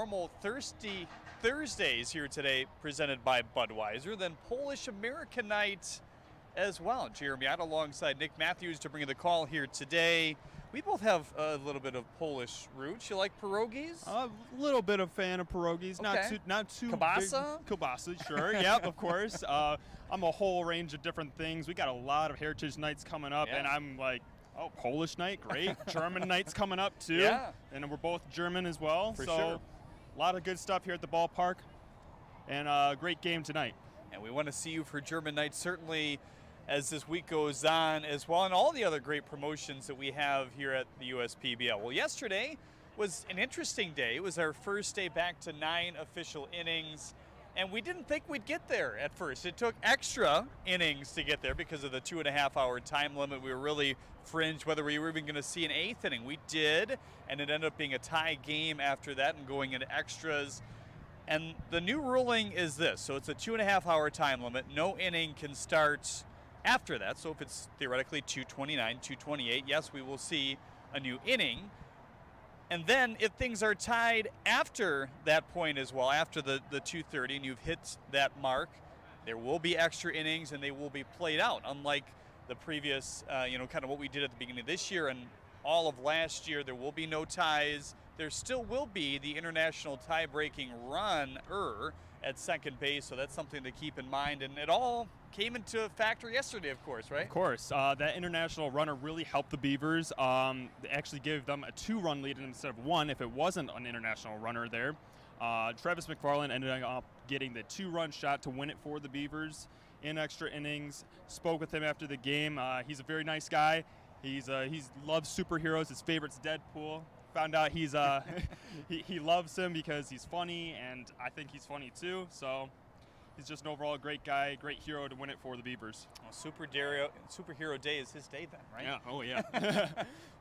normal thirsty Thursdays here today, presented by Budweiser. Then Polish American Night as well. Jeremy out alongside Nick Matthews to bring you the call here today. We both have a little bit of Polish roots. You like pierogies? A little bit of fan of pierogies. Okay. Not too Kielbasa? Big. Kielbasa, sure. Yep, of course. I'm a whole range of different things. We got a lot of heritage nights coming up, and I'm like, oh, Polish night, great. German night's coming up too. Yeah. And we're both German as well. For so sure. A lot of good stuff here at the ballpark, and a great game tonight. And we want to see you for German night, certainly as this week goes on as well, and all the other great promotions that we have here at the USPBL. Well, yesterday was an interesting day. It was our first day back to 9 official innings, and we didn't think we'd get there at first. It took extra innings to get there because of the 2.5-hour time limit. We were really fringed whether we were even going to see an 8th inning. We did, and it ended up being a tie game after that and going into extras. And the new ruling is this. So it's a 2.5-hour time limit. No inning can start after that. So if it's theoretically 2:29, 2:28, yes, we will see a new inning. And then if things are tied after that point as well, after the 2:30 and you've hit that mark, there will be extra innings and they will be played out. Unlike the previous, kind of what we did at the beginning of this year and all of last year, there will be no ties. There still will be the international tie-breaking runner at second base, so that's something to keep in mind. And it all came into factor yesterday, of course, right? Of course. That international runner really helped the Beavers. They actually gave them a 2-run lead instead of 1 if it wasn't an international runner there. Travis McFarland ended up getting the 2-run shot to win it for the Beavers in extra innings. Spoke with him after the game. He's a very nice guy. He loves superheroes. His favorite's Deadpool. Found out he loves him because he's funny, and I think he's funny too. So he's just an overall great guy, great hero to win it for the Beavers. Well, Superhero Day is his day then, right? Yeah. Oh, yeah.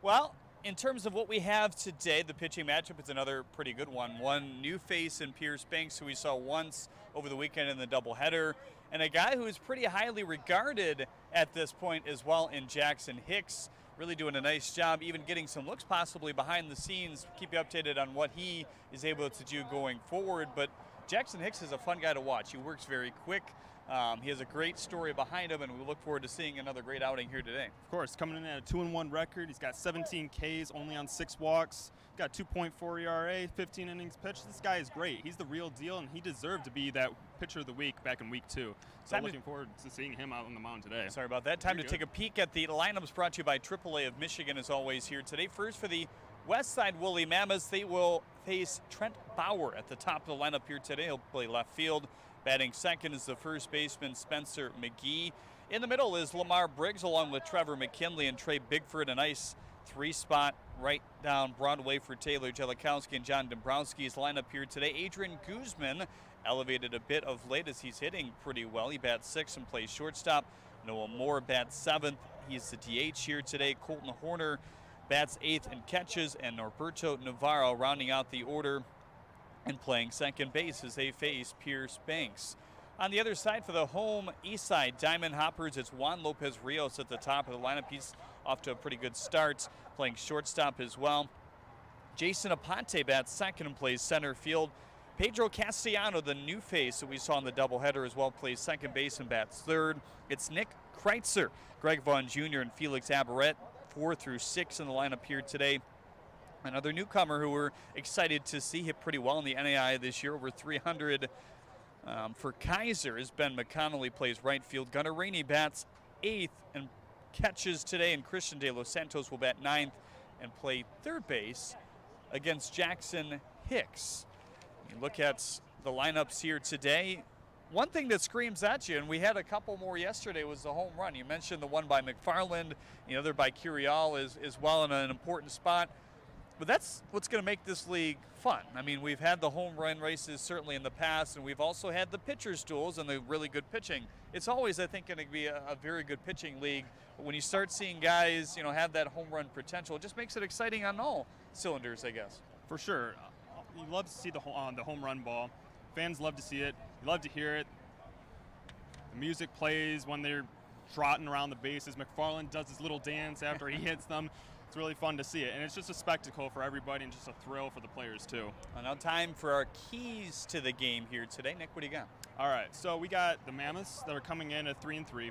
Well, in terms of what we have today, the pitching matchup is another pretty good one. One new face in Pierce Banks, who we saw once over the weekend in the doubleheader, and a guy who is pretty highly regarded at this point as well in Jackson Hicks. Really doing a nice job, even getting some looks possibly behind the scenes. Keep you updated on what he is able to do going forward. But Jackson Hicks is a fun guy to watch. He works very quick. He has a great story behind him, and we look forward to seeing another great outing here today. Of course, coming in at a 2-1 record. He's got 17 Ks, only on 6 walks. Got 2.4 ERA, 15 innings pitched. This guy is great. He's the real deal, and he deserved to be that pitcher of the week back in week 2. So I'm looking forward to seeing him out on the mound today. Sorry about that. Time to take a peek at the lineups brought to you by AAA of Michigan, as always, here today. First for the Westside Woolly Mammoths, they will face Trent Bauer at the top of the lineup here today. He'll play left field. Batting second is the first baseman, Spencer McGee. In the middle is Lamar Briggs along with Trevor McKinley and Trey Bigford. A nice 3-spot right down Broadway for Taylor Jellikowski and John Dombrowski's lineup here today. Adrian Guzman elevated a bit of late as he's hitting pretty well. He bats 6th and plays shortstop. Noah Moore bats 7th. He's the DH here today. Colton Horner bats 8th and catches, and Norberto Navarro rounding out the order and playing second base as they face Pierce Banks. On the other side for the home Eastside Diamond Hoppers, it's Juan Lopez Rios at the top of the lineup. He's off to a pretty good start, playing shortstop as well. Jason Aponte bats second and plays center field. Pedro Castellano, the new face that we saw in the doubleheader as well, plays second base and bats third. It's Nick Kreitzer, Greg Vaughn Jr., and Felix Aberrett, 4 through 6 in the lineup here today. Another newcomer who we're excited to see hit pretty well in the NAI this year, over 300 for Kaiser, is Ben McConnelly, plays right field. Gunnar Rainey bats 8th and catches today, and Christian De Los Santos will bat 9th and play third base against Jackson Hicks. You look at the lineups here today. One thing that screams at you, and we had a couple more yesterday, was the home run. You mentioned the one by McFarland, the other by Curial is well in an important spot. But that's what's going to make this league fun. I mean, we've had the home run races certainly in the past, and we've also had the pitcher's duels and the really good pitching. It's always, I think, going to be a very good pitching league. But when you start seeing guys, have that home run potential, it just makes it exciting on all cylinders, I guess. For sure. You love to see the home run ball. Fans love to see it. You love to hear it. The music plays when they're trotting around the bases. McFarland does his little dance after he hits them. it's really fun to see it. And it's just a spectacle for everybody and just a thrill for the players too. Well, now time for our keys to the game here today. Nick, what do you got? All right, so we got the Mammoths that are coming in at 3-3.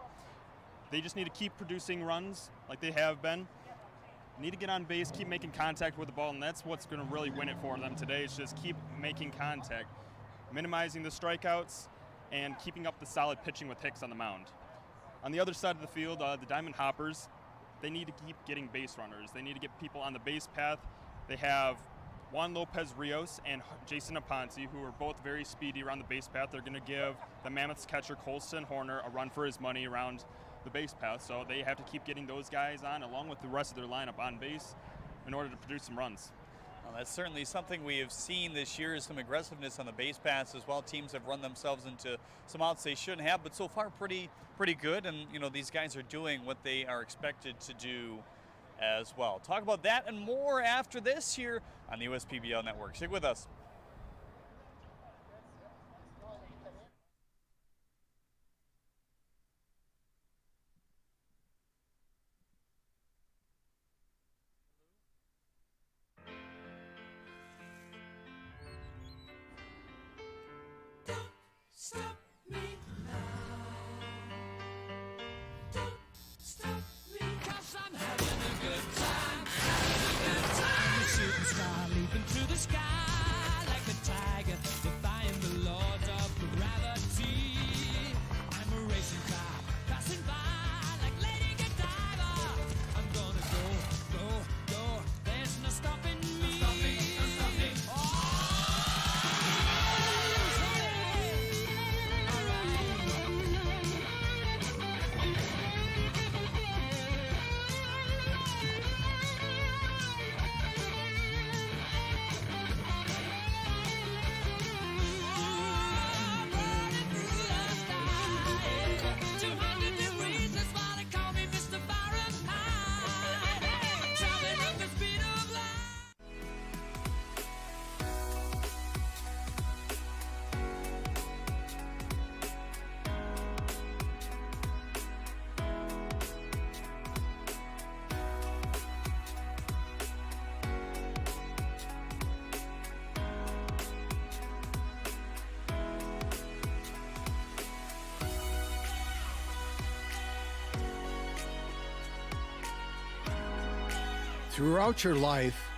They just need to keep producing runs like they have been. Need to get on base, keep making contact with the ball, and that's what's going to really win it for them today. Is just keep making contact, minimizing the strikeouts, and keeping up the solid pitching with Hicks on the mound. On the other side of the field, the Diamond Hoppers, they need to keep getting base runners. They need to get people on the base path. They have Juan Lopez Rios and Jason Aponte, who are both very speedy around the base path. They're going to give the Mammoths catcher Colston Horner a run for his money around the base path, so they have to keep getting those guys on along with the rest of their lineup on base in order to produce some runs. Well, that's certainly something we have seen this year, is some aggressiveness on the base paths as well. Teams have run themselves into some outs they shouldn't have, but so far pretty good, and these guys are doing what they are expected to do as well. Talk about that and more after this here on the USPBL Network. Stick with us. Stop me now. Don't stop me, 'cause I'm having a good time. A shooting star leaping through the sky like a tiger, defying the laws of gravity. I'm a racing car passing by like Lady Godiva. I'm gonna go. There's no stopping me. No stopping. Throughout your life,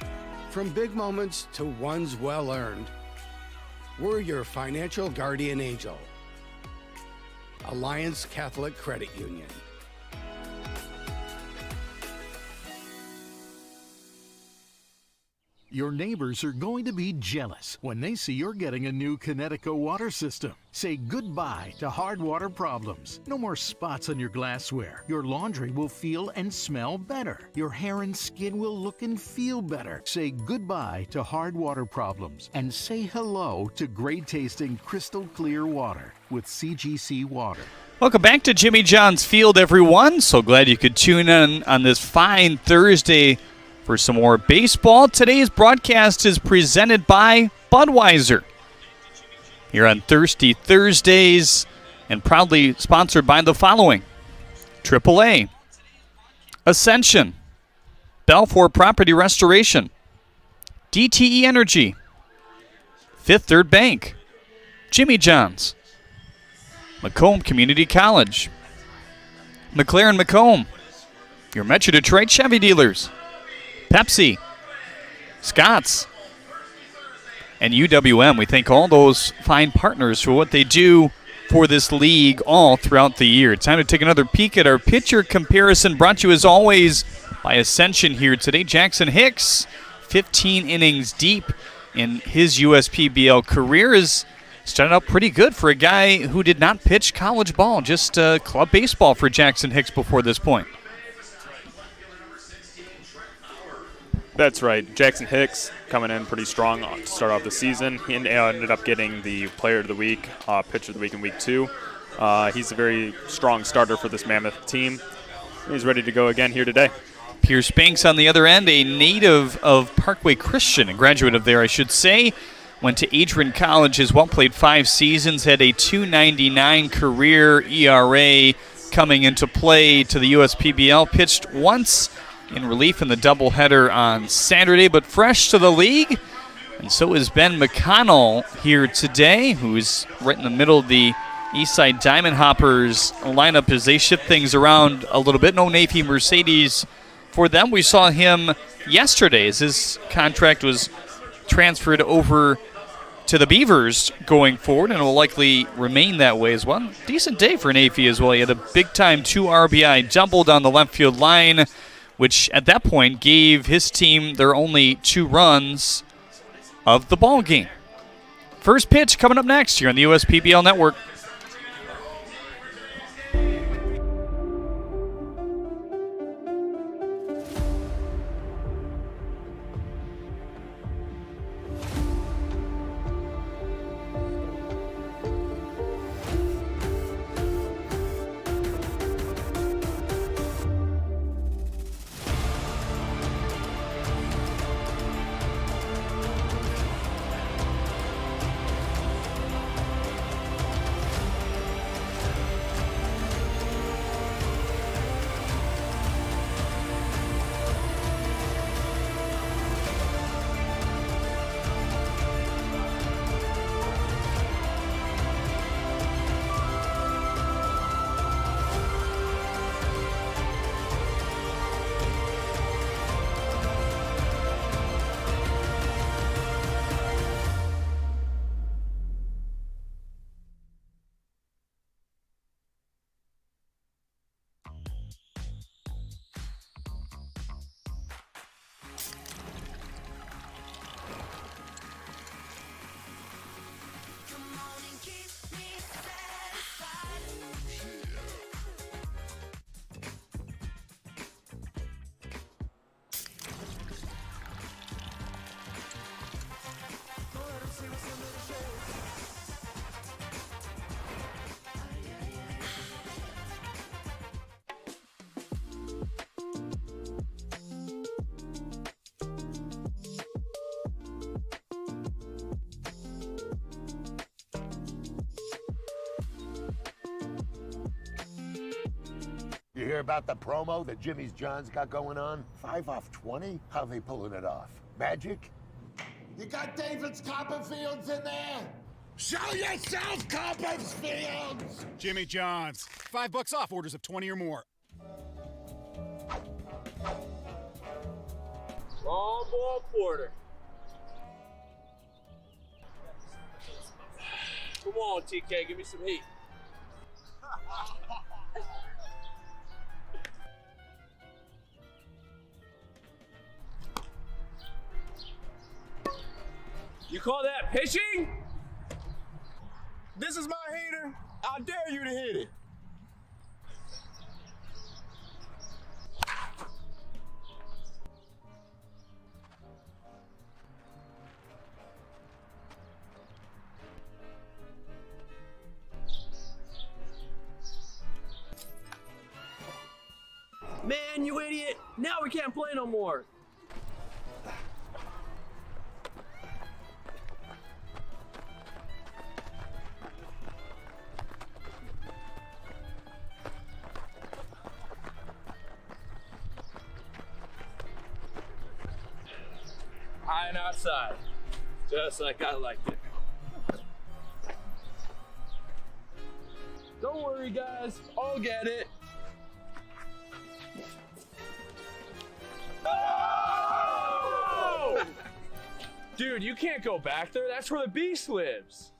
from big moments to ones well-earned, we're your financial guardian angel. Alliance Catholic Credit Union. Your neighbors are going to be jealous when they see you're getting a new Connecticut water system. Say goodbye to hard water problems. No more spots on your glassware. Your laundry will feel and smell better. Your hair and skin will look and feel better. Say goodbye to hard water problems and say hello to great tasting crystal clear water with CGC Water. Welcome back to Jimmy John's Field, everyone. So glad you could tune in on this fine Thursday for some more baseball. Today's broadcast is presented by Budweiser here on Thirsty Thursdays, and proudly sponsored by the following: AAA, Ascension, Balfour Property Restoration, DTE Energy, Fifth Third Bank, Jimmy John's, Macomb Community College, McLaren Macomb, your Metro Detroit Chevy dealers, Pepsi, Scott's, and UWM. We thank all those fine partners for what they do for this league all throughout the year. Time to take another peek at our pitcher comparison, brought to you as always by Ascension here today. Jackson Hicks, 15 innings deep in his USPBL career, is started out pretty good for a guy who did not pitch college ball, just club baseball for Jackson Hicks before this point. That's right. Jackson Hicks coming in pretty strong to start off the season. He ended up getting the Player of the Week, Pitcher of the Week in Week 2. He's a very strong starter for this Mammoth team. He's ready to go again here today. Pierce Banks on the other end, a native of Parkway Christian, a graduate of there, I should say. Went to Adrian College as well, played 5 seasons, had a .299 career ERA coming into play to the USPBL. Pitched once in relief in the doubleheader on Saturday, but fresh to the league. And so is Ben McConnell here today, who's right in the middle of the Eastside Diamond Hoppers lineup as they shift things around a little bit. No Navy Mercedes for them. We saw him yesterday as his contract was transferred over to the Beavers going forward, and will likely remain that way as well. Decent day for Navy as well. He had a big-time 2 RBI double down the left field line, which at that point gave his team their only 2 runs of the ball game. First pitch coming up next here on the USPBL Network. You hear about the promo that Jimmy's John's got going on? 5 off 20? How they pulling it off? Magic? You got David's Copperfields in there? Show yourself, Copperfields! Jimmy John's. $5 off orders of 20 or more. Long ball, Porter. Come on, TK, give me some heat. You call that pitching? This is my heater. I dare you to hit it. Man, you idiot! Now we can't play no more. High and outside, just like I liked it. Don't worry, guys, I'll get it. Oh! Dude, you can't go back there. That's where the beast lives.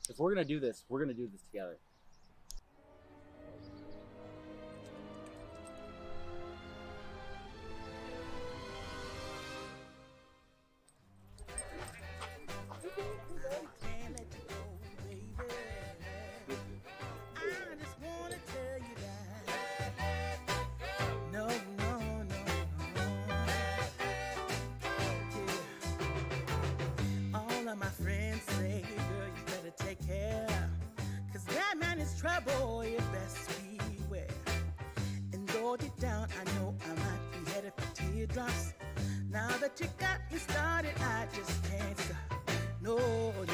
If we're gonna do this, we're gonna do this together. Trouble, you best beware. And though deep down, I know I might be headed for teardrops. Now that you got me started, I just can't stop. No, no.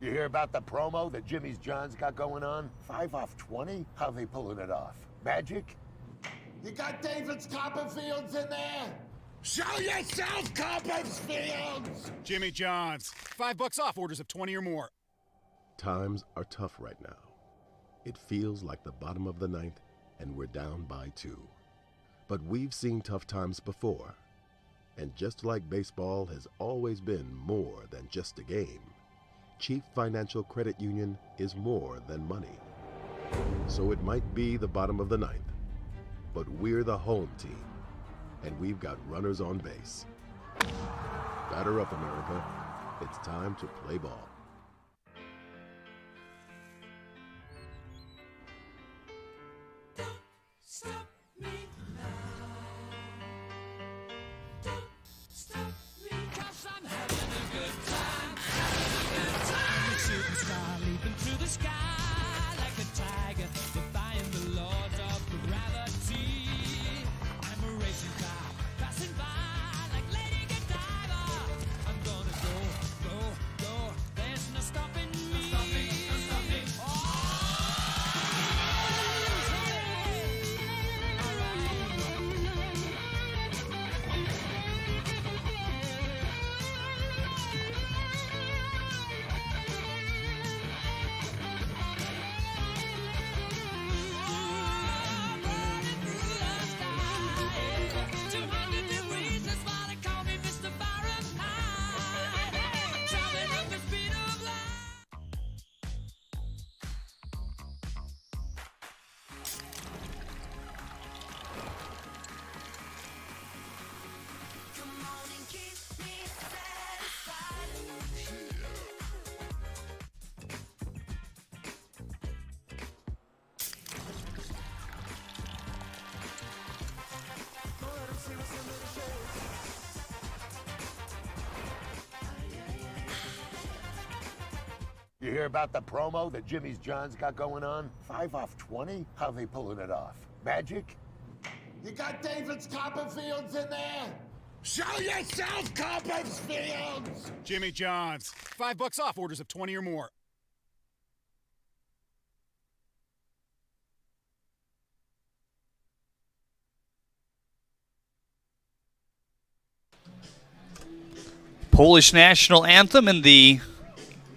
You hear about the promo that Jimmy's John's got going on? 5 off 20? How they pulling it off? Magic? You got David's Copperfields in there? Show yourself, Copperfields! Jimmy John's. $5 off orders of 20 or more. Times are tough right now. It feels like the bottom of the ninth, and we're down by 2. But we've seen tough times before. And just like baseball has always been more than just a game, Chief Financial Credit Union is more than money. So it might be the bottom of the ninth, but we're the home team, and we've got runners on base. Batter up, America. It's time to play ball. Stop me now. Don't stop me, 'cause I'm having a good time. Having a good time. A shooting star leaping through the sky like a tiger, defying the laws of gravity. I'm a racing car passing by like Lady Godiva. I'm gonna go, go, go. There's no stopping me. No stopping, no stopping. You hear about the promo that Jimmy's John's got going on? 5 off 20? How they pulling it off? Magic? You got David's Copperfields in there? Show yourself, Copperfields! Jimmy John's. $5 off orders of 20 or more. Polish national anthem and the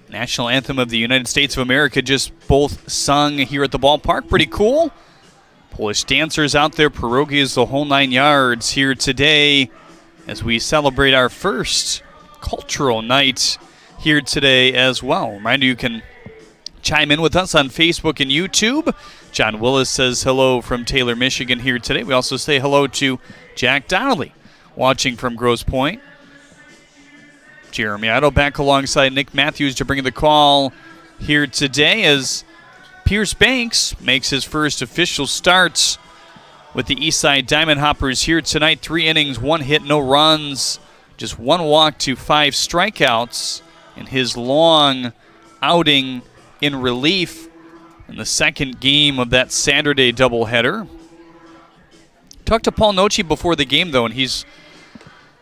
national anthem of the United States of America just both sung here at the ballpark. Pretty cool. Polish dancers out there, pierogies, the whole 9 yards here today as we celebrate our first cultural night here today as well. Reminder, you can chime in with us on Facebook and YouTube. John Willis says hello from Taylor, Michigan here today. We also say hello to Jack Donnelly watching from Grosse Pointe. Jeremy Idle back alongside Nick Matthews to bring the call here today as Pierce Banks makes his first official start with the Eastside Diamond Hoppers here tonight. 3 innings, 1 hit, no runs, just 1 walk to 5 strikeouts in his long outing in relief in the second game of that Saturday doubleheader. Talked to Paul Noce before the game, though, and he's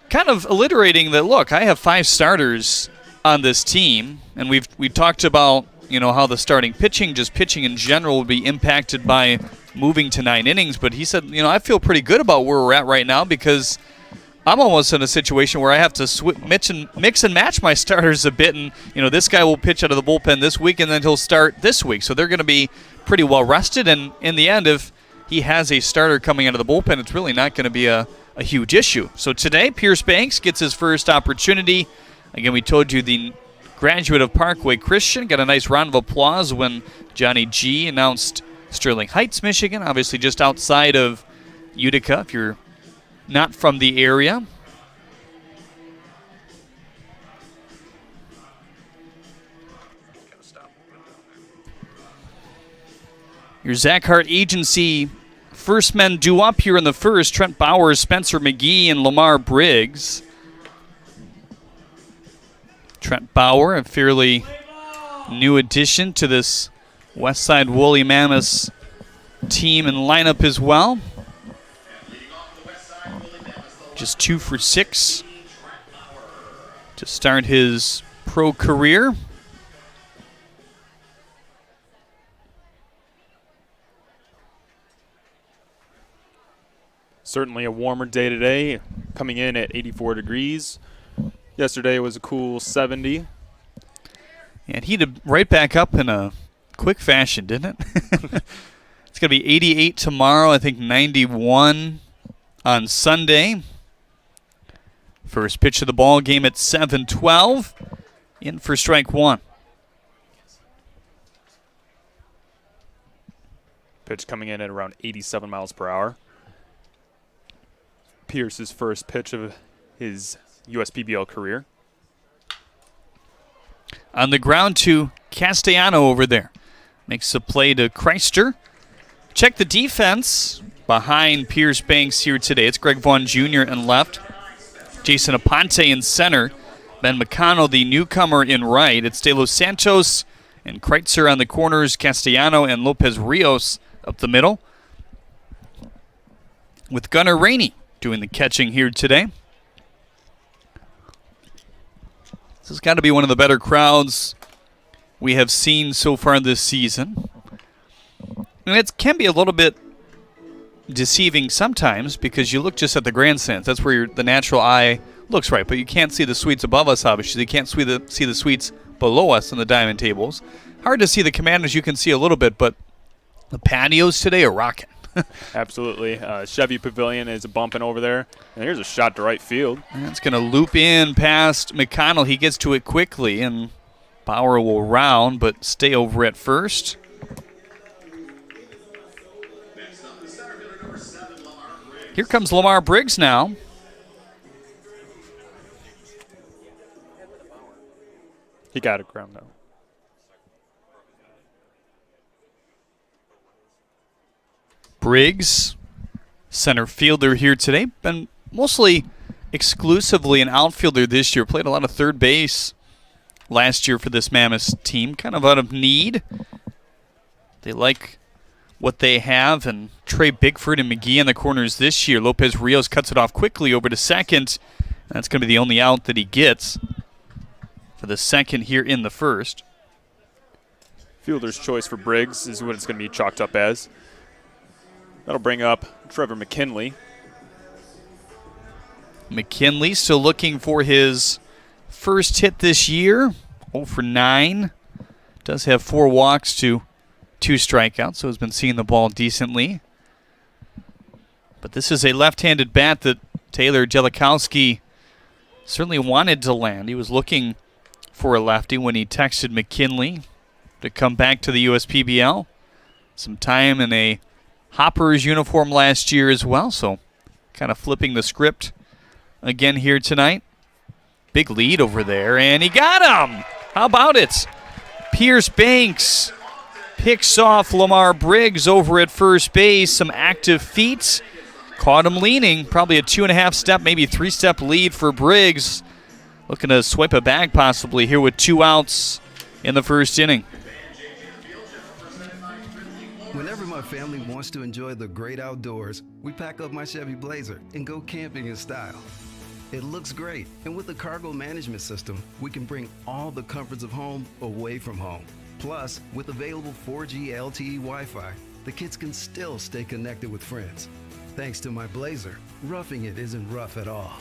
kind of alliterating that, look, I have 5 starters on this team, and we've talked about, you know, how the starting pitching, just pitching in general, would be impacted by moving to 9 innings. But he said, you know, I feel pretty good about where we're at right now because I'm almost in a situation where I have to mix and match my starters a bit. And, you know, this guy will pitch out of the bullpen this week, and then he'll start this week. So they're going to be pretty well rested. And in the end, if he has a starter coming out of the bullpen, it's really not going to be a huge issue. So today, Pierce Banks gets his first opportunity. Again, we told you the graduate of Parkway Christian got a nice round of applause when Johnny G announced Sterling Heights, Michigan, obviously just outside of Utica if you're not from the area. Your Zach Hart Agency first men due up here in the first. Trent Bowers, Spencer McGee, and Lamar Briggs. Trent Bauer, a fairly new addition to this Westside Woolly Mammoths team and lineup as well. Just 2 for 6 to start his pro career. Certainly a warmer day today, coming in at 84 degrees. Yesterday was a cool 70. And heated right back up in a quick fashion, didn't it? It's going to be 88 tomorrow, I think 91 on Sunday. First pitch of the ball game at 7:12. In for strike one. Pitch coming in at around 87 miles per hour. Pierce's first pitch of his USPBL career. On the ground to Castellano over there. Makes a play to Chrysler. Check the defense behind Pierce Banks here today. It's Greg Vaughn Jr. in left. Jason Aponte in center. Ben McConnell, the newcomer, in right. It's De Los Santos and Kreitzer on the corners. Castellano and Lopez Rios up the middle. With Gunnar Rainey doing the catching here today. This has got to be one of the better crowds we have seen so far this season. And it can be a little bit deceiving sometimes because you look just at the grandstands. That's where the natural eye looks right, but you can't see the suites above us, obviously. You can't see the suites below us in the diamond tables. Hard to see the Commanders. You can see a little bit, but the patios today are rocking. Absolutely. Chevy Pavilion is bumping over there. And here's a shot to right field. And it's going to loop in past McConnell. He gets to it quickly, and Bauer will round, but stay over at first. Here comes Lamar Briggs now. He got it ground though. Briggs, center fielder here today. Been mostly exclusively an outfielder this year. Played a lot of third base last year for this Mammoths team. Kind of out of need. They like what they have. And Trey Bigford and McGee in the corners this year. Lopez Rios cuts it off quickly over to second. That's going to be the only out that he gets for the second here in the first. Fielder's choice for Briggs is what it's going to be chalked up as. That'll bring up Trevor McKinley. McKinley still looking for his first hit this year. 0 for 9. Does have 4 walks to 2 strikeouts, so has been seeing the ball decently. But this is a left-handed bat that Taylor Jellikowski certainly wanted to land. He was looking for a lefty when he texted McKinley to come back to the USPBL. Some time in a Hoppers uniform last year as well, so kind of flipping the script again here tonight. Big lead over there, and he got him! How about it? Pierce Banks picks off Lamar Briggs over at first base. Some active feet. Caught him leaning. Probably a 2.5-step, maybe 3-step lead for Briggs. Looking to swipe a bag possibly here with 2 outs in the first inning. Whenever my family wants to enjoy the great outdoors, we pack up my Chevy Blazer and go camping in style. It looks great, and with the cargo management system, we can bring all the comforts of home away from home. Plus, with available 4G LTE Wi-Fi, the kids can still stay connected with friends. Thanks to my Blazer, roughing it isn't rough at all.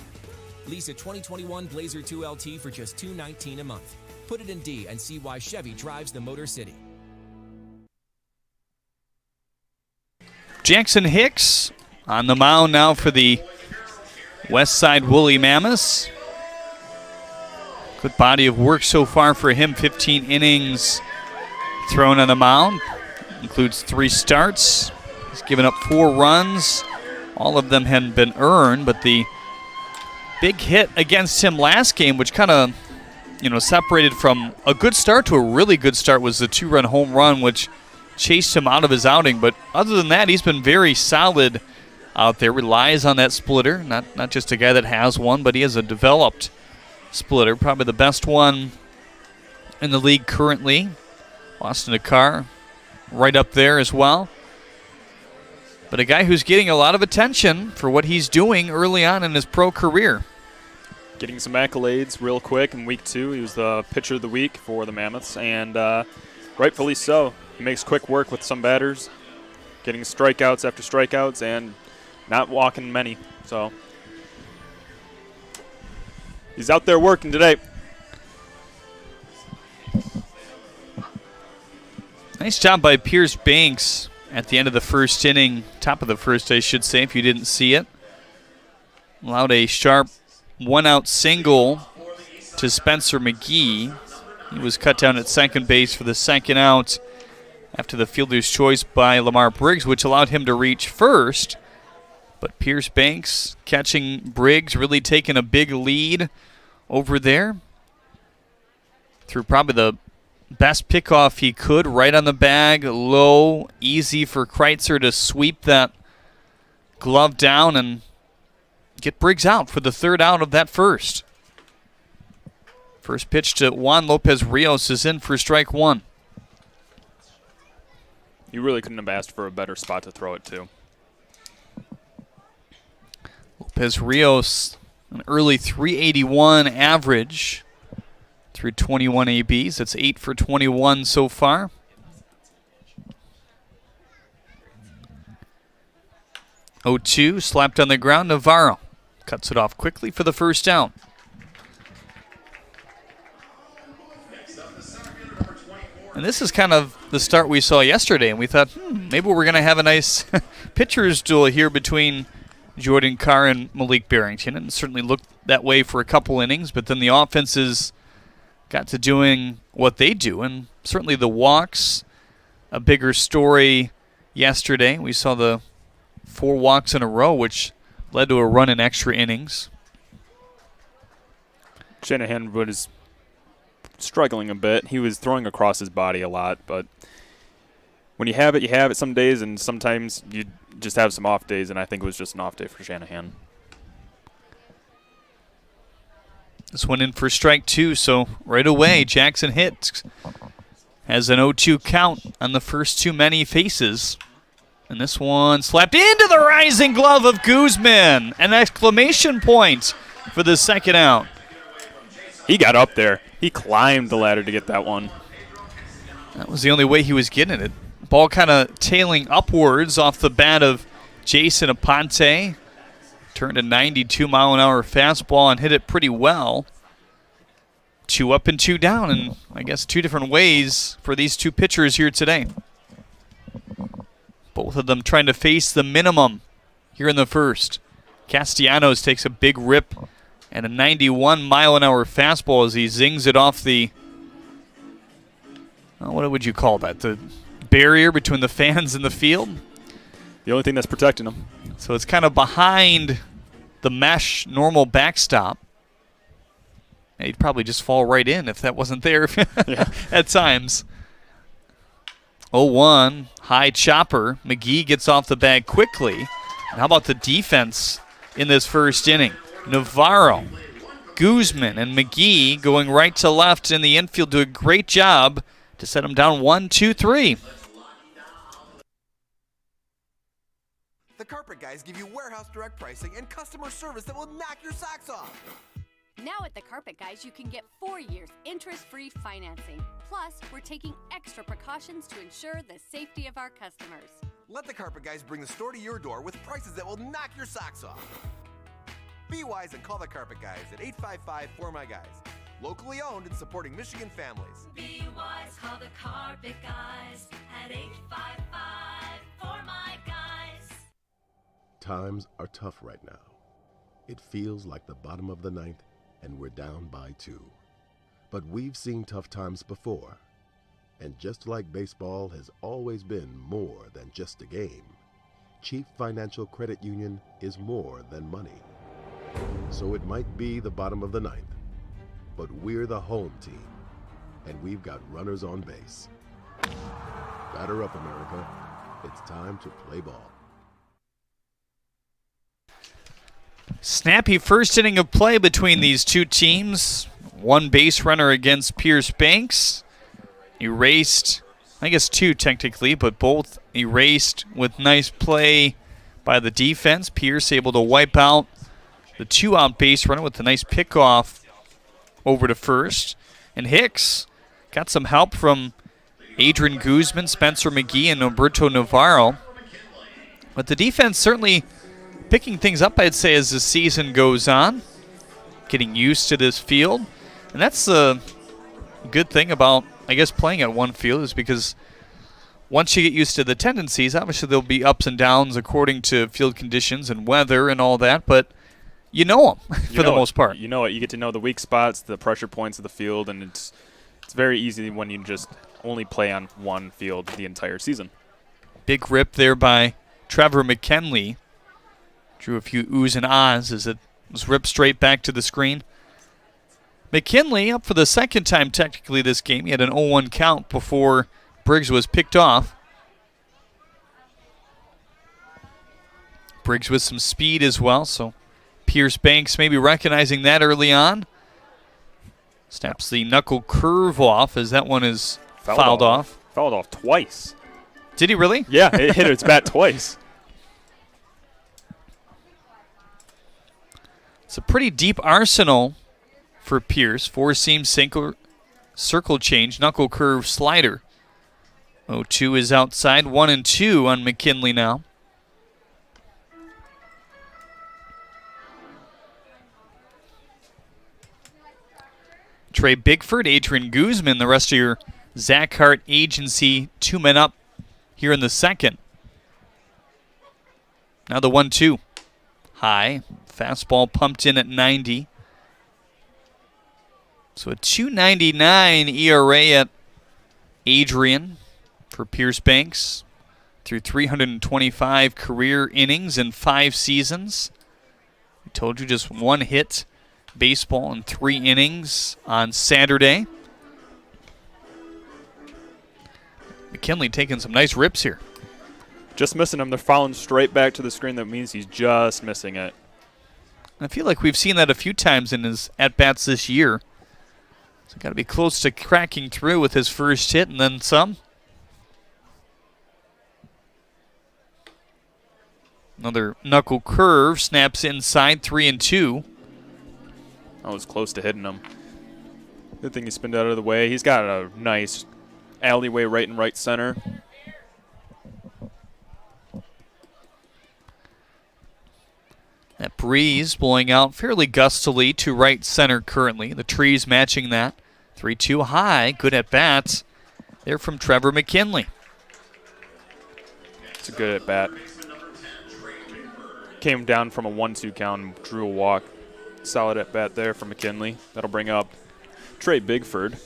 Lease a 2021 Blazer 2 LT for just $219 a month. Put it in D and see why Chevy drives the Motor City. Jackson Hicks on the mound now for the Westside Woolly Mammoths. Good body of work so far for him. 15 innings thrown on the mound. Includes 3 starts. He's given up 4 runs. All of them hadn't been earned, but the big hit against him last game, which kind of, separated from a good start to a really good start, was the 2-run home run, which chased him out of his outing. But other than that, he's been very solid out there. Relies on that splitter. Not just a guy that has one, but he has a developed splitter. Probably the best one in the league currently. Austin Akar right up there as well. But a guy who's getting a lot of attention for what he's doing early on in his pro career. Getting some accolades real quick in week 2. He was the pitcher of the week for the Mammoths, and rightfully so. He makes quick work with some batters, getting strikeouts after strikeouts, and not walking many. So he's out there working today. Nice job by Pierce Banks at the end of the first inning, top of the first, I should say, if you didn't see it. Allowed a sharp one-out single to Spencer McGee. He was cut down at second base for the second out after the fielder's choice by Lamar Briggs, which allowed him to reach first. But Pierce Banks catching Briggs, really taking a big lead over there. Threw probably the best pickoff he could, right on the bag, low, easy for Kreitzer to sweep that glove down and get Briggs out for the third out of that first. First pitch to Juan Lopez Rios is in for strike one. You really couldn't have asked for a better spot to throw it to. Lopez Rios, an early 381 average through 21 ABs. That's 8 for 21 so far. Oh-2, slapped on the ground. Navarro cuts it off quickly for the first out. And this is kind of the start we saw yesterday, and we thought, maybe we're going to have a nice pitcher's duel here between Jordan Carr and Malik Barrington. And it certainly looked that way for a couple innings, but then the offenses got to doing what they do, and certainly the walks, a bigger story yesterday. We saw the 4 walks in a row, which led to a run in extra innings. Shanahan was struggling a bit. He was throwing across his body a lot, but when you have it some days, and sometimes you just have some off days, and I think it was just an off day for Shanahan. This one in for strike 2, so right away Jackson hits. Has an 0-2 count on the first too many faces. And this one slapped into the rising glove of Guzman. An exclamation point for the second out. He got up there. He climbed the ladder to get that one. That was the only way he was getting it. Ball kind of tailing upwards off the bat of Jason Aponte. Turned a 92-mile-an-hour fastball and hit it pretty well. 2 up and 2 down, and I guess 2 different ways for these 2 pitchers here today. Both of them trying to face the minimum here in the first. Castellanos takes a big rip and a 91-mile-an-hour fastball as he zings it off the, what would you call that, the barrier between the fans and the field? The only thing that's protecting him. So it's kind of behind the mesh normal backstop. He'd probably just fall right in if that wasn't there at times. 0-1, high chopper. McGee gets off the bag quickly. And how about the defense in this first inning? Navarro, Guzman, and McGee going right to left in the infield do a great job to set him down 1-2-3. The Carpet Guys give you warehouse direct pricing and customer service that will knock your socks off. Now at the Carpet Guys, you can get 4 years interest-free financing. Plus, we're taking extra precautions to ensure the safety of our customers. Let the Carpet Guys bring the store to your door with prices that will knock your socks off. Be wise and call the Carpet Guys at 855-4MY-GUYS. Locally owned and supporting Michigan families. Be wise, call the Carpet Guys at 855-4MY-GUYS. Times are tough right now. It feels like the bottom of the ninth, and we're down by 2. But we've seen tough times before. And just like baseball has always been more than just a game, Chief Financial Credit Union is more than money. So it might be the bottom of the ninth, but we're the home team, and we've got runners on base. Batter up, America. It's time to play ball. Snappy first inning of play between these 2 teams. 1 base runner against Pierce Banks. Erased, I guess 2 technically, but both erased with nice play by the defense. Pierce able to wipe out the 2-out base runner with a nice pickoff over to first. And Hicks got some help from Adrian Guzman, Spencer McGee, and Roberto Navarro. But the defense certainly picking things up, I'd say, as the season goes on, getting used to this field. And that's the good thing about, I guess, playing at one field, is because once you get used to the tendencies, obviously there'll be ups and downs according to field conditions and weather and all that, but you know them for the most part. You know it. You get to know the weak spots, the pressure points of the field, and it's very easy when you just only play on one field the entire season. Big rip there by Trevor McKinley. Drew a few oohs and ahs as it was ripped straight back to the screen. McKinley up for the second time technically this game. He had an 0-1 count before Briggs was picked off. Briggs with some speed as well, so Pierce Banks maybe recognizing that early on. Snaps the knuckle curve off as that one is fouled off. Fouled off twice. Did he really? Yeah, it hit its bat twice. It's a pretty deep arsenal for Pierce. Four-seam sinker, circle change, knuckle curve, slider. 0-2 is outside. 1-2 on McKinley now. Trey Bigford, Adrian Guzman, the rest of your Zach Hart agency, 2 men up here in the second. Now the 1-2. High. Fastball pumped in at 90. So a 2.99 ERA at Adrian for Pierce Banks through 325 career innings in 5 seasons. We told you just 1 hit baseball in 3 innings on Saturday. McKinley taking some nice rips here. Just missing him. They're fouling straight back to the screen. That means he's just missing it. I feel like we've seen that a few times in his at-bats this year. So got to be close to cracking through with his first hit and then some. Another knuckle curve, snaps inside, 3-2. I was close to hitting him. Good thing he spinned out of the way. He's got a nice alleyway right and right center. That breeze blowing out fairly gustily to right center currently. The trees matching that. 3-2 high. Good at bats. They're from Trevor McKinley. It's a good at bat. Came down from a 1-2 count and drew a walk. Solid at bat there for McKinley. That'll bring up Trey Bigford.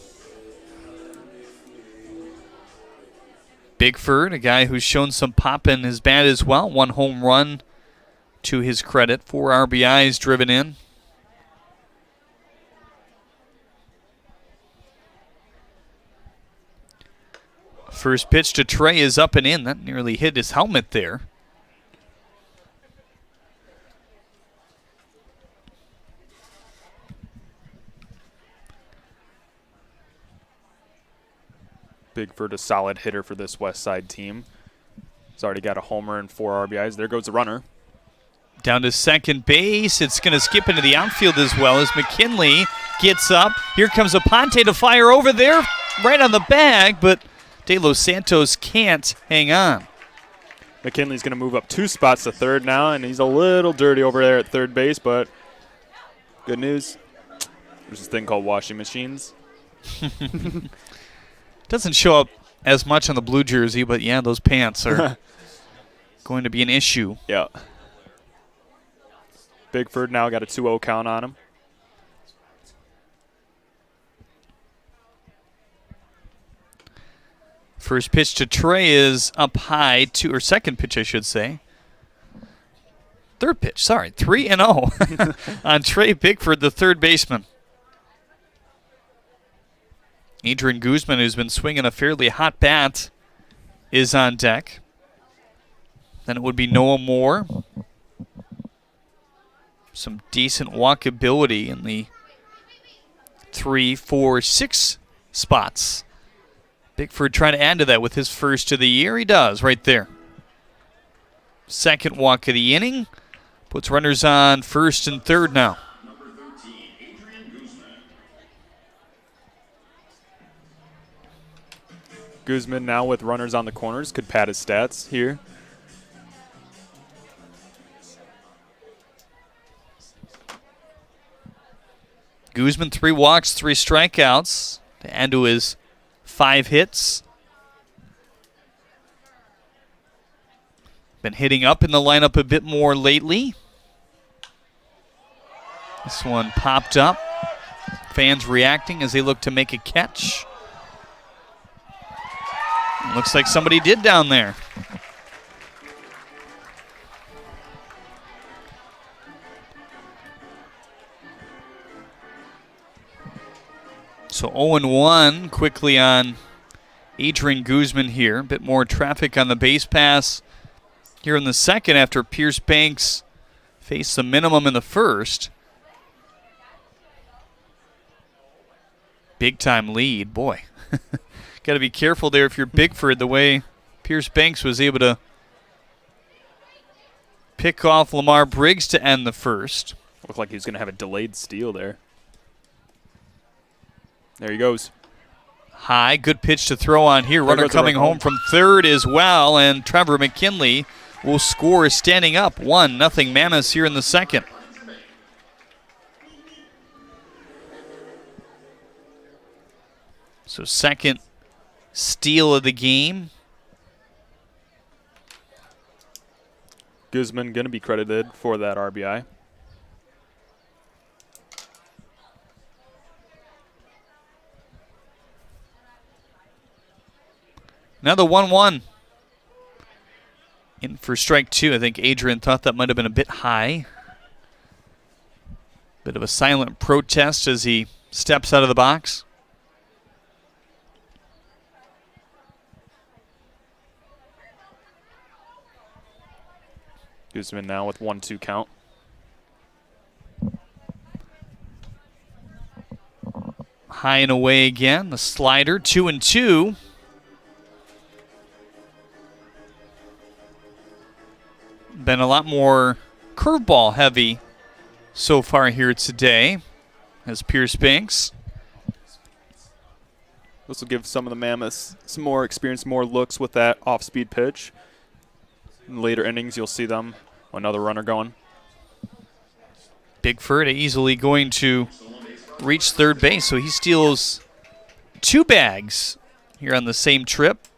Bigford, a guy who's shown some pop in his bat as well. 1 home run to his credit. 4 RBIs driven in. First pitch to Trey is up and in. That nearly hit his helmet there. Bigford, a solid hitter for this Westside team. He's already got a homer and 4 RBIs. There goes the runner. Down to second base. It's going to skip into the outfield as well as McKinley gets up. Here comes Aponte to fire over there, right on the bag, but De Los Santos can't hang on. McKinley's going to move up 2 spots to third now, and he's a little dirty over there at third base, but good news. There's this thing called washing machines. Doesn't show up as much on the blue jersey, but yeah, those pants are going to be an issue. Yeah. Bigford now got a 2-0 count on him. First pitch to Trey is up high, or second pitch, I should say. Third pitch, sorry, 3-0 on Trey Bigford, the third baseman. Adrian Guzman, who's been swinging a fairly hot bat, is on deck. Then it would be Noah Moore. Some decent walkability in the 3, 4, 6 spots. Bigford trying to add to that with his first of the year. He does right there. Second walk of the inning. Puts runners on first and third now. Guzman now with runners on the corners could pad his stats here. Guzman, 3 walks, 3 strikeouts to add to his 5 hits. Been hitting up in the lineup a bit more lately. This one popped up. Fans reacting as they look to make a catch. Looks like somebody did down there. So 0-1 quickly on Adrian Guzman here. A bit more traffic on the base pass here in the second after Pierce Banks faced the minimum in the first. Big time lead, boy. Got to be careful there if you're Bigford, the way Pierce Banks was able to pick off Lamar Briggs to end the first. Looked like he was going to have a delayed steal there. There he goes. High, good pitch to throw on here. Runner coming home from third as well, and Trevor McKinley will score standing up. 1-0 Mammoths here in the second. So second steal of the game. Guzman going to be credited for that RBI. Another 1-1. In for strike 2. I think Adrian thought that might have been a bit high. Bit of a silent protest as he steps out of the box. Guzman now with 1-2 count. High and away again. The slider, 2-2. Been a lot more curveball heavy so far here today as Pierce Banks. This will give some of the Mammoths some more experience, more looks with that off-speed pitch. In later innings, you'll see them with another runner going. Bigford easily going to reach third base, so he steals 2 bags here on the same trip.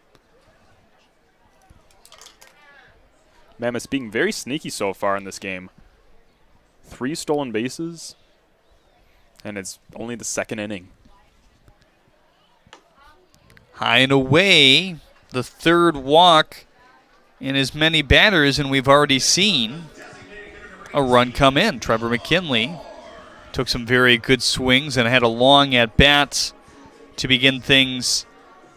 Mammoths being very sneaky so far in this game. 3 stolen bases, and it's only the second inning. High and away, the third walk in as many batters, and we've already seen a run come in. Trevor McKinley took some very good swings and had a long at-bat to begin things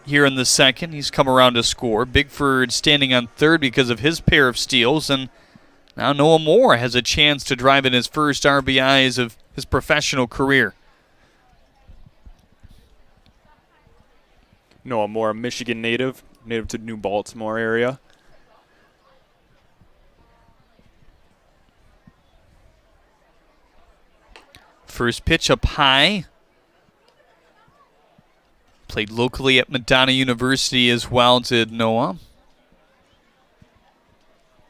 here in the second. He's come around to score. Bigford standing on third because of his pair of steals, and now Noah Moore has a chance to drive in his first RBIs of his professional career. Noah Moore, a Michigan native to New Baltimore area. First pitch up high. Played locally at Madonna University as well, did Noah.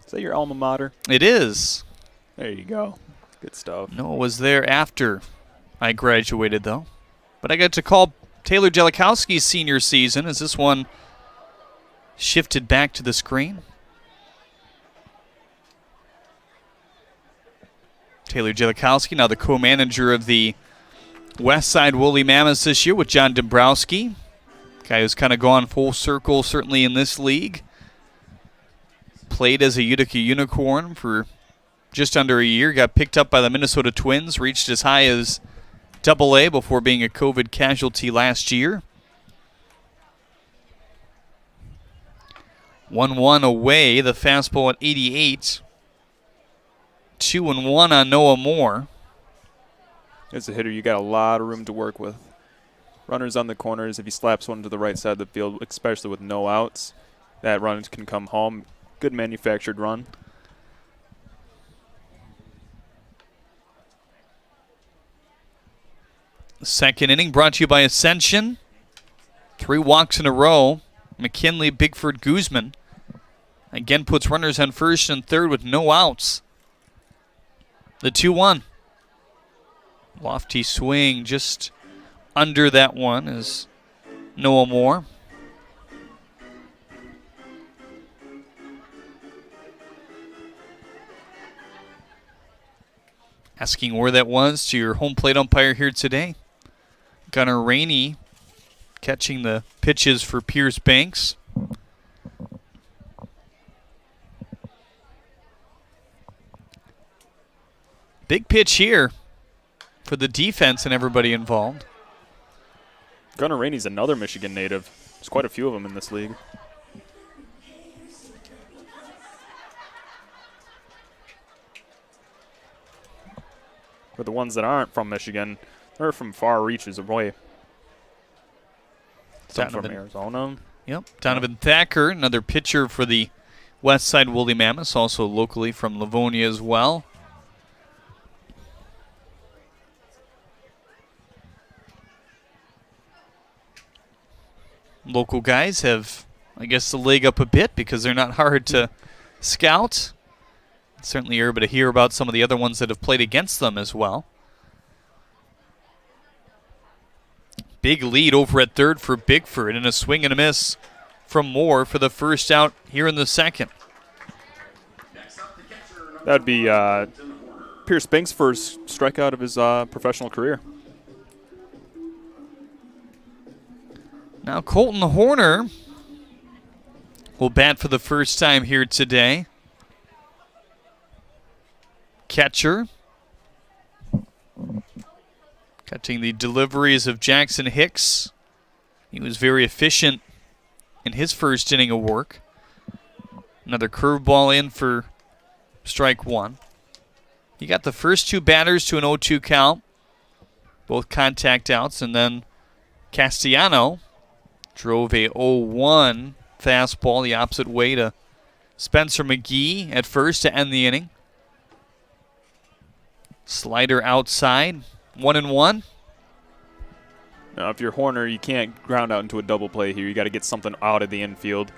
Is that your alma mater? It is. There you go. Good stuff. Noah was there after I graduated, though. But I got to call Taylor Jellikowski's senior season as this one shifted back to the screen. Taylor Jellikowski, now the co-manager of the Westside Woolly Mammoths this year with John Dombrowski. Guy who's kind of gone full circle, certainly in this league. Played as a Utica Unicorn for just under a year. Got picked up by the Minnesota Twins. Reached as high as Double-A before being a COVID casualty last year. 1-1 away. The fastball at 88. 2-1 on Noah Moore. As a hitter, you got a lot of room to work with. Runners on the corners, if he slaps one to the right side of the field, especially with no outs, that run can come home. Good manufactured run. The second inning brought to you by Ascension. 3 walks in a row. McKinley, Bigford, Guzman. Again puts runners on first and third with no outs. The 2-1. Lofty swing just under that one is Noah Moore. Asking where that was to your home plate umpire here today. Gunnar Rainey catching the pitches for Pierce Banks. Big pitch here for the defense and everybody involved. Gunnar Rainey's another Michigan native. There's quite a few of them in this league. But the ones that aren't from Michigan, they're from far reaches away. Some from Arizona. Yep. Donovan Thacker, another pitcher for the Westside Woolly Mammoths, also locally from Livonia as well. Local guys have, I guess, the leg up a bit because they're not hard to scout. Certainly you're able to hear about some of the other ones that have played against them as well. Big lead over at third for Bigford, and a swing and a miss from Moore for the first out here in the second. That would be Pierce Banks' first strikeout of his professional career. Now Colton Horner will bat for the first time here today. Catcher. Catching the deliveries of Jackson Hicks. He was very efficient in his first inning of work. Another curveball in for strike one. He got the first two batters to an 0-2 count. Both contact outs, and then Castellano drove a 0-1 fastball the opposite way to Spencer McGee at first to end the inning. Slider outside, 1-1. Now, if you're Horner, you can't ground out into a double play here. You got to get something out of the infield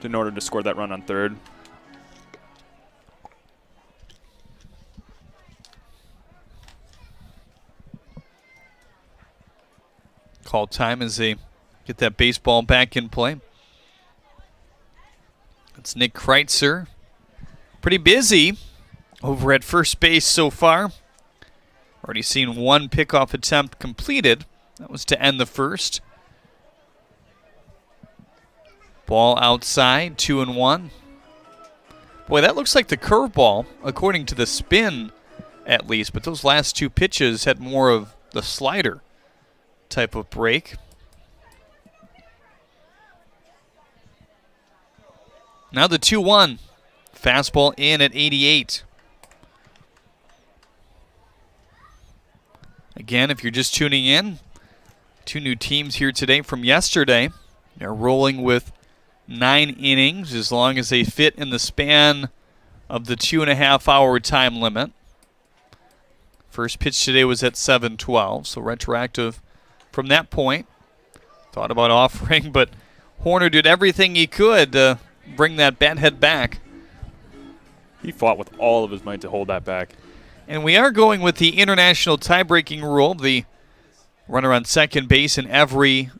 in order to score that run on third. Call time as they get that baseball back in play. It's Nick Kreitzer. Pretty busy over at first base so far. Already seen one pickoff attempt completed. That was to end the first. Ball outside, 2-1. Boy, that looks like the curveball, according to the spin at least. But those last two pitches had more of the slider type of break. Now the 2-1. Fastball in at 88. Again, if you're just tuning in, two new teams here today from yesterday. They're rolling with 9 innings as long as they fit in the span of the 2.5-hour time limit. First pitch today was at 7:12, so retroactive from that point. Thought about offering, but Horner did everything he could to bring that bat head back. He fought with all of his might to hold that back. And we are going with the international tie-breaking rule, the runner on second base in every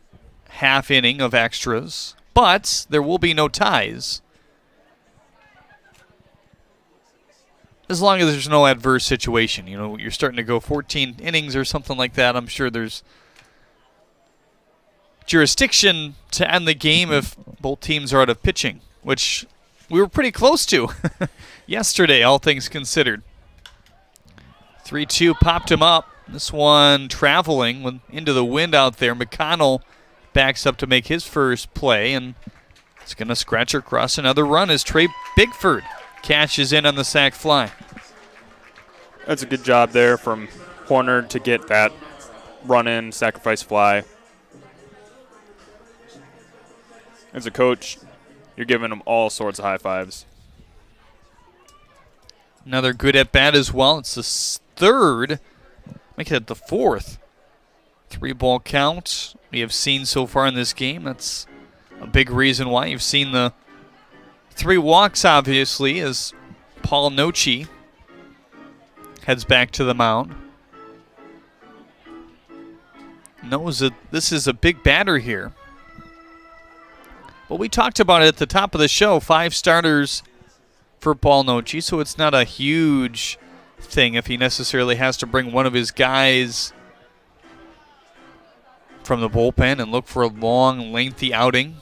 half inning of extras. But there will be no ties as long as there's no adverse situation. You know, you're starting to go 14 innings or something like that. I'm sure there's jurisdiction to end the game if both teams are out of pitching, which we were pretty close to yesterday, all things considered. 3-2 popped him up. This one traveling into the wind out there. McConnell backs up to make his first play, and it's going to scratch across another run as Trey Bigford cashes in on the sac fly. That's a good job there from Horner to get that run-in, sacrifice fly. As a coach, you're giving them all sorts of high fives. Another good at-bat as well. It's the third, make it the fourth 3-ball count we have seen so far in this game. That's a big reason why you've seen the 3 walks, obviously, as Paul Nochi heads back to the mound. knows that this is a big batter here. But we talked about it at the top of the show, 5 starters for Paul Noce, so it's not a huge thing if he necessarily has to bring one of his guys from the bullpen and look for a long, lengthy outing.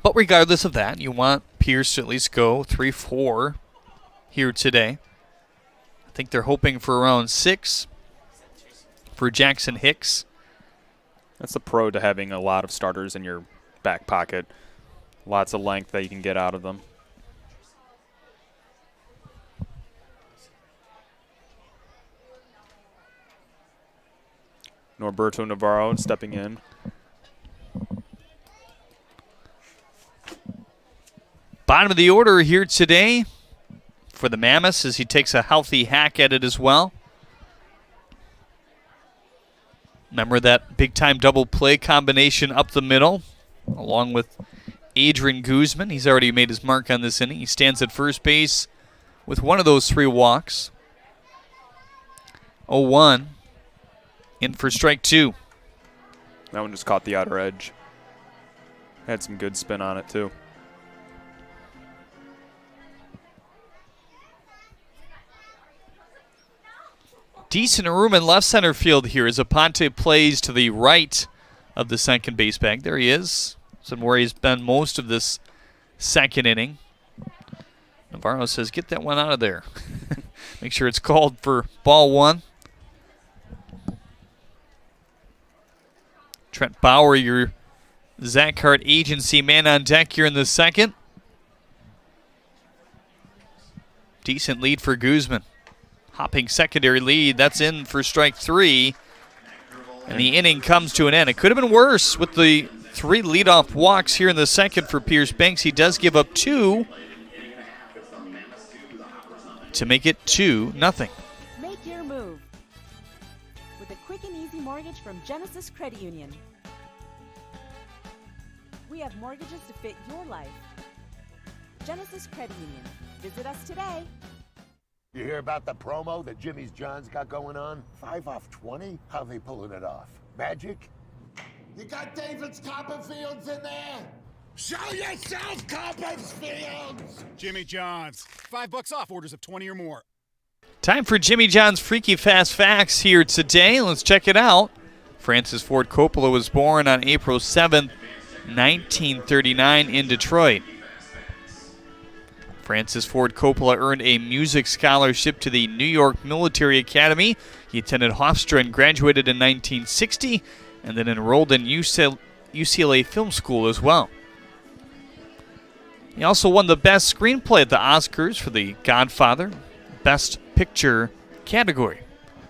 But regardless of that, you want Pierce to at least go 3-4 here today. I think they're hoping for around 6 for Jackson Hicks. That's the pro to having a lot of starters in your back pocket. Lots of length that you can get out of them. Norberto Navarro stepping in. Bottom of the order here today for the Mammoths as he takes a healthy hack at it as well. Remember that big-time double play combination up the middle along with Adrian Guzman. He's already made his mark on this inning. He stands at first base with one of those 3 walks. 0-1 in for strike 2. That one just caught the outer edge. Had some good spin on it, too. Decent room in left center field here as Aponte plays to the right of the second base bag. There he is. That's where he's been most of this second inning. Navarro says, get that one out of there. Make sure it's called for ball 1. Trent Bauer, your Zach Hart agency man on deck here in the second. Decent lead for Guzman. Hopping secondary lead. That's in for strike 3. And the inning comes to an end. It could have been worse with the 3 leadoff walks here in the second for Pierce Banks. He does give up 2 to make it 2-0. Make your move with a quick and easy mortgage from Genesis Credit Union. We have mortgages to fit your life. Genesis Credit Union. Visit us today. You hear about the promo that Jimmy's John's got going on? 5 off 20? How they pulling it off? Magic? You got David's Copperfields in there? Show yourself, Copperfields! Jimmy John's. $5 off orders of 20 or more. Time for Jimmy John's Freaky Fast Facts here today. Let's check it out. Francis Ford Coppola was born on April 7th, 1939 in Detroit. Francis Ford Coppola earned a music scholarship to the New York Military Academy. He attended Hofstra and graduated in 1960 and then enrolled in UCLA Film School as well. He also won the Best Screenplay at the Oscars for The Godfather, Best Picture category.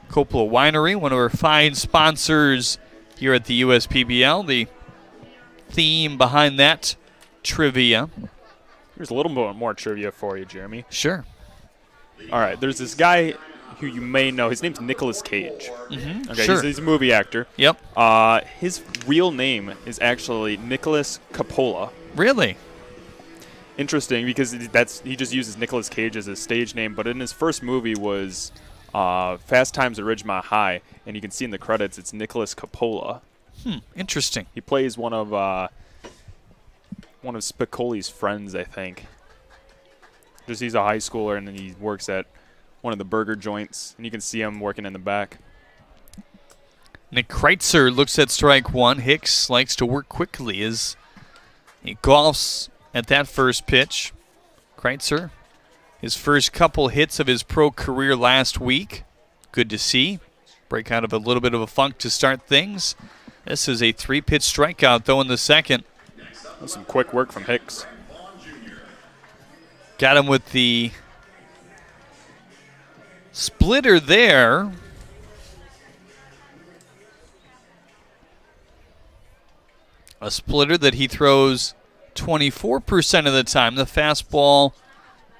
Coppola Winery, one of our fine sponsors here at the USPBL. The theme behind that trivia. Here's a little more trivia for you, Jeremy. Sure. All right, there's this guy who you may know. His name's Nicolas Cage. Mm-hmm. Okay, sure. He's a movie actor. Yep. His real name is actually Nicolas Coppola. Really? Interesting, because he just uses Nicolas Cage as his stage name, but in his first movie was Fast Times at Ridgemont High, and you can see in the credits it's Nicolas Coppola. Interesting. He plays one of Spicoli's friends, I think. He's a high schooler, and then he works at one of the burger joints, and you can see him working in the back. Nick Kreitzer looks at strike 1. Hicks likes to work quickly as he golfs at that first pitch. Kreitzer, his first couple hits of his pro career last week. Good to see. Break out of a little bit of a funk to start things. This is a 3-pitch strikeout, though, in the second. That's some quick work from Hicks. Got him with the splitter there. A splitter that he throws 24% of the time. The fastball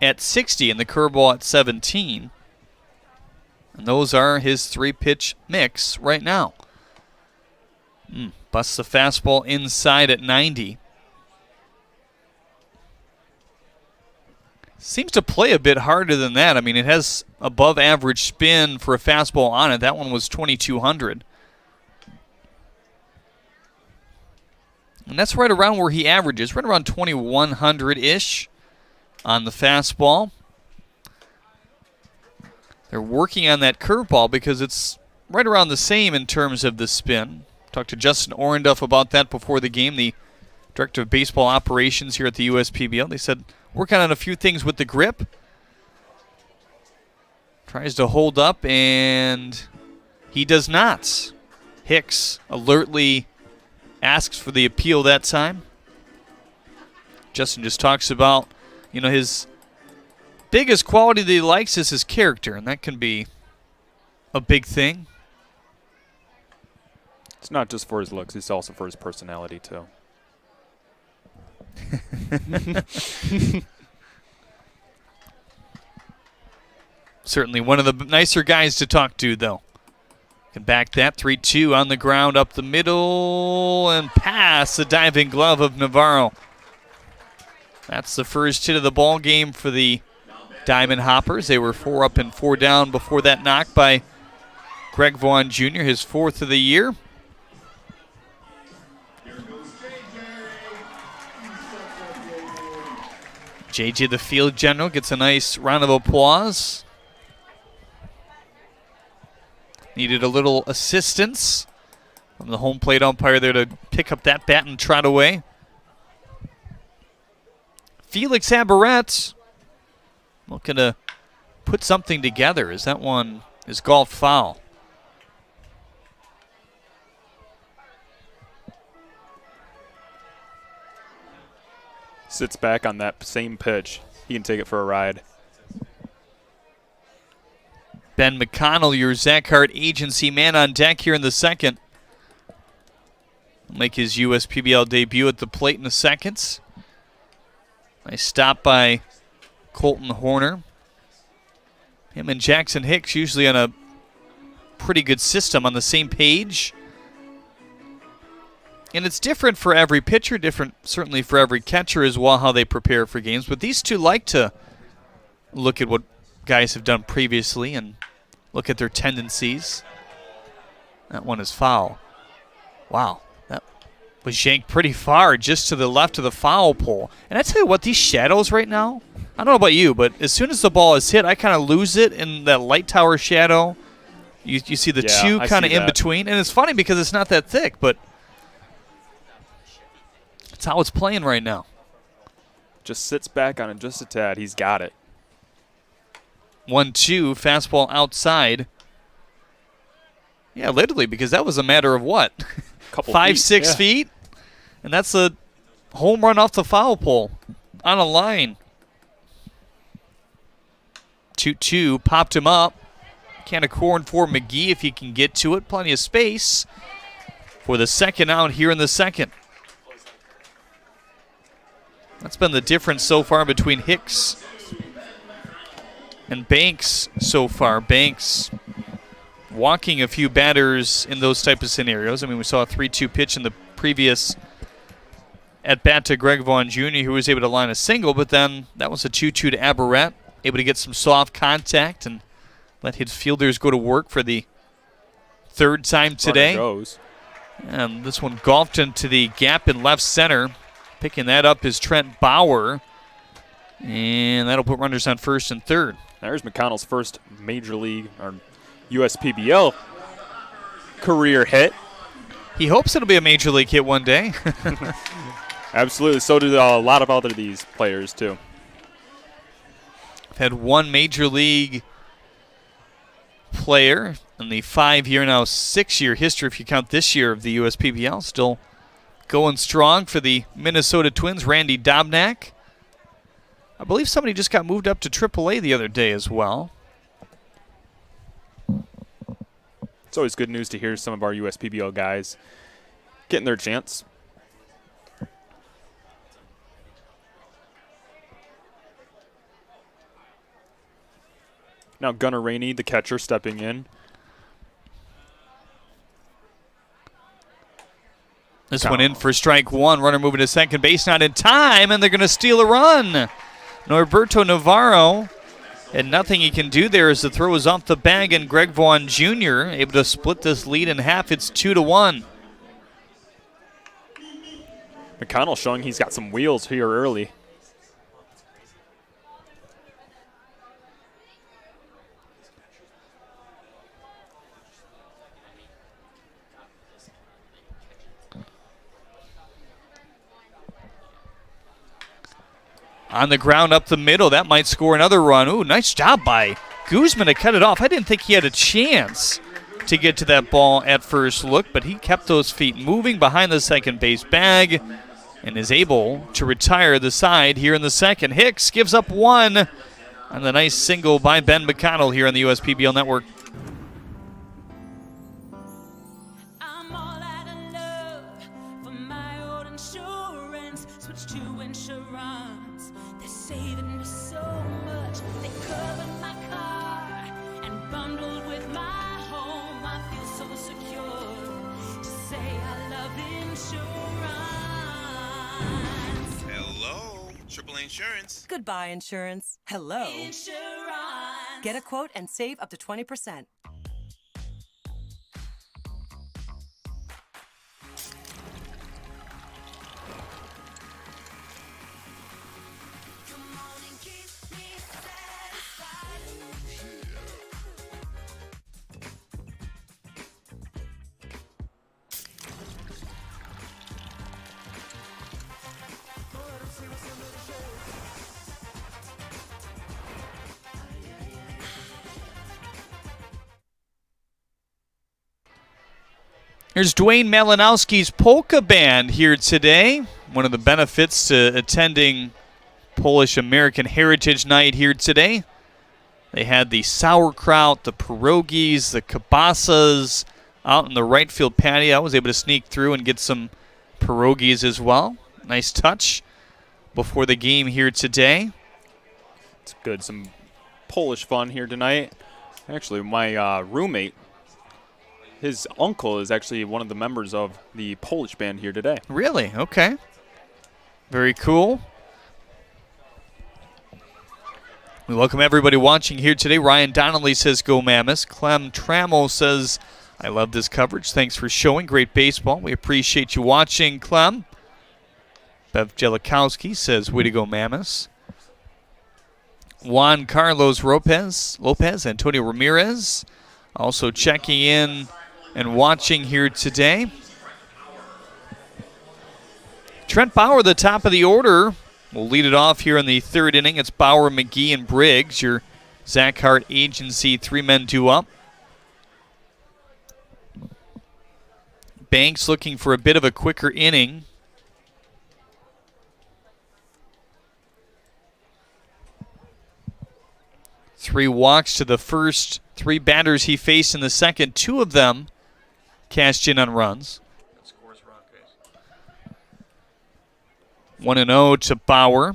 at 60 and the curveball at 17. And those are his 3-pitch mix right now. Busts the fastball inside at 90. Seems to play a bit harder than that. I mean, it has above average spin for a fastball on it. That one was 2,200. And that's right around where he averages, right around 2,100-ish on the fastball. They're working on that curveball because it's right around the same in terms of the spin. Talked to Justin Orenduff about that before the game, the director of baseball operations here at the USPBL. They said, working on a few things with the grip. Tries to hold up, and he does not. Hicks alertly asks for the appeal that time. Justin just talks about, his biggest quality that he likes is his character, and that can be a big thing. It's not just for his looks, it's also for his personality, too. Certainly one of the nicer guys to talk to, though. Can back that 3-2 on the ground, up the middle, and pass the diving glove of Navarro. That's the first hit of the ball game for the Diamond Hoppers. They were 4 up and 4 down before that knock by Greg Vaughn Jr., his 4th of the year. JJ, the field general, gets a nice round of applause. Needed a little assistance from the home plate umpire there to pick up that bat and trot away. Felix Aberrett looking to put something together as that one is golf foul. Sits back on that same pitch. He can take it for a ride. Ben McConnell, your Zach Hart agency man on deck here in the second. Make his USPBL debut at the plate in the seconds. Nice stop by Colton Horner. Him and Jackson Hicks usually on a pretty good system, on the same page. And it's different for every pitcher, different certainly for every catcher as well, how they prepare for games. But these two like to look at what guys have done previously and look at their tendencies. That one is foul. Wow, that was yanked pretty far, just to the left of the foul pole. And I tell you what, these shadows right now, I don't know about you, but as soon as the ball is hit, I kind of lose it in that light tower shadow. You see the two kind of in between. And it's funny because it's not that thick, but that's how it's playing right now. Just sits back on it just a tad. He's got it. 1-2, fastball outside. Yeah, literally, because that was a matter of what? 5-6 feet? And that's a home run off the foul pole on a line. 2-2, popped him up. Can of corn for McGee if he can get to it. Plenty of space for the second out here in the second. That's been the difference so far between Hicks and Banks so far. Banks walking a few batters in those type of scenarios. I mean, we saw a 3-2 pitch in the previous at-bat to Greg Vaughn Jr., who was able to line a single, but then that was a 2-2 to Aberrett, able to get some soft contact and let his fielders go to work for the third time today. And this one golfed into the gap in left center. Picking that up is Trent Bauer, and that'll put runners on first and third. There's McConnell's first major league or USPBL career hit. He hopes it'll be a major league hit one day. Absolutely. So do a lot of other these players, too. Had one major league player in the 5-year, now 6-year history, if you count this year of the USPBL. Still going strong for the Minnesota Twins, Randy Dobnak. I believe somebody just got moved up to AAA the other day as well. It's always good news to hear some of our USPBL guys getting their chance. Now Gunnar Rainey, the catcher, stepping in. This one in for strike one. Runner moving to second base, not in time, and they're going to steal a run. Norberto Navarro, and nothing he can do there as the throw is off the bag, and Greg Vaughn Jr. able to split this lead in half. It's 2-1. McConnell showing he's got some wheels here early. On the ground up the middle, that might score another run. Ooh, nice job by Guzman to cut it off. I didn't think he had a chance to get to that ball at first look, but he kept those feet moving behind the second base bag and is able to retire the side here in the second. Hicks gives up one on the nice single by Ben McConnell here on the USPBL Network. I'm all out of love for my old insurance. Switch to insurance. They're saving me so much. They covered my car and bundled with my home. I feel so secure to say I love insurance. Hello, AAA Insurance. Goodbye, insurance. Hello. Insurance. Get a quote and save up to 20%. Here's Dwayne Malinowski's Polka Band here today. One of the benefits to attending Polish American Heritage Night here today. They had the sauerkraut, the pierogies, the kielbasas out in the right field patio. I was able to sneak through and get some pierogies as well. Nice touch before the game here today. It's good. Some Polish fun here tonight. Actually, my roommate, his uncle is actually one of the members of the Polish band here today. Really? Okay. Very cool. We welcome everybody watching here today. Ryan Donnelly says, go Mammoths. Clem Trammell says, I love this coverage. Thanks for showing. Great baseball. We appreciate you watching, Clem. Bev Jellikowski says, way to go, Mammoths. Juan Carlos Lopez, Antonio Ramirez, also checking in and watching here today. Trent Bauer, the top of the order, will lead it off here in the third inning. It's Bauer, McGee, and Briggs, your Zach Hart agency, 3 men, 2 up. Banks looking for a bit of a quicker inning. Three walks to the first 3 batters he faced in the second. 2 of them cashed in on runs. 1-0 to Bauer.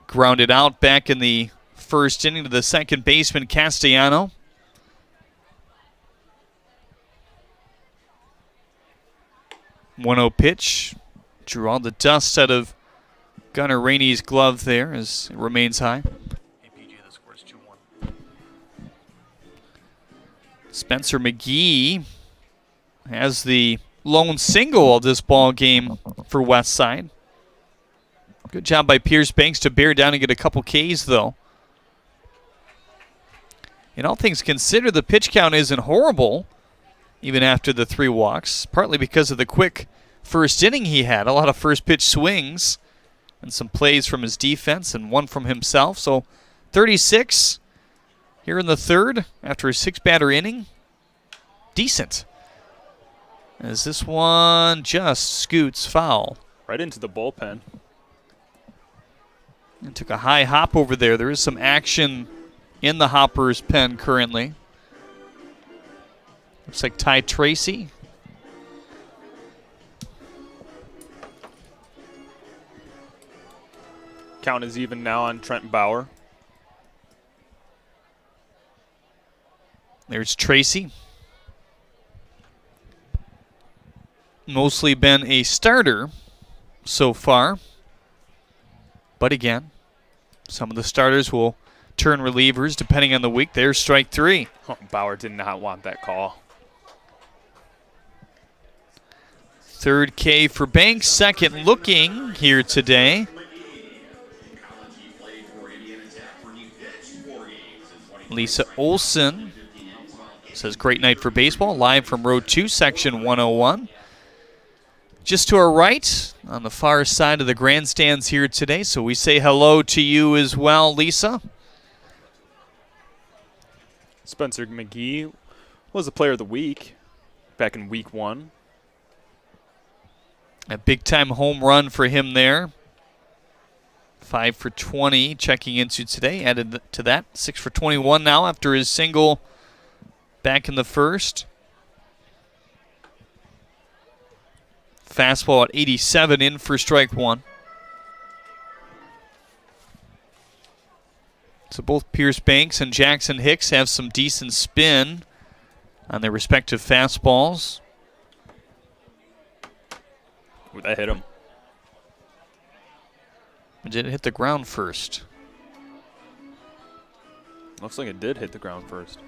Grounded out back in the first inning to the second baseman, Castellano. .1-0 pitch. Drew all the dust out of Gunnar Rainey's glove there as it remains high. Spencer McGee has the lone single of this ball game for Westside. Good job by Pierce Banks to bear down and get a couple Ks, though. In all things considered, the pitch count isn't horrible, even after the 3 walks, partly because of the quick first inning he had. A lot of first pitch swings and some plays from his defense and one from himself. So 36 here in the third after a 6-batter inning. Decent. As this one just scoots foul. Right into the bullpen. And took a high hop over there. There is some action in the Hoppers' pen currently. Looks like Ty Tracy. Count is even now on Trent Bauer. There's Tracy. Mostly been a starter so far But again, some of the starters will turn relievers depending on the week. There's strike 3. Oh, Bauer did not want that call. Third K for Banks, second looking here today. Lisa Olson says, great night for baseball, live from row 2, section 101. Just to our right, on the far side of the grandstands here today, so we say hello to you as well, Lisa. Spencer McGee was the player of the week back in week 1. A big-time home run for him there. 5 for 20 checking into today. Added to that, 6 for 21 now after his single back in the first. Fastball at 87 in for strike 1. So both Pierce Banks and Jackson Hicks have some decent spin on their respective fastballs. Ooh, that hit him. Did it hit the ground first? Looks like it did hit the ground first.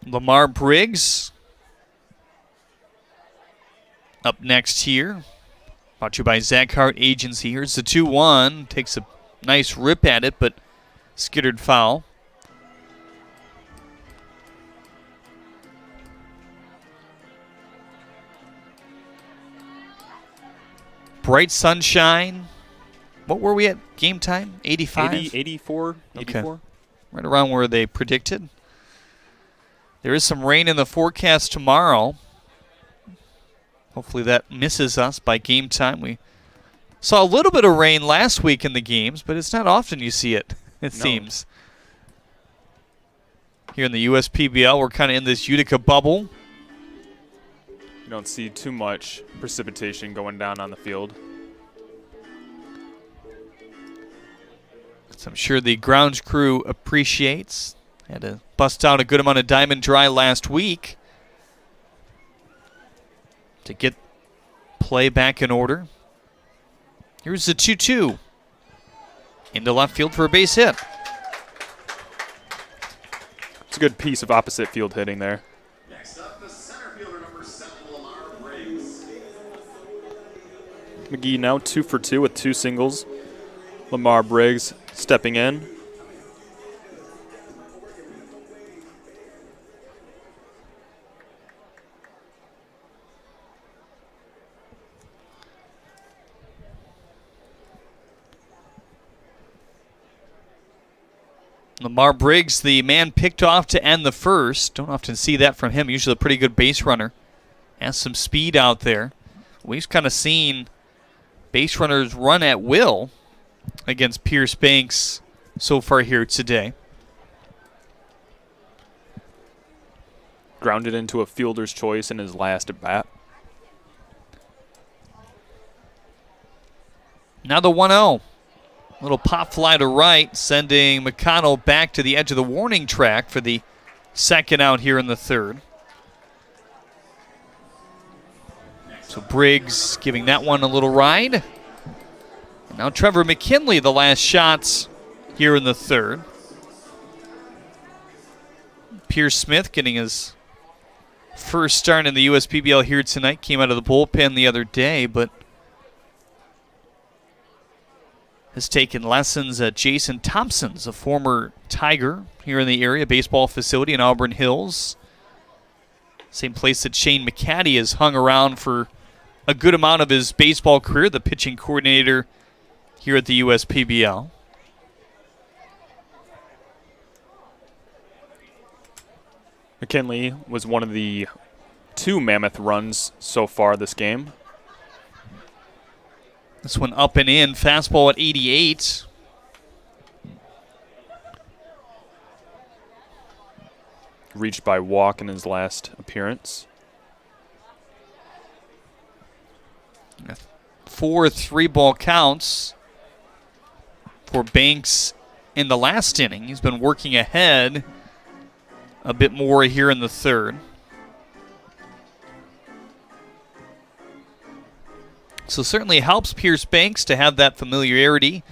Lamar Briggs up next here. Brought to you by Zach Hart Agency. Here's the 2-1. Takes a nice rip at it, but skittered foul. Bright sunshine. What were we at game time? 85? 84. Okay. Right around where they predicted. There is some rain in the forecast tomorrow. Hopefully that misses us by game time. We saw a little bit of rain last week in the games, but it's not often you see it, it seems. Here in the USPBL, we're kind of in this Utica bubble. You don't see too much precipitation going down on the field. So I'm sure the grounds crew appreciates. Had to bust out a good amount of diamond dry last week to get play back in order. Here's the 2-2 into left field for a base hit. It's a good piece of opposite field hitting there. Next up, the center fielder number 7, Lamar Briggs. McGee now 2 for 2 with 2 singles. Lamar Briggs stepping in. Lamar Briggs, the man picked off to end the first. Don't often see that from him. Usually a pretty good base runner. Has some speed out there. We've kind of seen base runners run at will against Pierce Banks so far here today. Grounded into a fielder's choice in his last at bat. Now the 1-0. Little pop fly to right, sending McConnell back to the edge of the warning track for the second out here in the third. So Briggs giving that one a little ride. And now Trevor McKinley, the last shots here in the third. Pierce Smith getting his first start in the USPBL here tonight. Came out of the bullpen the other day, but has taken lessons at Jason Thompson's, a former Tiger here in the area, baseball facility in Auburn Hills. Same place that Shane McCaddy has hung around for a good amount of his baseball career, the pitching coordinator here at the USPBL. McKinley was one of the 2 Mammoth runs so far this game. This one up and in, fastball at 88. Reached by walk in his last appearance. 4 3-ball counts for Banks in the last inning. He's been working ahead a bit more here in the third. So certainly helps Pierce Banks to have that familiarity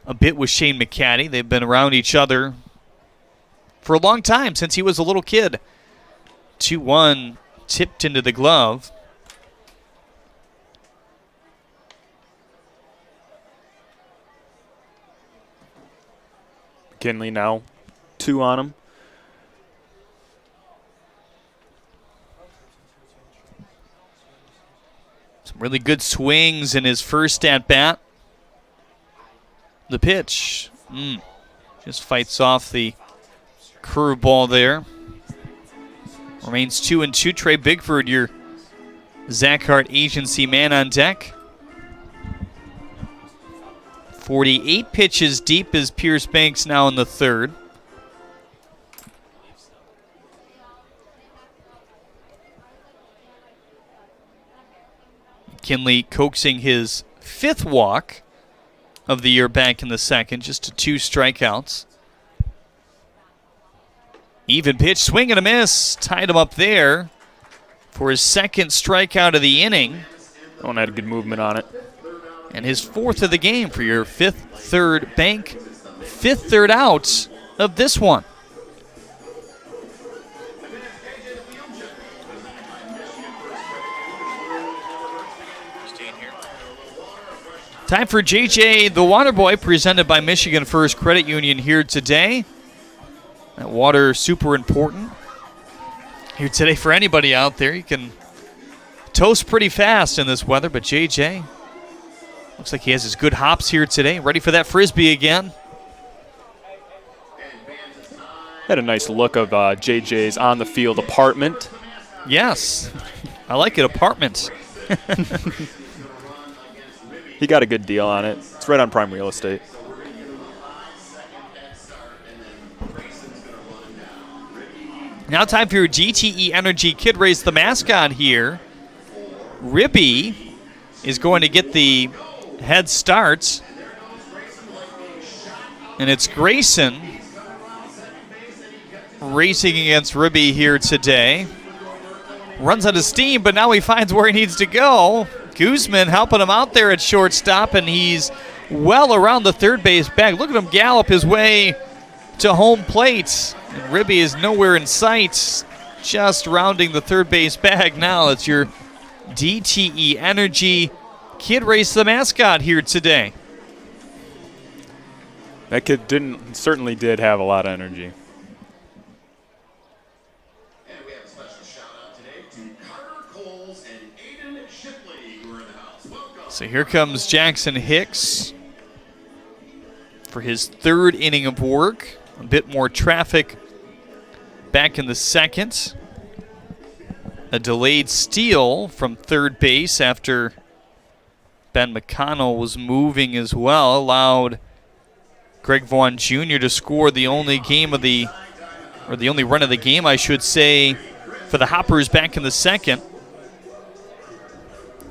a bit with Shane McCaddy. They've been around each other for a long time, since he was a little kid. 2-1 tipped into the glove. McKinley now 2 on him. Some really good swings in his first at-bat. The pitch. Just fights off the curveball there. Remains 2-2. Trey Bigford, your Zach Hart agency man on deck. 48 pitches deep is Pierce Banks now in the third. McKinley coaxing his 5th walk of the year back in the second, just to 2 strikeouts. Even pitch, swing and a miss. Tied him up there for his 2nd strikeout of the inning. That one had a good movement on it. And his 4th of the game for your 5th third Bank. 5th third out of this one. Time for JJ the Water Boy, presented by Michigan First Credit Union here today. That water super important here today for anybody out there. You can toast pretty fast in this weather, but JJ looks like he has his good hops here today. Ready for that Frisbee again. Had a nice look of JJ's on-the-field apartment. Yes, I like it, apartments. He got a good deal on it. It's right on prime real estate. Now time for your GTE Energy Kid Race, the mascot here. Ribby is going to get the head start. And it's Grayson racing against Ribby here today. Runs out of steam, but now he finds where he needs to go. Guzman helping him out there at shortstop, and he's well around the third base bag. Look at him gallop his way to home plate. And Ribby is nowhere in sight, just rounding the third base bag now. It's your DTE Energy Kid Race, the mascot here today. That kid certainly did have a lot of energy. So here comes Jackson Hicks for his 3rd inning of work. A bit more traffic back in the second. A delayed steal from third base after Ben McConnell was moving as well. Allowed Greg Vaughn Jr. to score the only game of the only run of the game, I should say, for the Hoppers back in the second.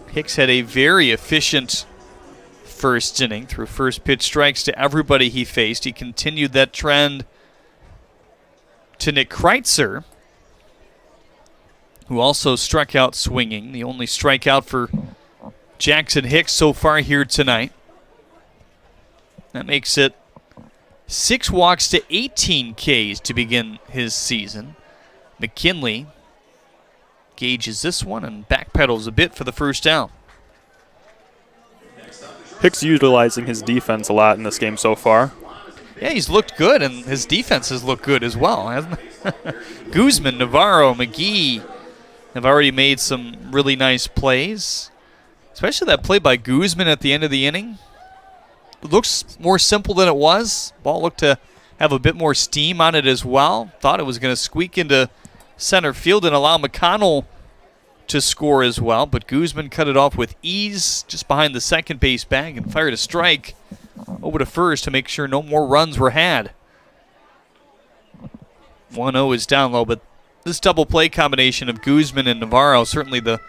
Hicks had a very efficient first inning through first pitch strikes to everybody he faced. He continued that trend to Nick Kreitzer, who also struck out swinging. The only strikeout for Jackson Hicks so far here tonight. That makes it 6 walks to 18 Ks to begin his season. McKinley gauges this one and backpedals a bit for the first down. Hicks utilizing his defense a lot in this game so far. Yeah, he's looked good, and his defense has looked good as well, hasn't it? Guzman, Navarro, McGee have already made some really nice plays, especially that play by Guzman at the end of the inning. It looks more simple than it was. Ball looked to have a bit more steam on it as well. Thought it was going to squeak into center field and allow McConnell to score as well, but Guzman cut it off with ease just behind the second base bag and fired a strike over to first to make sure no more runs were had. 1-0 is down low, but this double play combination of Guzman and Navarro certainly one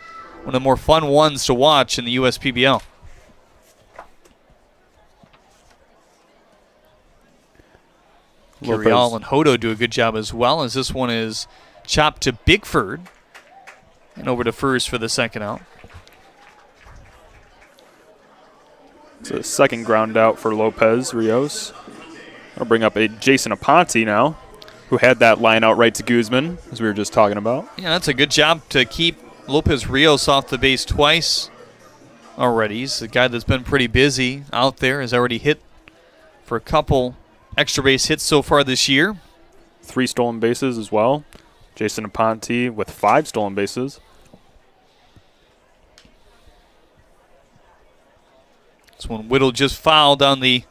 of the more fun ones to watch in the USPBL. Curial and Hodo do a good job as well, as this one is chopped to Bigford and over to first for the second out. It's a second ground out for Lopez Rios. I'll bring up a Jason Aponte now, who had that line out right to Guzman, as we were just talking about. Yeah, that's a good job to keep Lopez Rios off the base twice already. He's a guy that's been pretty busy out there, has already hit for a couple extra base hits so far this year. 3 stolen bases as well. Jason Aponte with 5 stolen bases. This one Whittle just fouled on the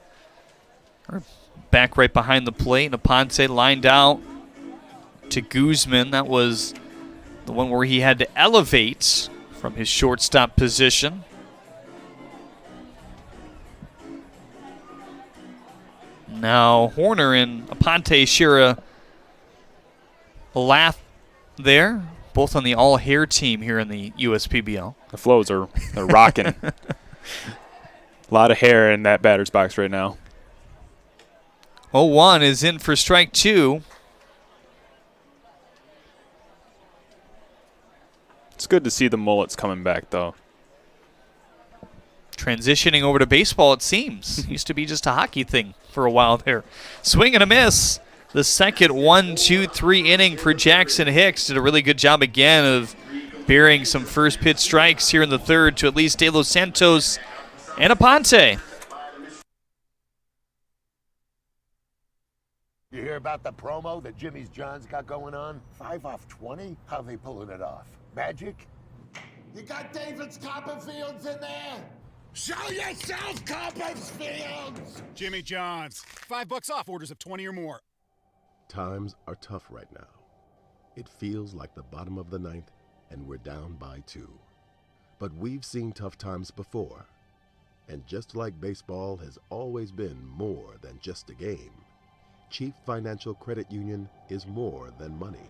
back right behind the plate. And Aponte lined out to Guzman. That was the one where he had to elevate from his shortstop position. Now Horner and Aponte share a laugh there, both on the all-hair team here in the USPBL. The Flows are rocking. A lot of hair in that batter's box right now. 0-1 is in for strike 2. It's good to see the mullets coming back, though. Transitioning over to baseball, it seems. Used to be just a hockey thing for a while there. Swing and a miss. The second 1-2-3 inning for Jackson Hicks. Did a really good job again of burying some first pitch strikes here in the third to at least De Los Santos and Aponte. You hear about the promo that Jimmy's John's got going on? 5 off 20? How they pulling it off? Magic? You got David's Copperfields in there? Show yourself, Copperfields! Jimmy John's. $5 off orders of 20 or more. Times are tough right now. It feels like the bottom of the ninth, and we're down by 2. But we've seen tough times before. And just like baseball has always been more than just a game, Chief Financial Credit Union is more than money.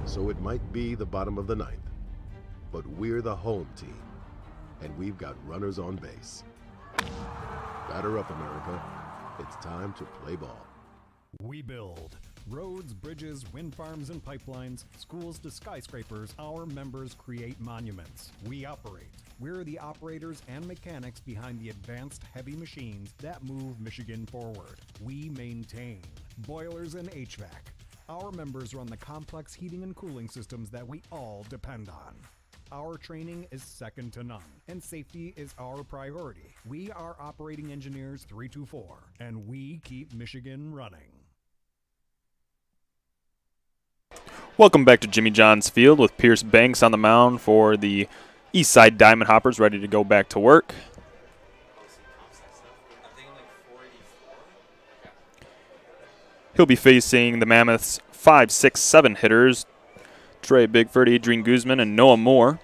So it might be the bottom of the ninth, but we're the home team, and we've got runners on base. Batter up, America. It's time to play ball. We build roads, bridges, wind farms, and pipelines, schools to skyscrapers. Our members create monuments. We operate. We're the operators and mechanics behind the advanced heavy machines that move Michigan forward. We maintain boilers and HVAC. Our members run the complex heating and cooling systems that we all depend on. Our training is second to none, and safety is our priority. We are Operating Engineers 324, and we keep Michigan running. Welcome back to Jimmy John's Field with Pierce Banks on the mound for the Eastside Diamond Hoppers, ready to go back to work. He'll be facing the Mammoths' 5, 6, 7 hitters, Trey Bigford, Adrian Guzman, and Noah Moore.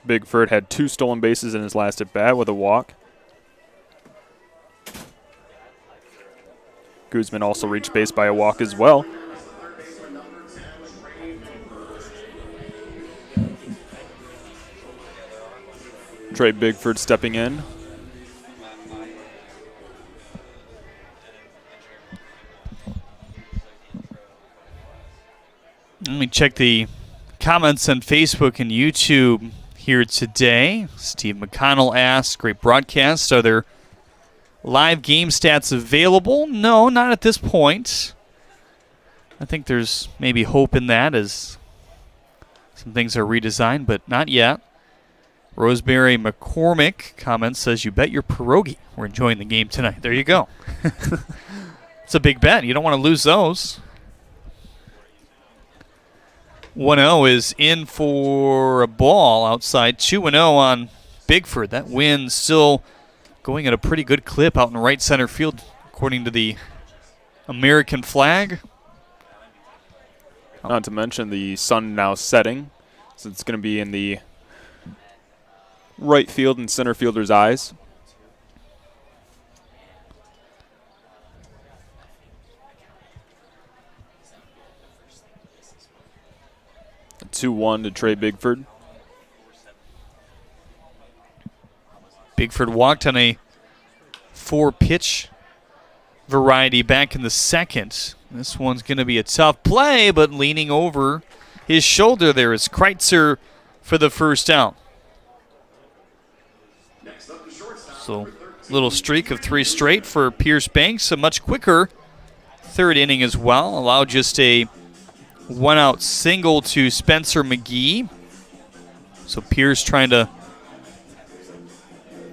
Bigford had 2 stolen bases in his last at-bat with a walk. Guzman also reached base by a walk as well. Trey Bigford stepping in. Let me check the comments on Facebook and YouTube here today. Steve McConnell asks, great broadcast. Are there live game stats available? No, not at this point. I think there's maybe hope in that as some things are redesigned, but not yet. Rosemary McCormick comments, says, you bet your pierogi we're enjoying the game tonight. There you go. It's a big bet. You don't want to lose those. 1-0 is in for a ball outside. 2-0 on Bigford. That win still going at a pretty good clip out in right center field, according to the American flag. Not to mention the sun now setting, so it's going to be in the right field and center fielder's eyes. A 2-1 to Trey Bigford. Bigford walked on a 4-pitch variety back in the second. This one's going to be a tough play, but leaning over his shoulder there is Kreitzer for the first out. So little streak of 3 straight for Pierce Banks. A much quicker third inning as well. Allowed just a 1-out single to Spencer McGee. So Pierce trying to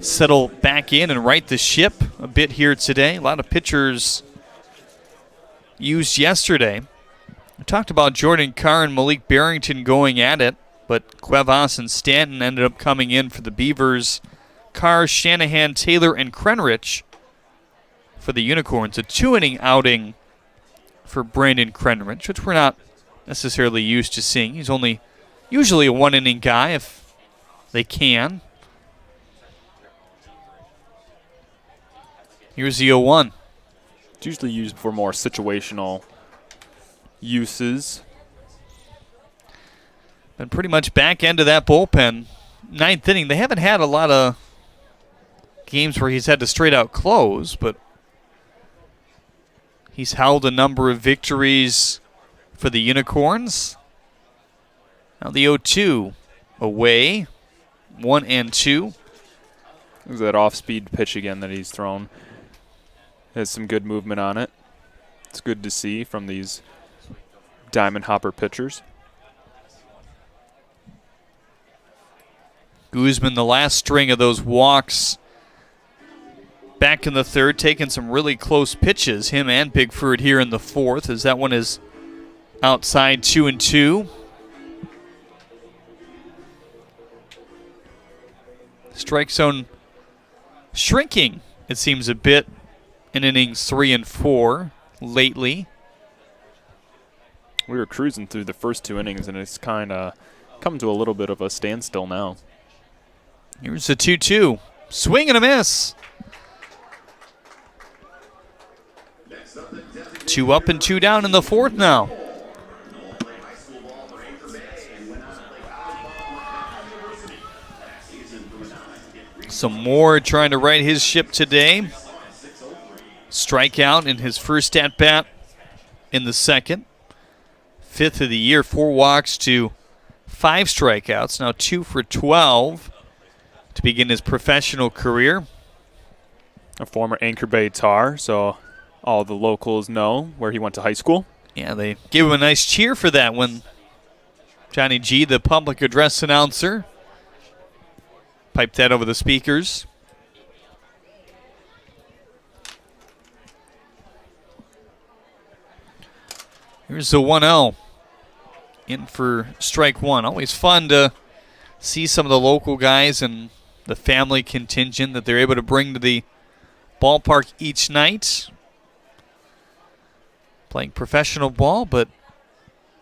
settle back in and right the ship a bit here today. A lot of pitchers used yesterday. We talked about Jordan Carr and Malik Barrington going at it, but Cuevas and Stanton ended up coming in for the Beavers. Carr, Shanahan, Taylor, and Krenrich for the Unicorns. A 2-inning outing for Brandon Krenrich, which we're not necessarily used to seeing. He's only usually a 1-inning guy if they can. Here's the 0-1. It's usually used for more situational uses. Been pretty much back end of that bullpen. 9th inning. They haven't had a lot of games where he's had to straight out close, but he's held a number of victories for the Unicorns. Now the 0-2 away. 1-2. There's that off-speed pitch again that he's thrown. Has some good movement on it. It's good to see from these diamond hopper pitchers. Guzman, the last string of those walks back in the third, taking some really close pitches. Him and Bigford here in the fourth, as that one is outside 2-2. Strike zone shrinking, it seems, a bit in innings 3 and 4 lately. We were cruising through the first 2 innings, and it's kind of come to a little bit of a standstill now. Here's the 2-2. Swing and a miss. 2 up and 2 down in the fourth now. Some more trying to right his ship today. Strikeout in his first at-bat in the second. 5th of the year, 4 walks to 5 strikeouts. Now 2 for 12 to begin his professional career. A former Anchor Bay Tar, so all the locals know where he went to high school. Yeah, they gave him a nice cheer for that when Johnny G, the public address announcer, piped that over the speakers. Here's the 1-0 in for strike one. Always fun to see some of the local guys and the family contingent that they're able to bring to the ballpark each night. Playing professional ball, but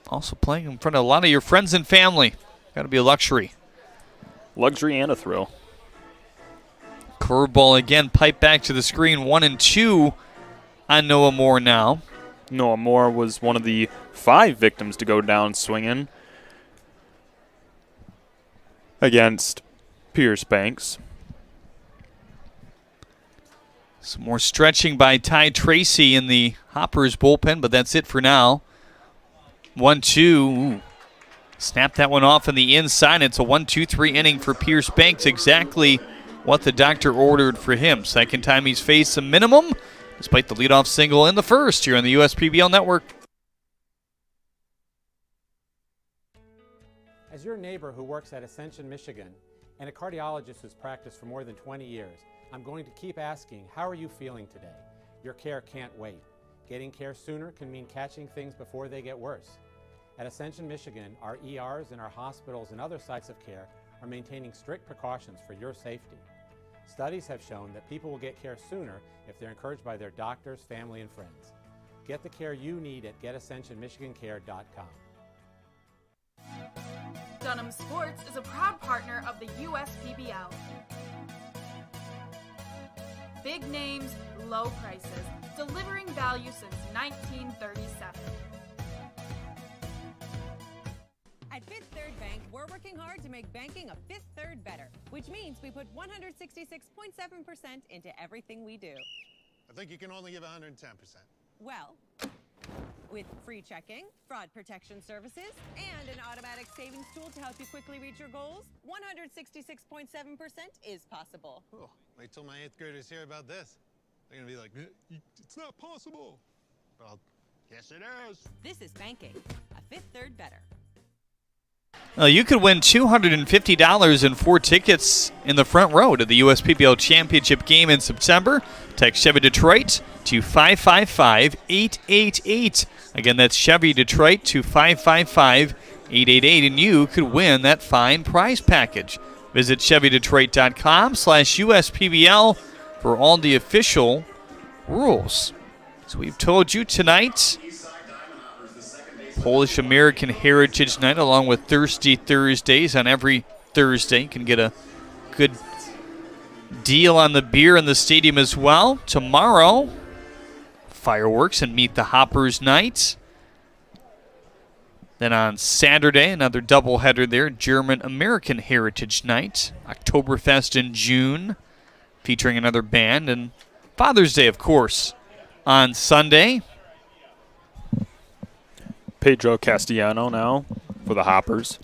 also playing in front of a lot of your friends and family. Got to be a luxury. Luxury and a thrill. Curveball again, pipe back to the screen. 1-2 on Noah Moore now. Noah Moore was one of the 5 victims to go down swinging against Pierce Banks. Some more stretching by Ty Tracy in the Hoppers bullpen, but that's it for now. 1-2. Snap that one off on the inside. It's a 1-2-3 inning for Pierce Banks. Exactly what the doctor ordered for him. Second time he's faced a minimum, despite the leadoff single in the first here on the USPBL Network. As your neighbor who works at Ascension, Michigan, and a cardiologist who's practiced for more than 20 years, I'm going to keep asking, how are you feeling today? Your care can't wait. Getting care sooner can mean catching things before they get worse. At Ascension, Michigan, our ERs and our hospitals and other sites of care are maintaining strict precautions for your safety. Studies have shown that people will get care sooner if they're encouraged by their doctors, family, and friends. Get the care you need at getascensionmichigancare.com. Dunham Sports is a proud partner of the USPBL. Big names, low prices, delivering value since 1937. At Fifth Third Bank, we're working hard to make banking a Fifth Third better, which means we put 166.7% into everything we do. I think you can only give 110%. Well, with free checking, fraud protection services, and an automatic savings tool to help you quickly reach your goals, 166.7% is possible. Oh, wait till my 8th graders hear about this. They're going to be like, it's not possible. Well, yes it is. This is banking. A fifth third better. You could win $250 in 4 tickets in the front row to the USPBL Championship game in September. Text Chevy Detroit to 555-888. Again, that's Chevy Detroit to 555-888, and you could win that fine prize package. Visit ChevyDetroit.com/USPBL for all the official rules. So we've told you tonight, Polish American Heritage Night along with Thirsty Thursdays. On every Thursday, you can get a good deal on the beer in the stadium as well. Tomorrow, fireworks and Meet the Hoppers night. Then on Saturday, another doubleheader there, German American Heritage Night. Oktoberfest in June, featuring another band. And Father's Day, of course, on Sunday. Pedro Castellano now for the Hoppers.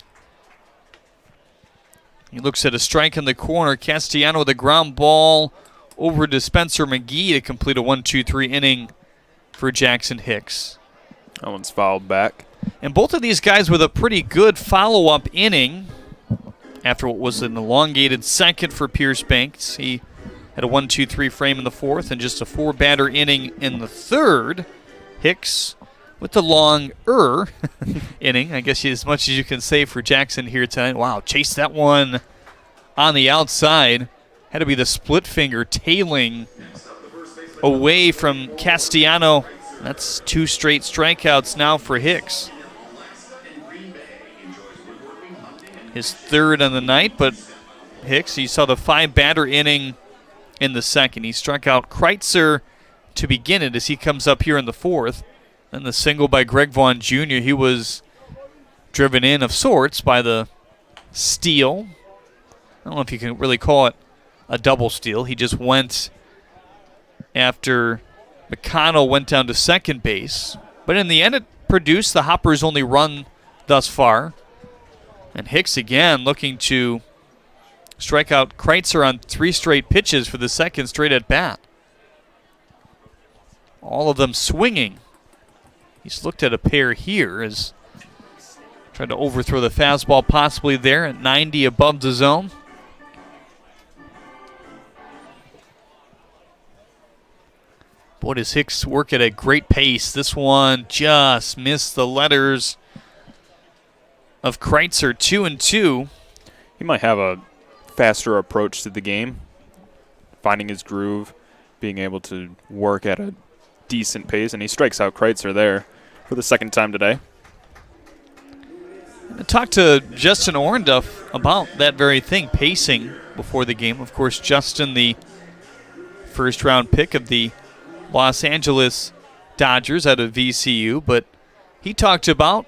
He looks at a strike in the corner. Castellano with a ground ball over to Spencer McGee to complete a 1-2-3 inning for Jackson Hicks. That one's fouled back. And both of these guys with a pretty good follow-up inning after what was an elongated second for Pierce Banks. He had a 1-2-3 frame in the fourth and just a 4-batter inning in the third. Hicks with the longer inning, I guess as much as you can say for Jackson here tonight. Wow, chased that one on the outside. Had to be the split finger tailing away from Castellano. That's 2 straight strikeouts now for Hicks. His third on the night, but Hicks, you saw the 5-batter inning in the second. He struck out Kreitzer to begin it as he comes up here in the fourth. Then the single by Greg Vaughn Jr., he was driven in of sorts by the steal. I don't know if you can really call it a double steal. He just went after McConnell went down to second base. But in the end, it produced the Hoppers' only run thus far. And Hicks again looking to strike out Kreitzer on 3 straight pitches for the second straight at bat. All of them swinging. He's looked at a pair here as tried to overthrow the fastball possibly there at 90 above the zone. Boy, does Hicks work at a great pace. This one just missed the letters of Kreitzer, 2-2. He might have a faster approach to the game, finding his groove, being able to work at a decent pace, and he strikes out Kreitzer there for the second time today. I talked to Justin Ornduff about that very thing, pacing before the game. Of course, Justin, the first-round pick of the Los Angeles Dodgers out of VCU, but he talked about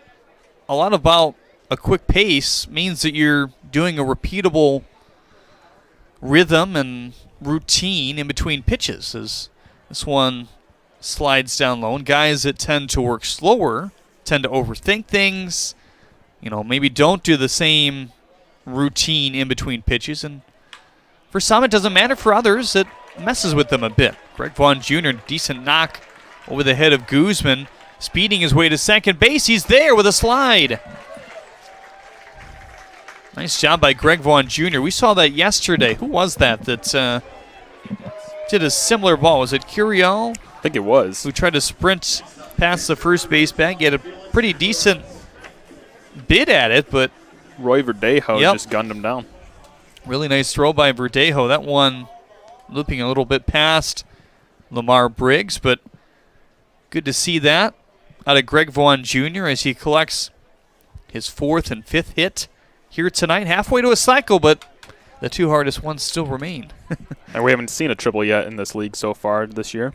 a lot about a quick pace means that you're doing a repeatable rhythm and routine in between pitches. As this one slides down low, and guys that tend to work slower tend to overthink things, maybe don't do the same routine in between pitches, and for some it doesn't matter. For others it messes with them a bit. Greg Vaughn Jr., decent knock over the head of Guzman, speeding his way to second base. He's there with a slide. Nice job by Greg Vaughn Jr. We saw that yesterday. Who was that did a similar ball? Was it Curiel? I think it was. Who tried to sprint past the first base bag. He had a pretty decent bid at it, but Roy Verdejo just gunned him down. Really nice throw by Verdejo. That one looping a little bit past Lamar Briggs, but good to see that out of Greg Vaughn Jr. as he collects his 4th and 5th hit here tonight. Halfway to a cycle, but the 2 hardest ones still remain. And we haven't seen a triple yet in this league so far this year.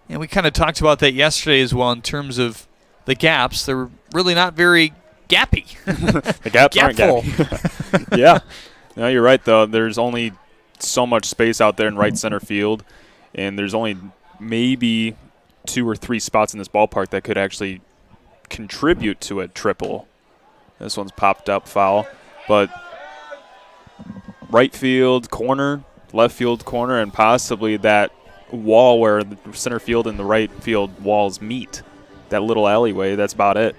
And we kind of talked about that yesterday as well in terms of the gaps. They're really not very gappy. The gaps aren't gappy. Yeah. No, you're right, though. There's only so much space out there in right center field. and there's only maybe 2 or 3 spots in this ballpark that could actually contribute to a triple. This one's popped up foul, but right field corner, left field corner, and possibly that wall where the center field and the right field walls meet, that little alleyway, that's about it.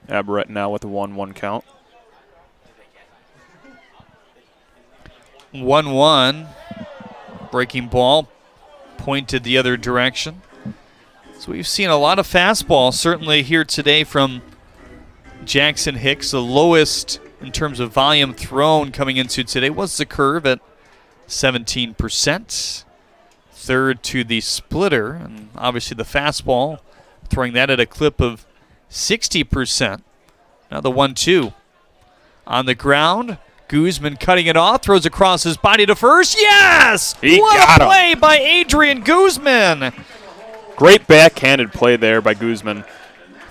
Aberrett now with a 1-1 count. 1-1. Breaking ball pointed the other direction. So we've seen a lot of fastball certainly here today from Jackson Hicks. The lowest in terms of volume thrown coming into today was the curve at 17%. Third to the splitter, and obviously the fastball, throwing that at a clip of 60%. Now the 1-2 on the ground. Guzman cutting it off, throws across his body to first. Yes! What a play by Adrian Guzman! Great backhanded play there by Guzman.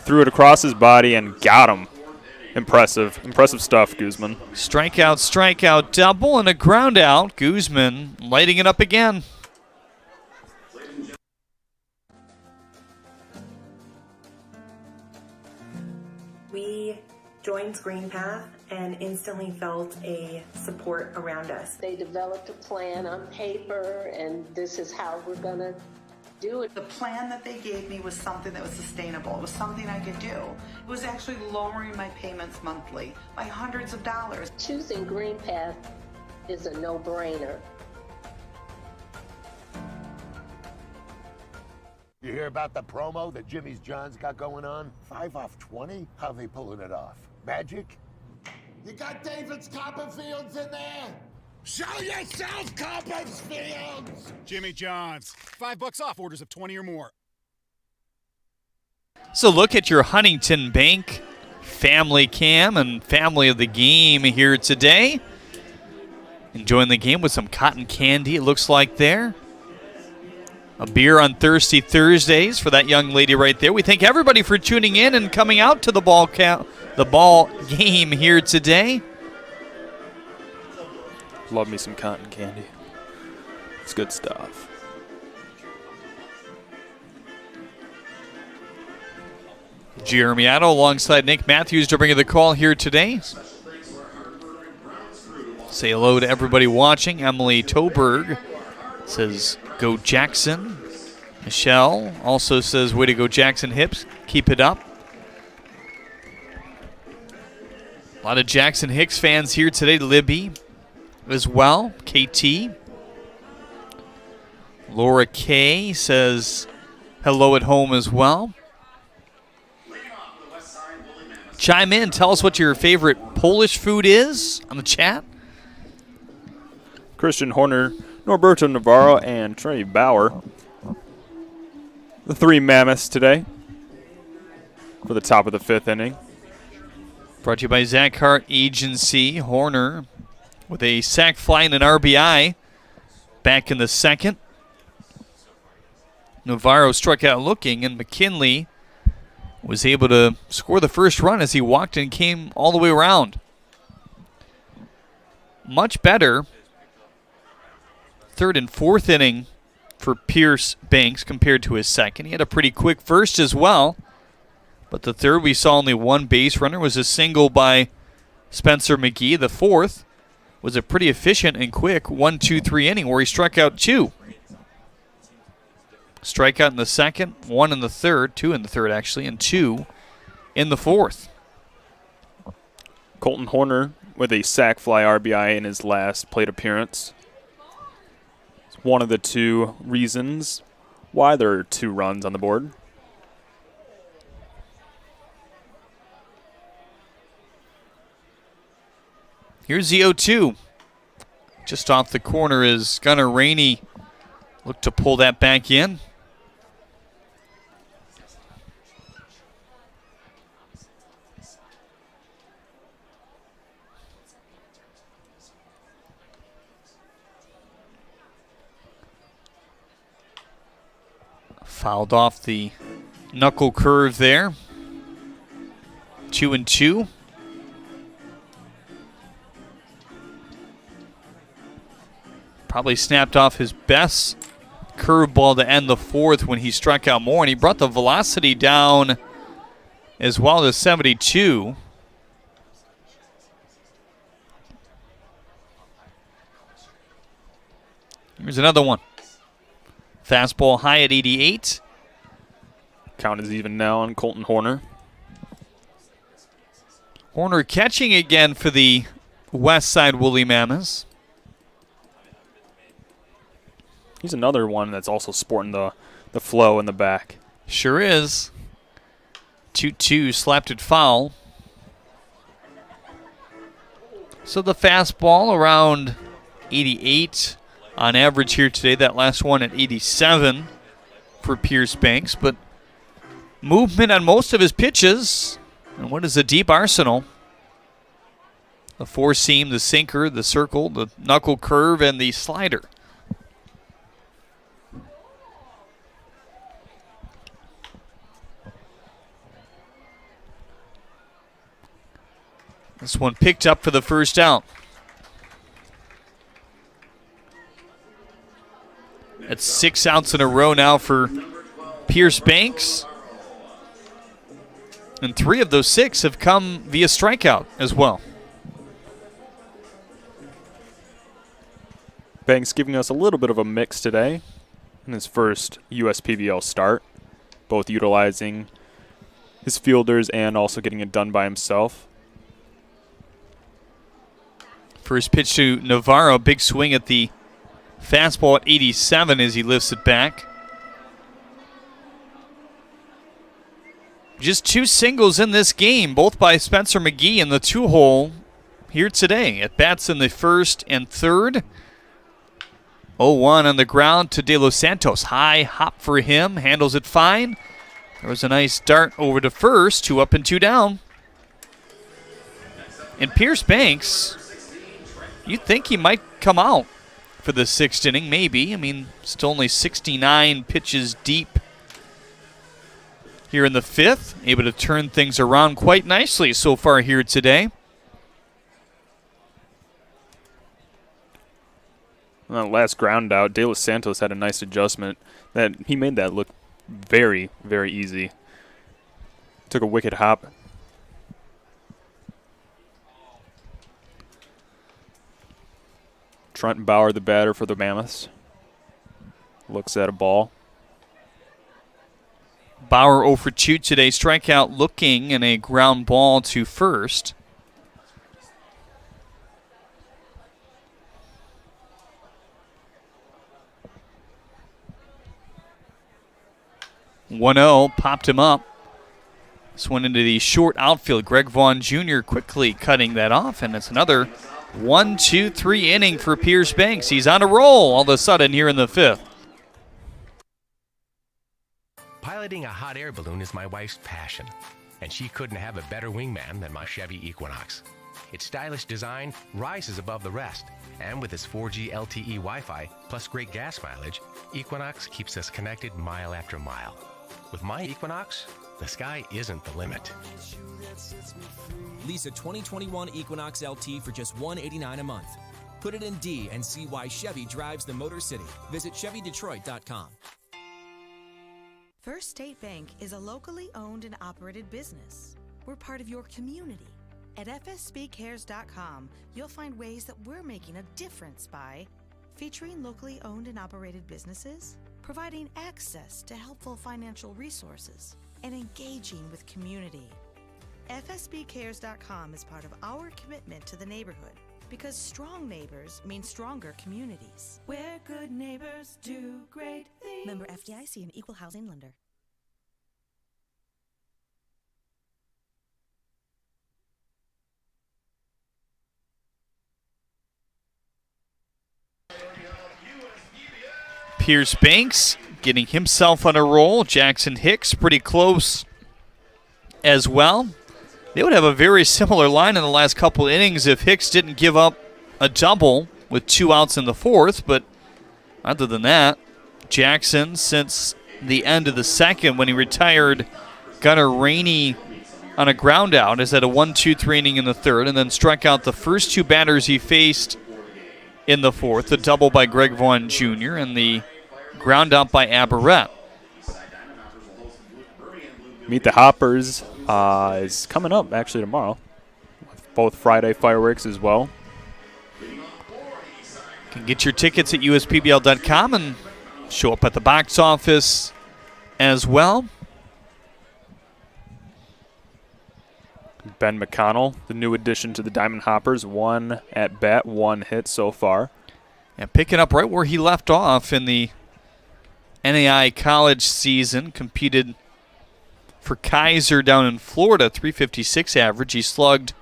Threw it across his body and got him. Impressive. Impressive stuff, Guzman. Strikeout, double, and a ground out. Guzman lighting it up again. We joined Green Path and instantly felt a support around us. They developed a plan on paper, and this is how we're going to do it. The plan that they gave me was something that was sustainable. It was something I could do. It was actually lowering my payments monthly by hundreds of dollars. Choosing Green Path is a no-brainer. You hear about the promo that Jimmy's John's got going on? 5 off 20? How they pulling it off? Magic? You got David's Copperfields in there? Show yourself, Copperfields! Jimmy John's. $5 off orders of 20 or more. So look at your Huntington Bank family cam and family of the game here today. Enjoying the game with some cotton candy, it looks like there. A beer on Thirsty Thursdays for that young lady right there. We thank everybody for tuning in and coming out to the ball game here today. Love me some cotton candy. It's good stuff. Jeremy Otto alongside Nick Matthews to bring you the call here today. Say hello to everybody watching. Emily Toberg says, go Jackson. Michelle also says, way to go Jackson Hips. Keep it up. A lot of Jackson Hicks fans here today. Libby as well. KT. Laura K says hello at home as well. Chime in. Tell us what your favorite Polish food is on the chat. Christian Horner, Norberto Navarro, and Trey Bauer. The 3 Mammoths today for the top of the 5th inning. Brought to you by Zach Hart Agency. Horner with a sac fly and an RBI back in the 2nd. Navarro struck out looking, and McKinley was able to score the first run as he walked and came all the way around. Much better 3rd and 4th inning for Pierce Banks compared to his 2nd. He had a pretty quick first as well. But the 3rd, we saw only 1 base runner, was a single by Spencer McGee. The 4th was a pretty efficient and quick 1-2-3 inning where he struck out 2. Strikeout in the 2nd, 1 in the 3rd, 2 in the 3rd actually, and 2 in the 4th. Colton Horner with a sac fly RBI in his last plate appearance. It's one of the 2 reasons why there are 2 runs on the board. Here's the 0-2. Just off the corner as Gunnar Rainey looked to pull that back in. Fouled off the knuckle curve there. 2-2. Probably snapped off his best curveball to end the fourth when he struck out more, and he brought the velocity down as well to 72. Here's another one. Fastball high at 88. Count is even now on Colton Horner. Horner catching again for the Westside Woolly Mammoths. He's another one that's also sporting the flow in the back. Sure is. 2-2, slapped it foul. So the fastball around 88 on average here today. That last one at 87 for Pierce Banks. But movement on most of his pitches. And what is a deep arsenal? The four-seam, the sinker, the circle, the knuckle curve, and the slider. This one picked up for the first out. That's 6 outs in a row now for Pierce Banks. And 3 of those 6 have come via strikeout as well. Banks giving us a little bit of a mix today in his first USPBL start, both utilizing his fielders and also getting it done by himself. First pitch to Navarro, big swing at the fastball at 87 as he lifts it back. Just 2 singles in this game, both by Spencer McGee in the 2-hole here today. At bats in the first and third. 0-1 on the ground to De Los Santos. High hop for him, handles it fine. There was a nice dart over to first, 2 up and 2 down. And Pierce Banks, you'd think he might come out for the 6th inning, maybe. I mean, still only 69 pitches deep here in the 5th. Able to turn things around quite nicely so far here today. On that last ground out, De Los Santos had a nice adjustment. That he made that look very, very easy. Took a wicked hop. Trent Bauer, the batter for the Mammoths, looks at a ball. Bauer 0 for 2 today. Strikeout looking and a ground ball to first. (1-0) popped him up. This one into the short outfield. Greg Vaughn Jr. quickly cutting that off, and it's another 1-2-3 inning for Pierce Banks. He's on a roll all of a sudden here in the 5th. Piloting a hot air balloon is my wife's passion, and she couldn't have a better wingman than my Chevy Equinox. Its stylish design rises above the rest, and with its 4G LTE Wi-Fi plus great gas mileage, Equinox keeps us connected mile after mile. With my Equinox, the sky isn't the limit. Lease a 2021 Equinox LT for just $189 a month. Put it in D and see why Chevy drives the Motor City. Visit ChevyDetroit.com. First State Bank is a locally owned and operated business. We're part of your community. At FSBCares.com, you'll find ways that we're making a difference by featuring locally owned and operated businesses, providing access to helpful financial resources, and engaging with community. FSBCares.com is part of our commitment to the neighborhood because strong neighbors mean stronger communities. Where good neighbors do great things. Member FDIC and Equal Housing Lender. Pierce Banks getting himself on a roll. Jackson Hicks pretty close as well. They would have a very similar line in the last couple innings if Hicks didn't give up a double with 2 outs in the 4th. But other than that, Jackson, since the end of the 2nd when he retired Gunnar Rainey on a ground out, is at a 1-2-3 inning in the third, and then struck out the first two batters he faced in the fourth, the double by Greg Vaughn Jr. and the ground out by Aberrett. Meet the Hoppers is coming up actually tomorrow. Both Friday fireworks as well. You can get your tickets at uspbl.com and show up at the box office as well. Ben McConnell, the new addition to the Diamond Hoppers, 1 at bat, 1 hit so far. And picking up right where he left off in the NAI college season, competed for Kaiser down in Florida, 356 average. He slugged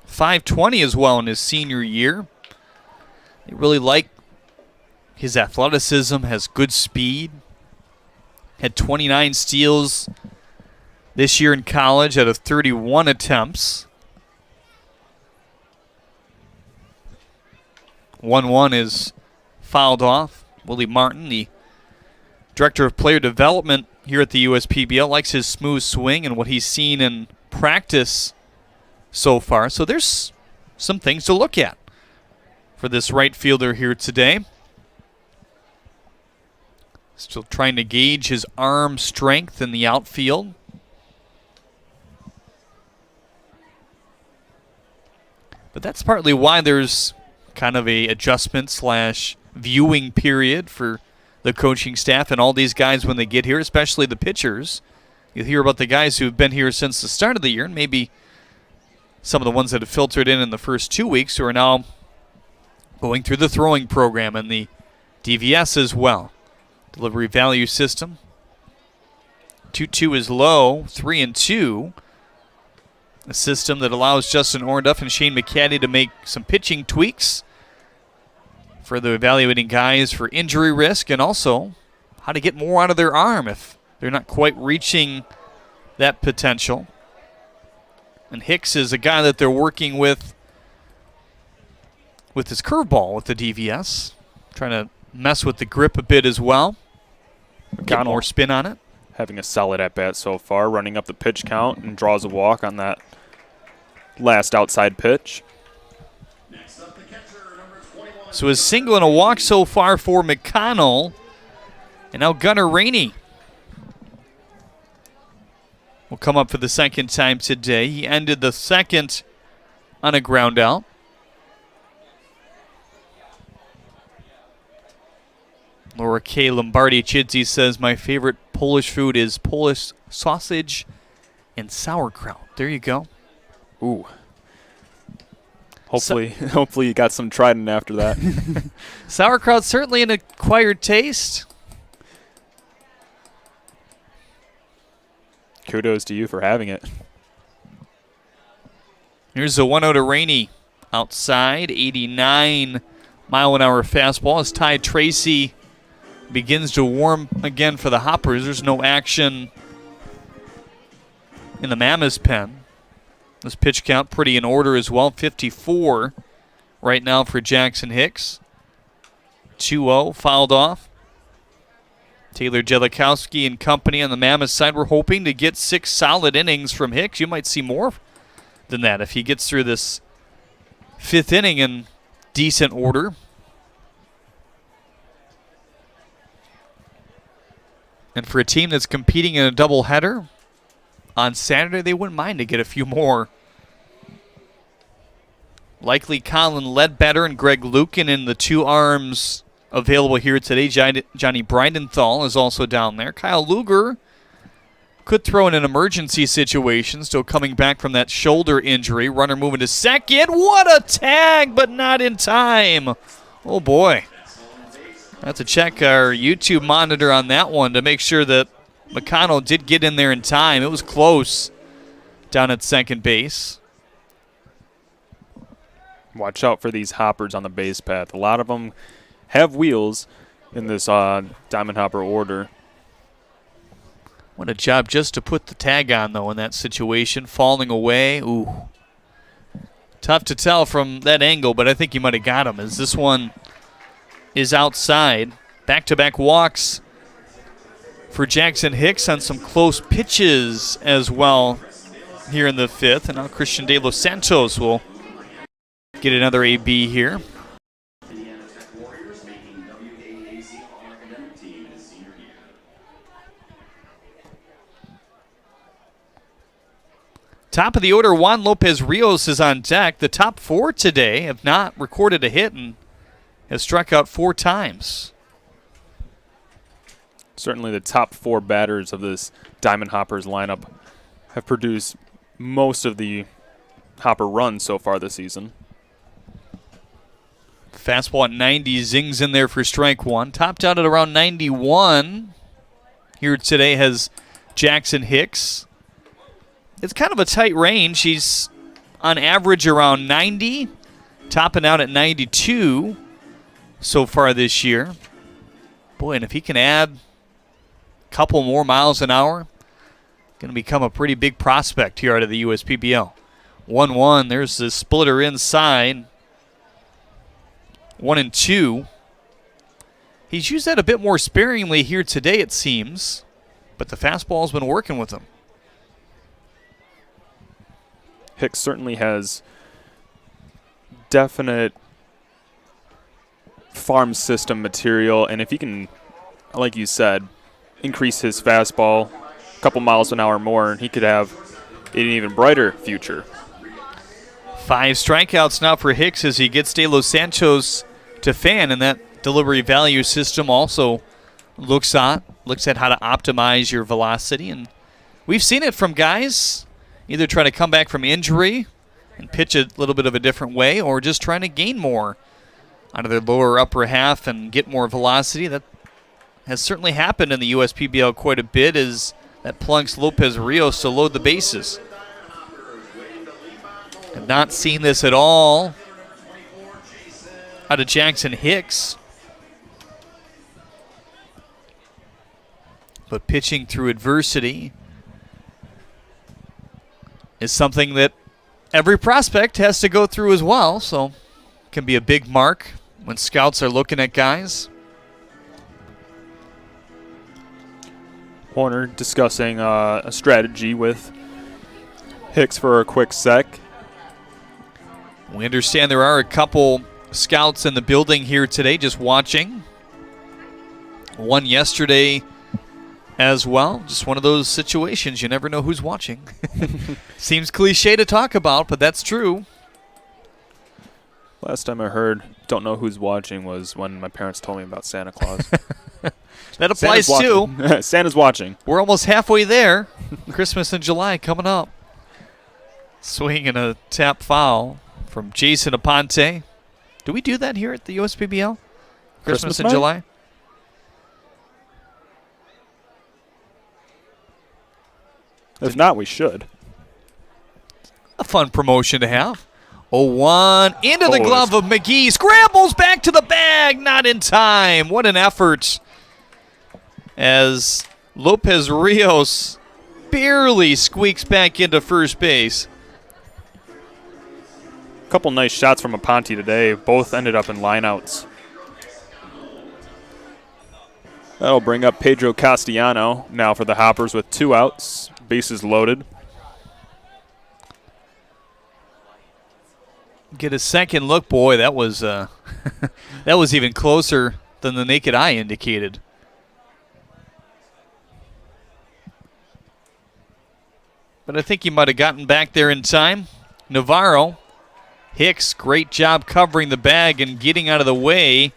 .520 as well in his senior year. They really like his athleticism, has good speed. Had 29 steals this year in college out of 31 attempts. 1-1 is fouled off. Willie Martin, the director of player development here at the USPBL, likes his smooth swing and what he's seen in practice so far. So there's some things to look at for this right fielder here today. Still trying to gauge his arm strength in the outfield. But that's partly why there's kind of a adjustment / viewing period for the coaching staff and all these guys when they get here, especially the pitchers. You hear about the guys who've been here since the start of the year, and maybe some of the ones that have filtered in the first 2 weeks who are now going through the throwing program and the DVS as well. Delivery value system. 2-2 is low, 3-2. A system that allows Justin Ornduff and Shane McCaddy to make some pitching tweaks, further evaluating guys for injury risk and also how to get more out of their arm if they're not quite reaching that potential. And Hicks is a guy that they're working with his curveball with the DVS, trying to mess with the grip a bit as well, get more spin on it. Having a solid at-bat so far, running up the pitch count and draws a walk on that last outside pitch. So a single and a walk so far for McConnell. And now Gunnar Rainey will come up for the second time today. He ended the second on a ground out. Laura K. Lombardi Chidsey says, my favorite Polish food is Polish sausage and sauerkraut. There you go. Ooh. Hopefully you got some Trident after that. Sauerkraut's certainly an acquired taste. Kudos to you for having it. Here's a 1-0 to Rainey. Outside, 89-mile-an-hour fastball as Ty Tracy begins to warm again for the Hoppers. There's no action in the Mammoths pen. This pitch count pretty in order as well. 54 right now for Jackson Hicks. 2-0 fouled off. Taylor Jellikowski and company on the Mammoth side were hoping to get 6 solid innings from Hicks. You might see more than that if he gets through this 5th inning in decent order. And for a team that's competing in a doubleheader on Saturday, they wouldn't mind to get a few more. Likely Colin Ledbetter and Greg Lukin in the 2 arms available here today. Johnny Breidenthal is also down there. Kyle Luger could throw in an emergency situation, still coming back from that shoulder injury. Runner moving to second. What a tag, but not in time. Oh, boy. I have to check our YouTube monitor on that one to make sure that McConnell did get in there in time. It was close down at second base. Watch out for these hoppers on the base path. A lot of them have wheels in this Diamond Hopper order. What a job just to put the tag on, though, in that situation. Falling away. Ooh. Tough to tell from that angle, but I think he might have got him as this one is outside. Back-to-back walks for Jackson Hicks on some close pitches as well here in the 5th, and now Christian De Los Santos will get another AB here. Top of the order, Juan Lopez Rios is on deck. The top 4 today have not recorded a hit and has struck out 4 times. Certainly the top 4 batters of this Diamond Hoppers lineup have produced most of the Hopper runs so far this season. Fastball at 90, zings in there for strike 1. Topped out at around 91. Here today has Jackson Hicks. It's kind of a tight range. He's on average around 90, topping out at 92 so far this year. Boy, and if he can add a couple more miles an hour, going to become a pretty big prospect here out of the USPBL. 1-1, there's the splitter inside. 1-2. He's used that a bit more sparingly here today, it seems, but the fastball's been working with him. Hicks certainly has definite farm system material, and if he can, like you said, increase his fastball a couple miles an hour more, he could have an even brighter future. 5 strikeouts now for Hicks as he gets De Los Santos to fan, and that delivery value system also looks at how to optimize your velocity, and we've seen it from guys either trying to come back from injury and pitch a little bit of a different way, or just trying to gain more out of their lower upper half and get more velocity. That has certainly happened in the USPBL quite a bit, as that plunks Lopez Rios to load the bases. Have not seen this at all out of Jackson Hicks. But pitching through adversity is something that every prospect has to go through as well, so it can be a big mark when scouts are looking at guys. Horner discussing a strategy with Hicks for a quick sec. We understand there are a couple scouts in the building here today just watching. One yesterday as well. Just one of those situations. You never know who's watching. Seems cliche to talk about, but that's true. Last time I heard don't know who's watching was when my parents told me about Santa Claus. That applies too. Santa's watching. We're almost halfway there. Christmas in July coming up. Swing and a tap foul from Jason Aponte. Do we do that here at the USPBL? Christmas in night? July? If not, we should. A fun promotion to have. 0-1 into the glove of McGee. Scrambles back to the bag. Not in time. What an effort. As Lopez Rios barely squeaks back into first base. A couple nice shots from Aponte today. Both ended up in lineouts. That'll bring up Pedro Castellano now for the Hoppers with 2 outs. Bases loaded. Get a second look, boy. That was that was even closer than the naked eye indicated. But I think he might have gotten back there in time. Navarro, Hicks, great job covering the bag and getting out of the way.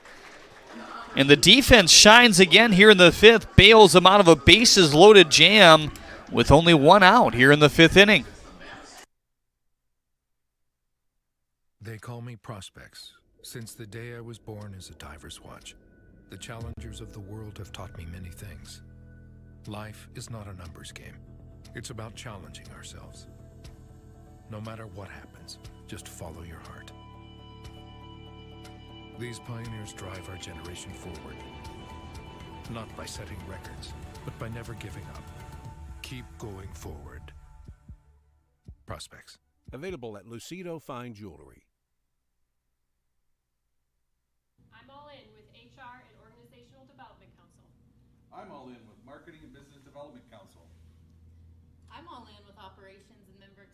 And the defense shines again here in the 5th. Bails him out of a bases-loaded jam with only 1 out here in the 5th inning. They call me Prospects. Since the day I was born as a diver's watch, the challengers of the world have taught me many things. Life is not a numbers game. It's about challenging ourselves. No matter what happens, just follow your heart. These pioneers drive our generation forward. Not by setting records, but by never giving up. Keep going forward. Prospects. Available at Lucido Fine Jewelry. I'm all in with HR and Organizational Development Council. I'm all in with Marketing and Business Development Council. I'm all in with Operations and Member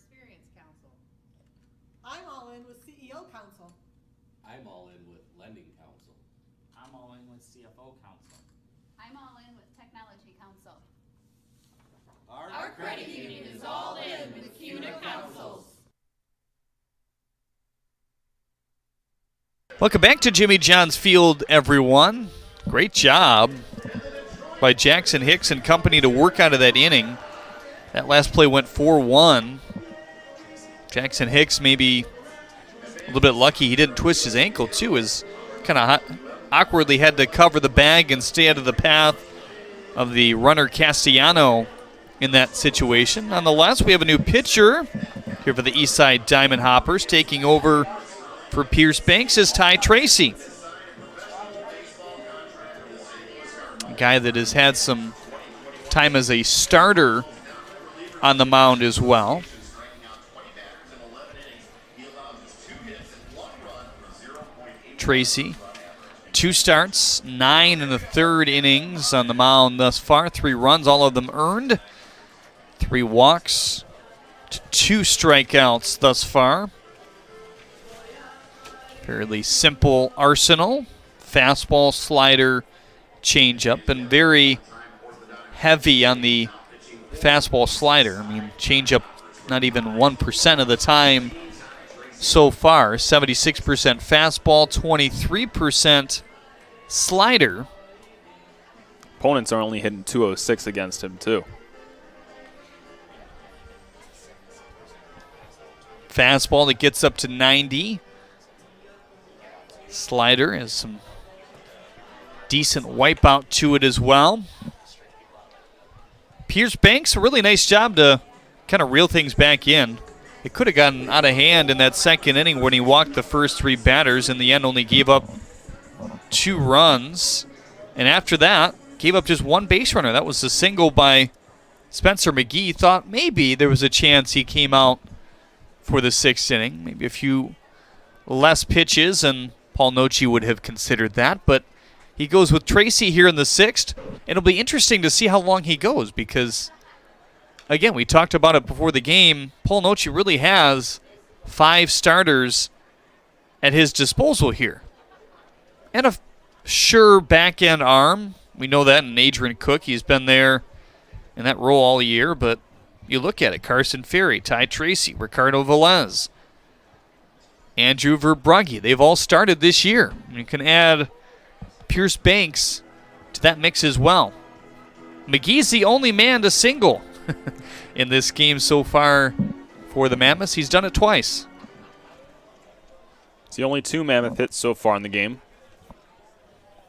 I'm all in with CEO Council. I'm all in with Lending Council. I'm all in with CFO Council. I'm all in with Technology Council. Our credit union is all in with CUNA Councils. Welcome back to Jimmy John's Field, everyone. Great job by Jackson Hicks and company to work out of that inning. That last play went 4-1. Jackson Hicks maybe a little bit lucky he didn't twist his ankle, too, as kind of awkwardly had to cover the bag and stay out of the path of the runner Castellano in that situation. Nonetheless, we have a new pitcher here for the Eastside Diamond Hoppers. Taking over for Pierce Banks is Ty Tracy. A guy that has had some time as a starter on the mound as well. Tracy, 2 starts, 9 in the 3rd innings on the mound thus far. 3 runs, all of them earned. 3 walks, 2 strikeouts thus far. Fairly simple arsenal. Fastball, slider, changeup, and very heavy on the fastball slider. I mean, changeup not even 1% of the time so far. 76% fastball, 23% slider. Opponents are only hitting 206 against him, too. Fastball that gets up to 90. Slider has some decent wipeout to it as well. Pierce Banks, a really nice job to kind of reel things back in. It could have gotten out of hand in that 2nd inning when he walked the first 3 batters. In the end, only gave up 2 runs. And after that, gave up just 1 base runner. That was a single by Spencer McGee. Thought maybe there was a chance he came out for the 6th inning. Maybe a few less pitches, and Paul Noce would have considered that. But he goes with Tracy here in the 6th. It'll be interesting to see how long he goes because, again, we talked about it before the game. Paul Noce really has 5 starters at his disposal here. And a sure back-end arm. We know that in Adrian Cook. He's been there in that role all year. But you look at it, Carson Ferry, Ty Tracy, Ricardo Velez, Andrew Verbrugge. They've all started this year. You can add Pierce Banks to that mix as well. McGee's the only man to single in this game so far for the Mammoths. He's done it twice. It's the only 2 Mammoth hits so far in the game.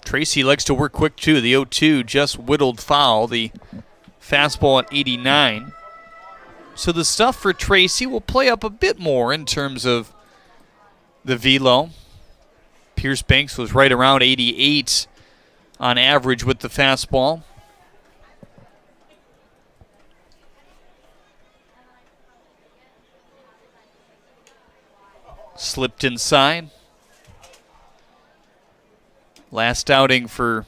Tracy likes to work quick, too. The 0-2 just whittled foul. The fastball at 89. So the stuff for Tracy will play up a bit more in terms of the velo. Pierce Banks was right around 88 on average with the fastball. Slipped inside. Last outing for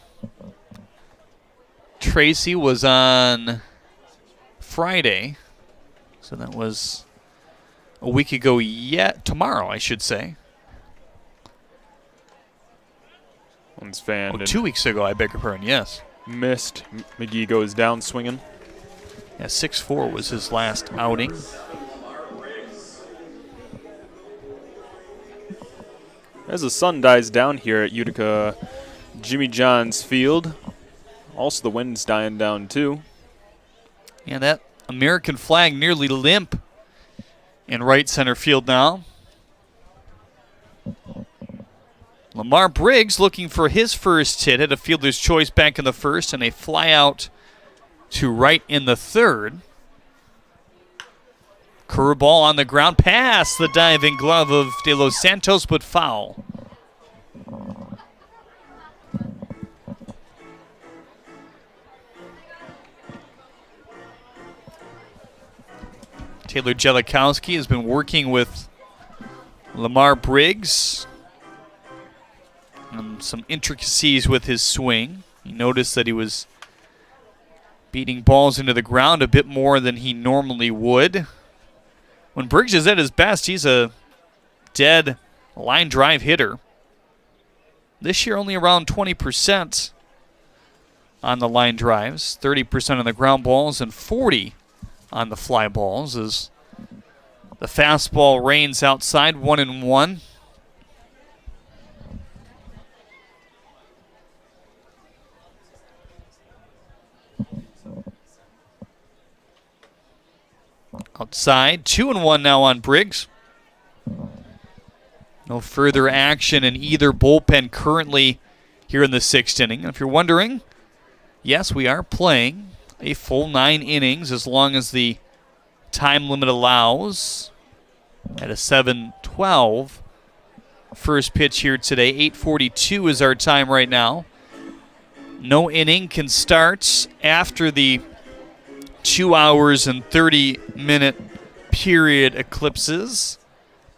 Tracy was on Friday. So that was a week ago tomorrow, I should say. One's fanned. 2 weeks ago, I beg your pardon, yes. Missed. McGee goes down swinging. Yeah, 6-4 was his last outing. As the sun dies down here at Utica Jimmy John's Field, also the wind's dying down too. Yeah, that American flag nearly limp in right center field now. Lamar Briggs looking for his first hit at a fielder's choice back in the 1st, and a fly out to right in the 3rd. Curveball on the ground, past the diving glove of De Los Santos, but foul. Taylor Jellikowski has been working with Lamar Briggs on some intricacies with his swing. You noticed that he was beating balls into the ground a bit more than he normally would. When Briggs is at his best, he's a dead line drive hitter. This year only around 20% on the line drives, 30% on the ground balls, and 40% on the fly balls as the fastball reigns outside, 1-1. Outside, 2-1 now on Briggs. No further action in either bullpen currently here in the 6th inning. And if you're wondering, yes, we are playing a full 9 innings as long as the time limit allows at a 7:12 first pitch here today. 8:42 is our time right now. No inning can start after the 2 hours and 30-minute period eclipses.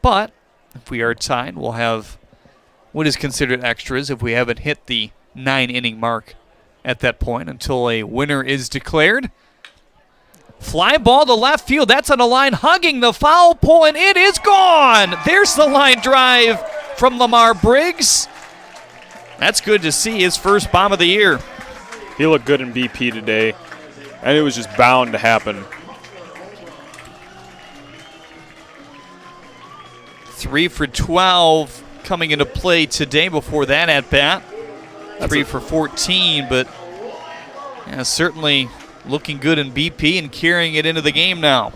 But if we are tied, we'll have what is considered extras if we haven't hit the 9-inning mark at that point until a winner is declared. Fly ball to left field. That's on a line hugging the foul pole, and it is gone. There's the line drive from Lamar Briggs. That's good to see, his first bomb of the year. He looked good in BP today, and it was just bound to happen. 3 for 12 coming into play today before that at bat. 3 for 14, but yeah, certainly looking good in BP and carrying it into the game now.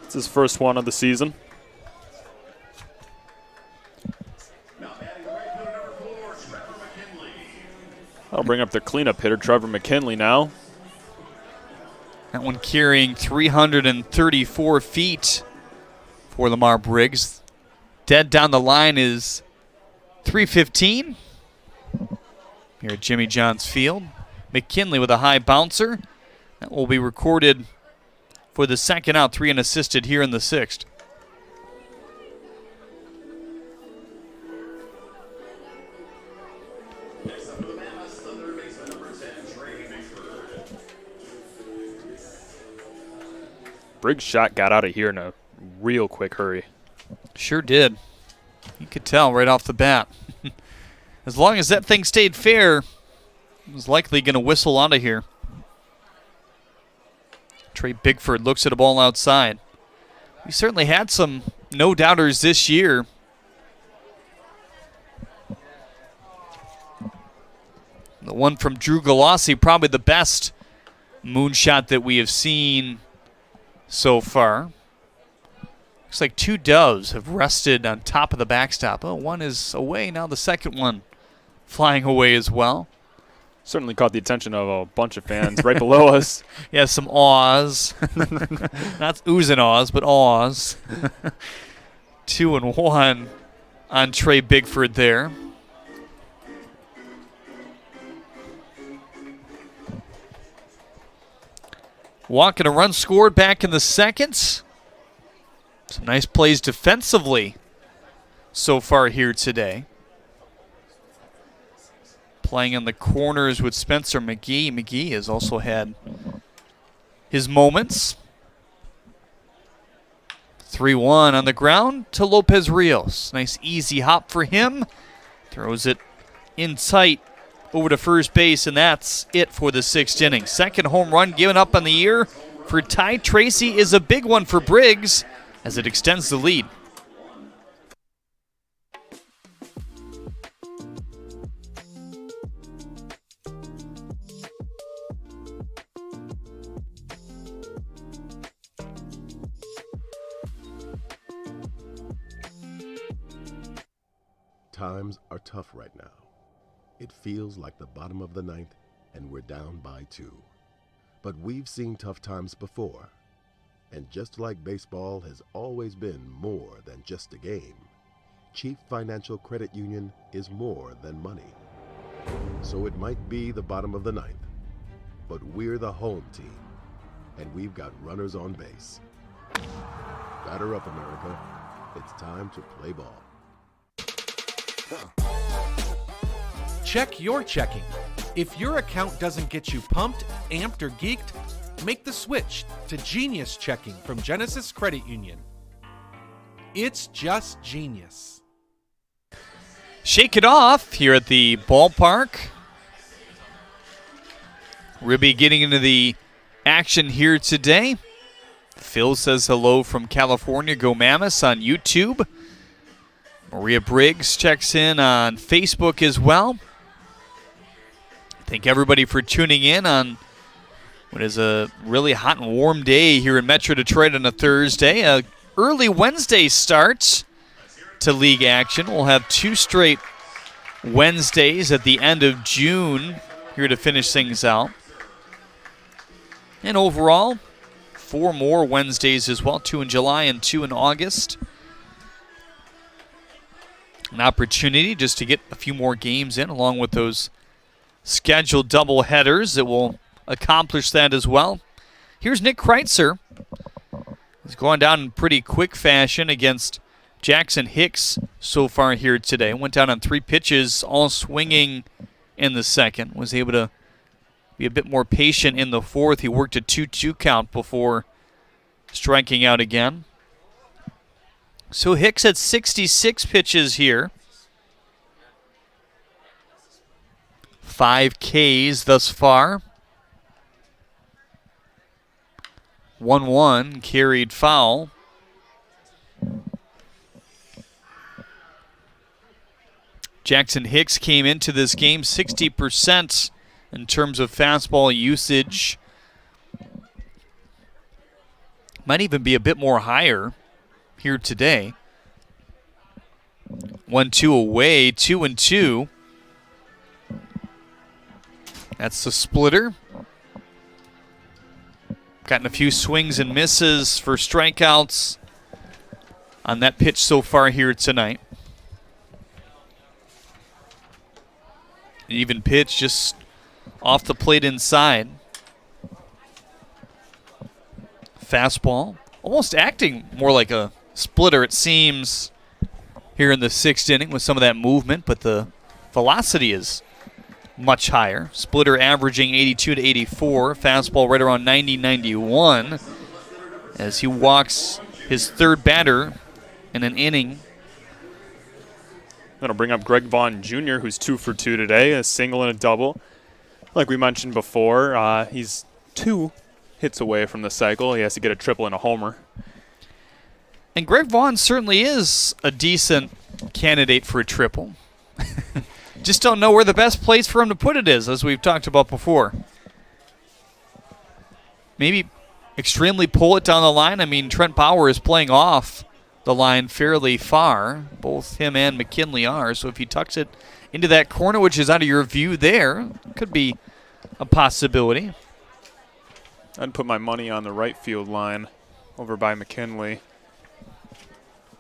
It's his first one of the season. I'll bring up the cleanup hitter, Trevor McKinley, now. That one carrying 334 feet for Lamar Briggs. Dead down the line is 315 here at Jimmy John's Field. McKinley with a high bouncer. That will be recorded for the second out, 3 unassisted here in the 6th. Briggs' shot got out of here in a real quick hurry. Sure did. You could tell right off the bat. As long as that thing stayed fair, it was likely going to whistle out of here. Trey Bigford looks at a ball outside. We certainly had some no-doubters this year. The one from Drew Galassi, probably the best moonshot that we have seen so far. Looks like 2 doves have rested on top of the backstop. Oh, one is away. Now the second one flying away as well. Certainly caught the attention of a bunch of fans right below us. Yeah, some awes. Not oohs and ahs, but awes. 2-1 on Trey Bigford there. Walk and a run scored back in the 2nd. Some nice plays defensively so far here today. Playing in the corners with Spencer McGee. McGee has also had his moments. 3-1 on the ground to Lopez Rios. Nice easy hop for him. Throws it in tight over to first base, and that's it for the 6th inning. Second home run given up on the year for Ty Tracy is a big one for Briggs as it extends the lead. Times are tough right now. It feels like the bottom of the 9th and we're down by 2. But we've seen tough times before. And just like baseball has always been more than just a game, Chief Financial Credit Union is more than money. So it might be the bottom of the 9th, but we're the home team, and we've got runners on base. Batter up, America. It's time to play ball. Check your checking. If your account doesn't get you pumped, amped, or geeked, make the switch to Genius Checking from Genesis Credit Union. It's just genius. shake it off here at the ballpark. Ribby getting into the action here today. Phil says hello from California. Go Mammoths on YouTube. Maria Briggs checks in on Facebook as well. Thank everybody for tuning in on what is a really hot and warm day here in Metro Detroit on a Thursday. Early Wednesday start to league action. We'll have 2 straight Wednesdays at the end of June here to finish things out. And overall, 4 more Wednesdays as well, 2 in July and 2 in August. An opportunity just to get a few more games in, along with those scheduled double headers that will accomplish that as well. Here's Nick Kreitzer. He's going down in pretty quick fashion against Jackson Hicks so far here today. Went down on 3 pitches, all swinging in the second. Was able to be a bit more patient in the fourth. He worked a 2-2 count before striking out again. So Hicks had 66 pitches here. 5 Ks thus far. 1-1 carried foul. Jackson Hicks came into this game 60% in terms of fastball usage. Might even be a bit more higher here today. 1-2 away, 2-2. That's the splitter. Gotten a few swings and misses for strikeouts on that pitch so far here tonight. An even pitch just off the plate inside. Fastball. Almost acting more like a splitter, it seems, here in the 6th inning with some of that movement, but the velocity is much higher. Splitter averaging 82 to 84. Fastball right around 90-91 as he walks his 3rd batter in an inning. That'll bring up Greg Vaughn Jr., who's 2 for 2 today, a single and a double. Like we mentioned before, he's 2 hits away from the cycle. He has to get a triple and a homer. And Greg Vaughn certainly is a decent candidate for a triple. Just don't know where the best place for him to put it is, as we've talked about before. Maybe extremely pull it down the line. I mean, Trent Bauer is playing off the line fairly far. Both him and McKinley are. So if he tucks it into that corner, which is out of your view there, could be a possibility. I'd put my money on the right field line over by McKinley.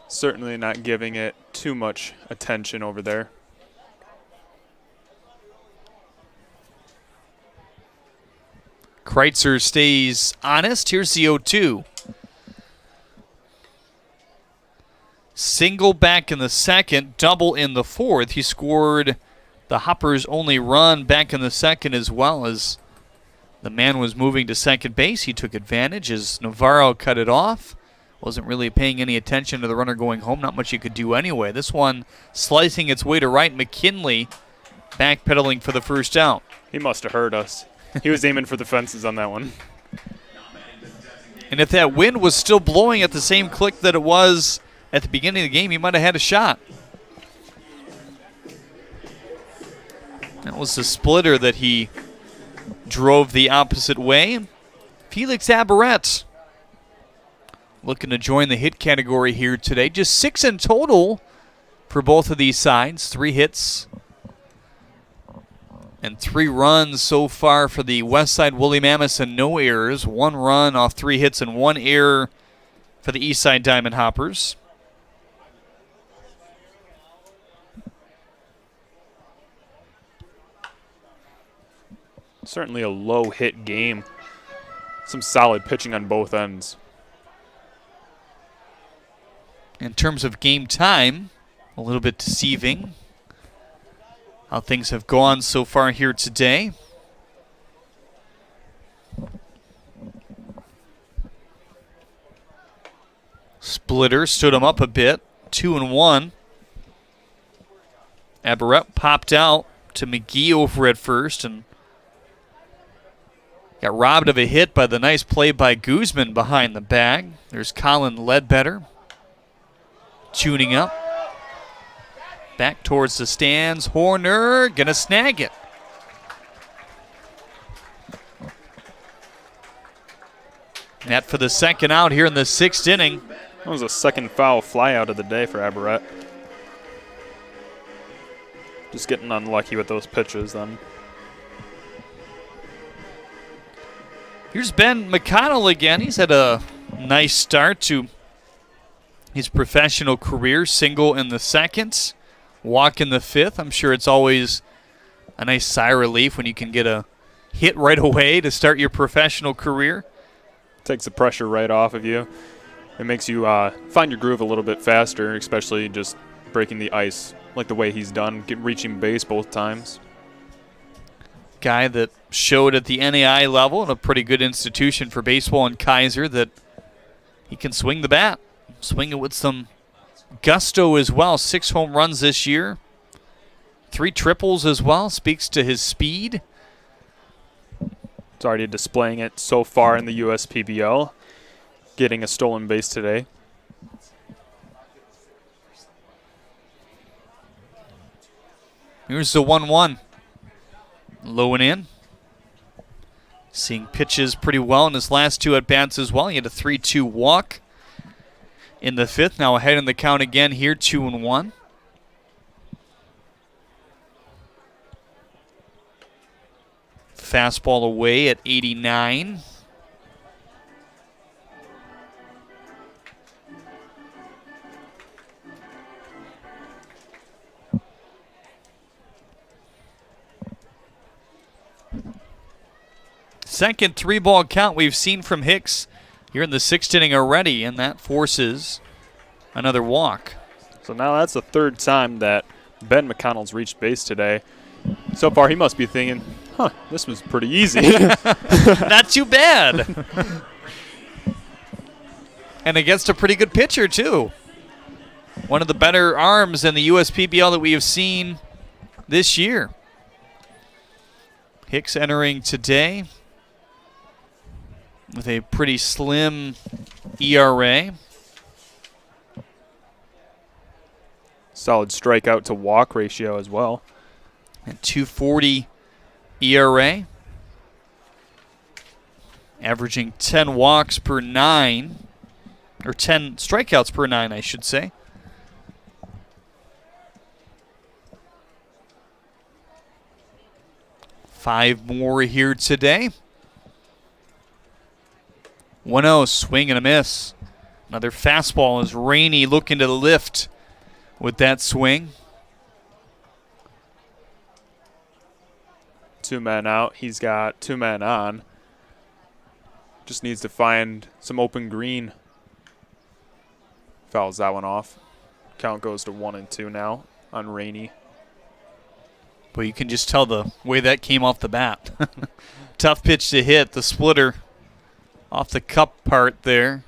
Certainly not giving it too much attention over there. Kreitzer stays honest. Here's the 0-2. Single back in the second, double in the fourth. He scored the Hoppers' only run back in the second, as well as the man was moving to second base. He took advantage as Navarro cut it off. Wasn't really paying any attention to the runner going home. Not much he could do anyway. This one slicing its way to right. McKinley backpedaling for the first out. He must have heard us. He was aiming for the fences on that one. And if that wind was still blowing at the same click that it was at the beginning of the game, he might have had a shot. That was the splitter that he drove the opposite way. Felix Aberrett looking to join the hit category here today. Just 6 in total for both of these sides. 3 hits and 3 runs so far for the Westside Woolly Mammoths and no errors. 1 run off 3 hits and 1 error for the Eastside Diamond Hoppers. Certainly a low hit game. Some solid pitching on both ends. In terms of game time, a little bit deceiving how things have gone so far here today. Splitter stood him up a bit, 2-1. Aberrett popped out to McGee over at first and got robbed of a hit by the nice play by Guzman behind the bag. There's Colin Ledbetter tuning up. Back towards the stands. Horner gonna snag it. Net for the second out here in the 6th inning. That was a second foul fly out of the day for Aberrett. Just getting unlucky with those pitches then. Here's Ben McConnell again. He's had a nice start to his professional career. Single in the 2nd, walk in the 5th. I'm sure it's always a nice sigh of relief when you can get a hit right away to start your professional career. Takes the pressure right off of you. It makes you find your groove a little bit faster, especially just breaking the ice like the way he's done, reaching base both times. Guy that showed at the NAI level at a pretty good institution for baseball in Kaiser that he can swing the bat. Swing it with some gusto as well. 6 home runs this year. 3 triples as well. Speaks to his speed. It's already displaying it so far in the USPBL. Getting a stolen base today. Here's the 1-1. Low and in. Seeing pitches pretty well in his last 2 at-bats as well. He had a 3-2 walk in the 5th. Now ahead in the count again here, 2-1. Fastball away at 89. Second 3-ball count we've seen from Hicks here in the 6th inning already, and that forces another walk. So now that's the 3rd time that Ben McConnell's reached base today. So far he must be thinking, this was pretty easy. Not too bad. And against a pretty good pitcher, too. One of the better arms in the USPBL that we have seen this year. Hicks entering today with a pretty slim ERA. Solid strikeout to walk ratio as well. And 2.40 ERA. Averaging 10 walks per 9. Or 10 strikeouts per 9, I should say. Five more here today. 1-0, swing and a miss. Another fastball as Rainey looking to lift with that swing. 2 men out. He's got 2 men on. Just needs to find some open green. Fouls that one off. Count goes to 1-2 now on Rainey. But you can just tell the way that came off the bat. Tough pitch to hit. The splitter off the cup part there.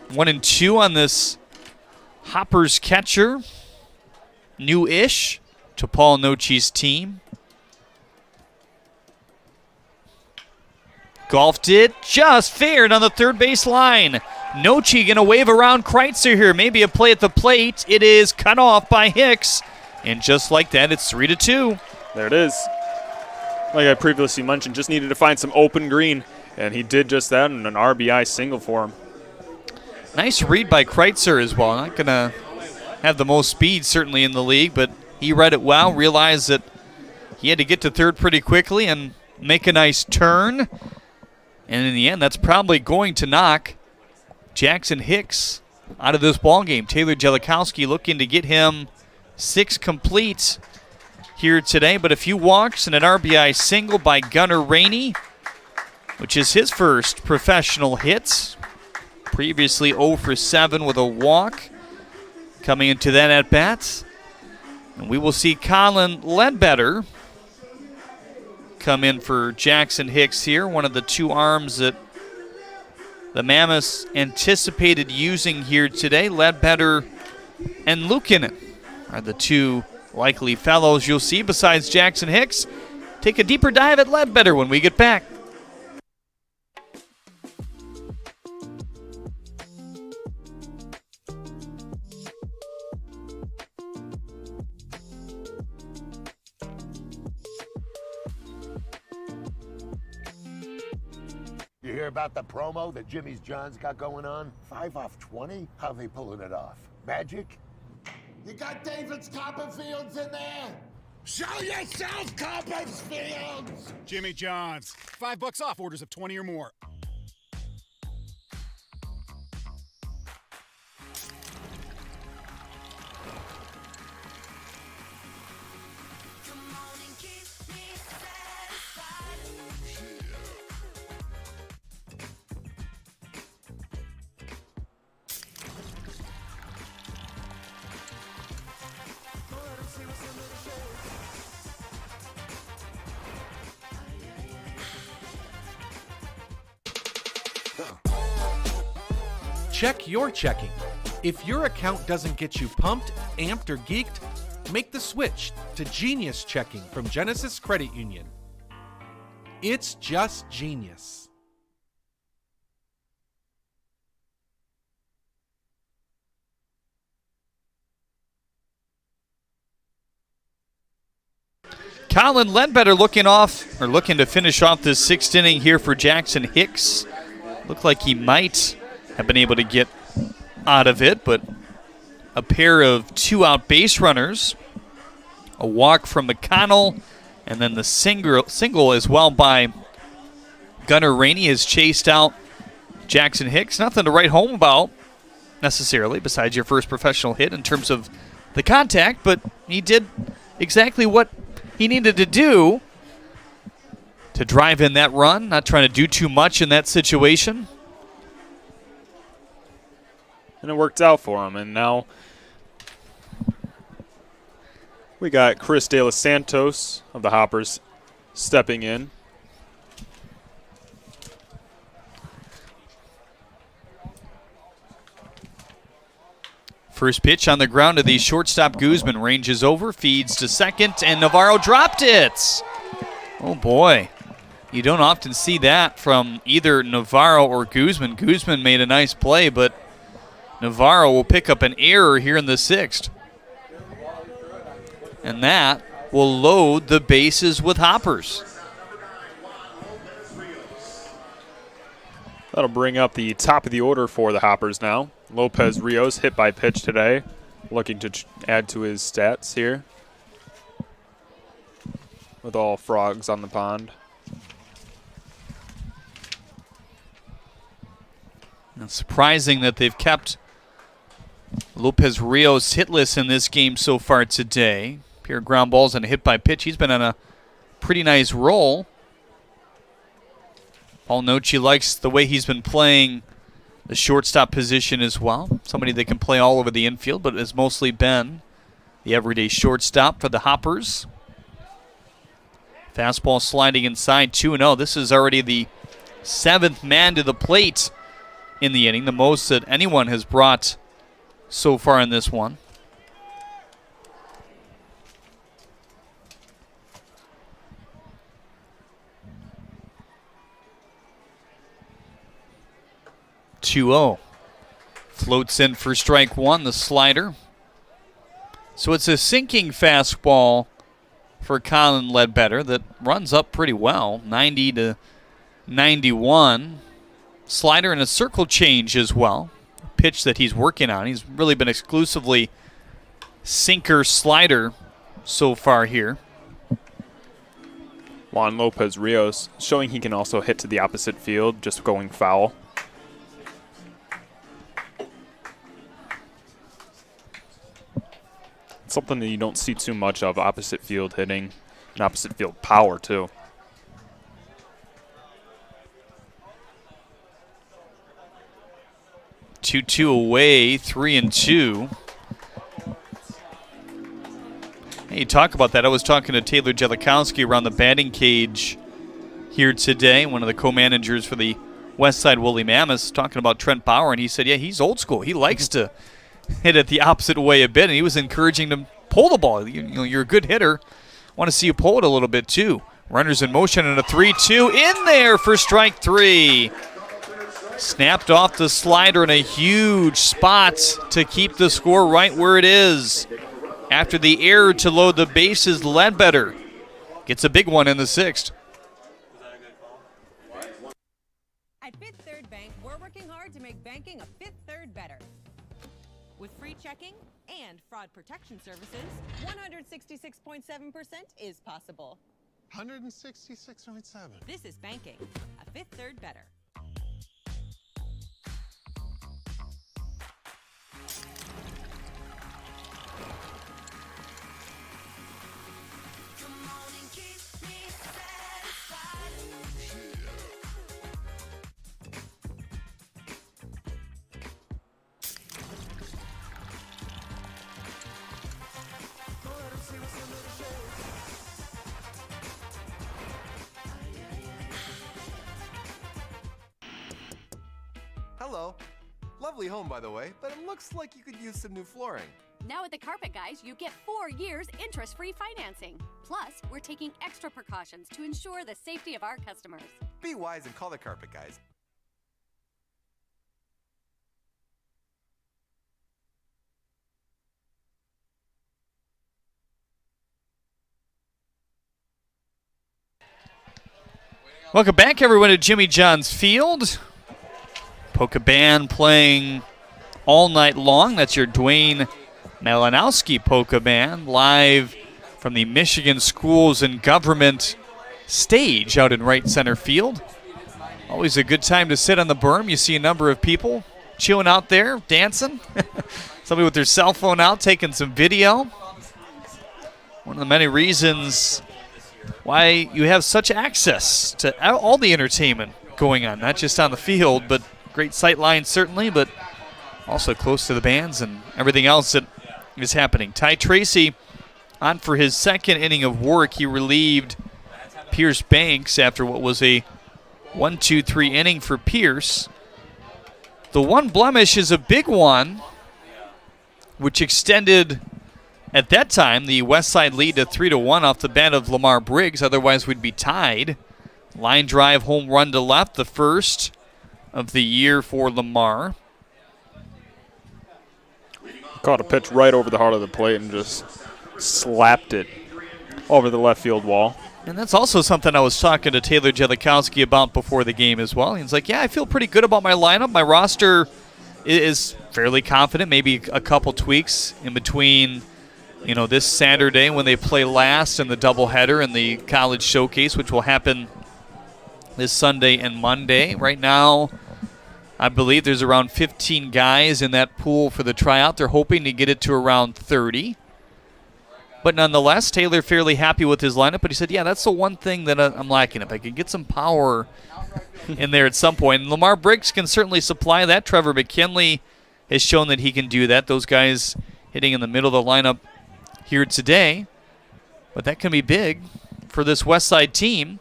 One and 2 on this Hoppers catcher. New-ish to Paul Nochi's team. Golfed it just fared on the third base line. Nochi going to wave around Kreitzer here. Maybe a play at the plate. It is cut off by Hicks. And just like that, it's 3-2. There it is. Like I previously mentioned, just needed to find some open green. And he did just that in an RBI single for him. Nice read by Kreitzer as well. Not going to have the most speed certainly in the league, but he read it well, realized that he had to get to third pretty quickly and make a nice turn. And in the end, that's probably going to knock Jackson Hicks out of this ballgame. Taylor Jellikowski looking to get him 6 complete here today, but a few walks and an RBI single by Gunnar Rainey, which is his first professional hit. Previously 0 for 7 with a walk coming into that at-bat. And we will see Colin Ledbetter come in for Jackson Hicks here, one of the two arms that the Mammoths anticipated using here today. Ledbetter and Luukkonen are the two likely fellows you'll see besides Jackson Hicks. Take a deeper dive at Ledbetter when we get back. You hear about the promo that Jimmy's John's got going on? 5 off 20? How they pulling it off? Magic? You got David's Copperfields in there? Show yourself, Copperfields! Jimmy John's. $5 off orders of 20 or more. Check your checking. If your account doesn't get you pumped, amped, or geeked, make the switch to Genius Checking from Genesis Credit Union. It's just genius. Colin Ledbetter looking to finish off this sixth inning here for Jackson Hicks. Looked like he might have been able to get out of it, but a pair of two-out base runners, a walk from McConnell, and then the single as well by Gunnar Rainey has chased out Jackson Hicks. Nothing to write home about necessarily besides your first professional hit in terms of the contact, but he did exactly what he needed to do to drive in that run, not trying to do too much in that situation. And it worked out for him. And now we got Chris De Los Santos of the Hoppers stepping in. First pitch on the ground to the shortstop. Guzman ranges over, feeds to second, and Navarro dropped it. Oh boy. You don't often see that from either Navarro or Guzman. Guzman made a nice play, but Navarro will pick up an error here in the sixth. And that will load the bases with hoppers. That'll bring up the top of the order for the Hoppers now. Lopez Rios hit by pitch today, looking to add to his stats here with all frogs on the pond. It's surprising that they've kept Lopez Rios hitless in this game so far today. Pure ground balls and a hit by pitch. He's been on a pretty nice roll. Paul Nochi likes the way he's been playing the shortstop position as well. Somebody that can play all over the infield, but has mostly been the everyday shortstop for the Hoppers. Fastball sliding inside 2-0. This is already the seventh man to the plate in the inning, the most that anyone has brought so far in this one. Floats in for strike one, the slider. So it's a sinking fastball for Colin Ledbetter that runs up pretty well, 90 to 91. Slider and a circle change as well. Pitch that he's working on. He's really been exclusively sinker slider so far here. Juan Lopez Rios showing he can also hit to the opposite field, just going foul. Something that you don't see too much of, opposite field hitting and opposite field power too. Two away, 3-2. You talk about that. I was talking to Taylor Jellikowski around the batting cage here today, one of the co-managers for the Westside Woolly Mammoths, talking about Trent Bauer, and he said, yeah, he's old school. He likes to hit it the opposite way a bit, and he was encouraging to pull the ball. You're a good hitter. Want to see you pull it a little bit, too. Runners in motion and a 3-2 in there for strike 3. Snapped off the slider in a huge spot to keep the score right where it is. After the error to load the bases, Ledbetter gets a big one in the 6th. At Fifth Third Bank, we're working hard to make banking a Fifth Third better. With free checking and fraud protection services, 166.7% is possible. 166.7. This is banking, a Fifth Third better. Hello. Lovely home, by the way, but it looks like you could use some new flooring. Now at the Carpet Guys, you get 4 years interest-free financing. Plus, we're taking extra precautions to ensure the safety of our customers. Be wise and call the Carpet Guys. Welcome back, everyone, to Jimmy John's Field. Polka Band playing all night long. That's your Dwayne Malinowski Polka Band, live from the Michigan Schools and Government stage out in right center field. Always a good time to sit on the berm. You see a number of people chilling out there, dancing. Somebody with their cell phone out, taking some video. One of the many reasons why you have such access to all the entertainment going on, not just on the field, but great sight lines certainly, but also close to the bands and everything else that is happening. Ty Tracy on for his 2nd inning of work. He relieved Pierce Banks after what was a 1-2-3 inning for Pierce. The one blemish is a big one, which extended at that time the Westside lead to 3-1 off the bat of Lamar Briggs. Otherwise, we'd be tied. Line drive, home run to left, the first of the year for Lamar. Caught a pitch right over the heart of the plate and just slapped it over the left field wall. And that's also something I was talking to Taylor Jellikowski about before the game as well. He's like, yeah, I feel pretty good about my lineup. My roster is fairly confident, maybe a couple tweaks in between, this Saturday when they play last and the doubleheader and the college showcase, which will happen this Sunday and Monday. Right now, I believe there's around 15 guys in that pool for the tryout. They're hoping to get it to around 30. But nonetheless, Taylor fairly happy with his lineup. But he said, yeah, that's the one thing that I'm lacking. If I could get some power in there at some point. And Lamar Briggs can certainly supply that. Trevor McKinley has shown that he can do that. Those guys hitting in the middle of the lineup here today. But that can be big for this Westside team.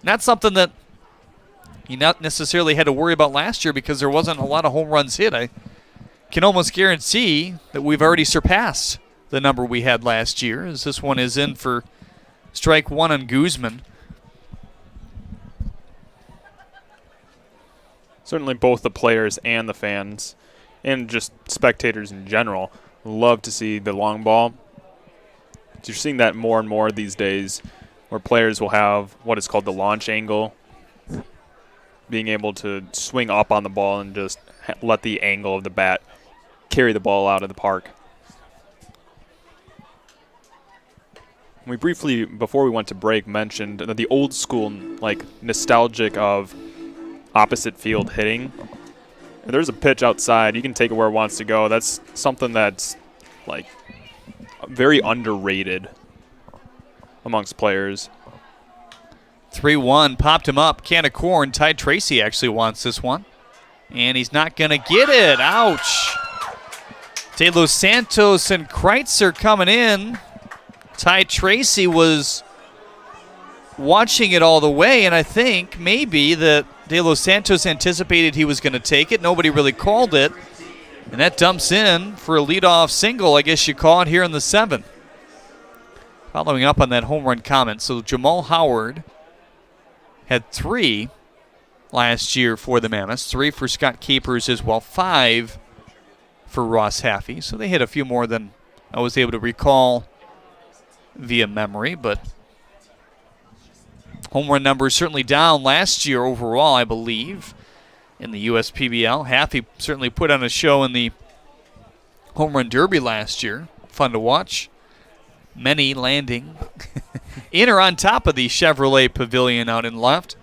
Not something that you not necessarily had to worry about last year because there wasn't a lot of home runs hit. I can almost guarantee that we've already surpassed the number we had last year, as this one is in for strike 1 on Guzman. Certainly both the players and the fans and just spectators in general love to see the long ball. You're seeing that more and more these days where players will have what is called the launch angle, being able to swing up on the ball and just let the angle of the bat carry the ball out of the park. We briefly, before we went to break, mentioned that the old school, nostalgic of opposite field hitting. If there's a pitch outside, you can take it where it wants to go. That's something that's, very underrated amongst players. 3-1, popped him up. Can of corn. Ty Tracy actually wants this one. And he's not going to get it. Ouch. De Los Santos and Kreitzer coming in Ty Tracy was watching it all the way, and I think maybe that De Los Santos anticipated he was going to take it. Nobody really called it, and that dumps in for a leadoff single, I guess you call it, here in the 7th. Following up on that home run comment, so Jamal Howard had 3 last year for the Mammoths, 3 for Scott Capers as well, 5 for Ross Haffey. So they hit a few more than I was able to recall via memory, but home run numbers certainly down last year overall, I believe, in the USPBL. Haffey certainly put on a show in the home run derby last year. Fun to watch. Many landing in or on top of the Chevrolet Pavilion out in left.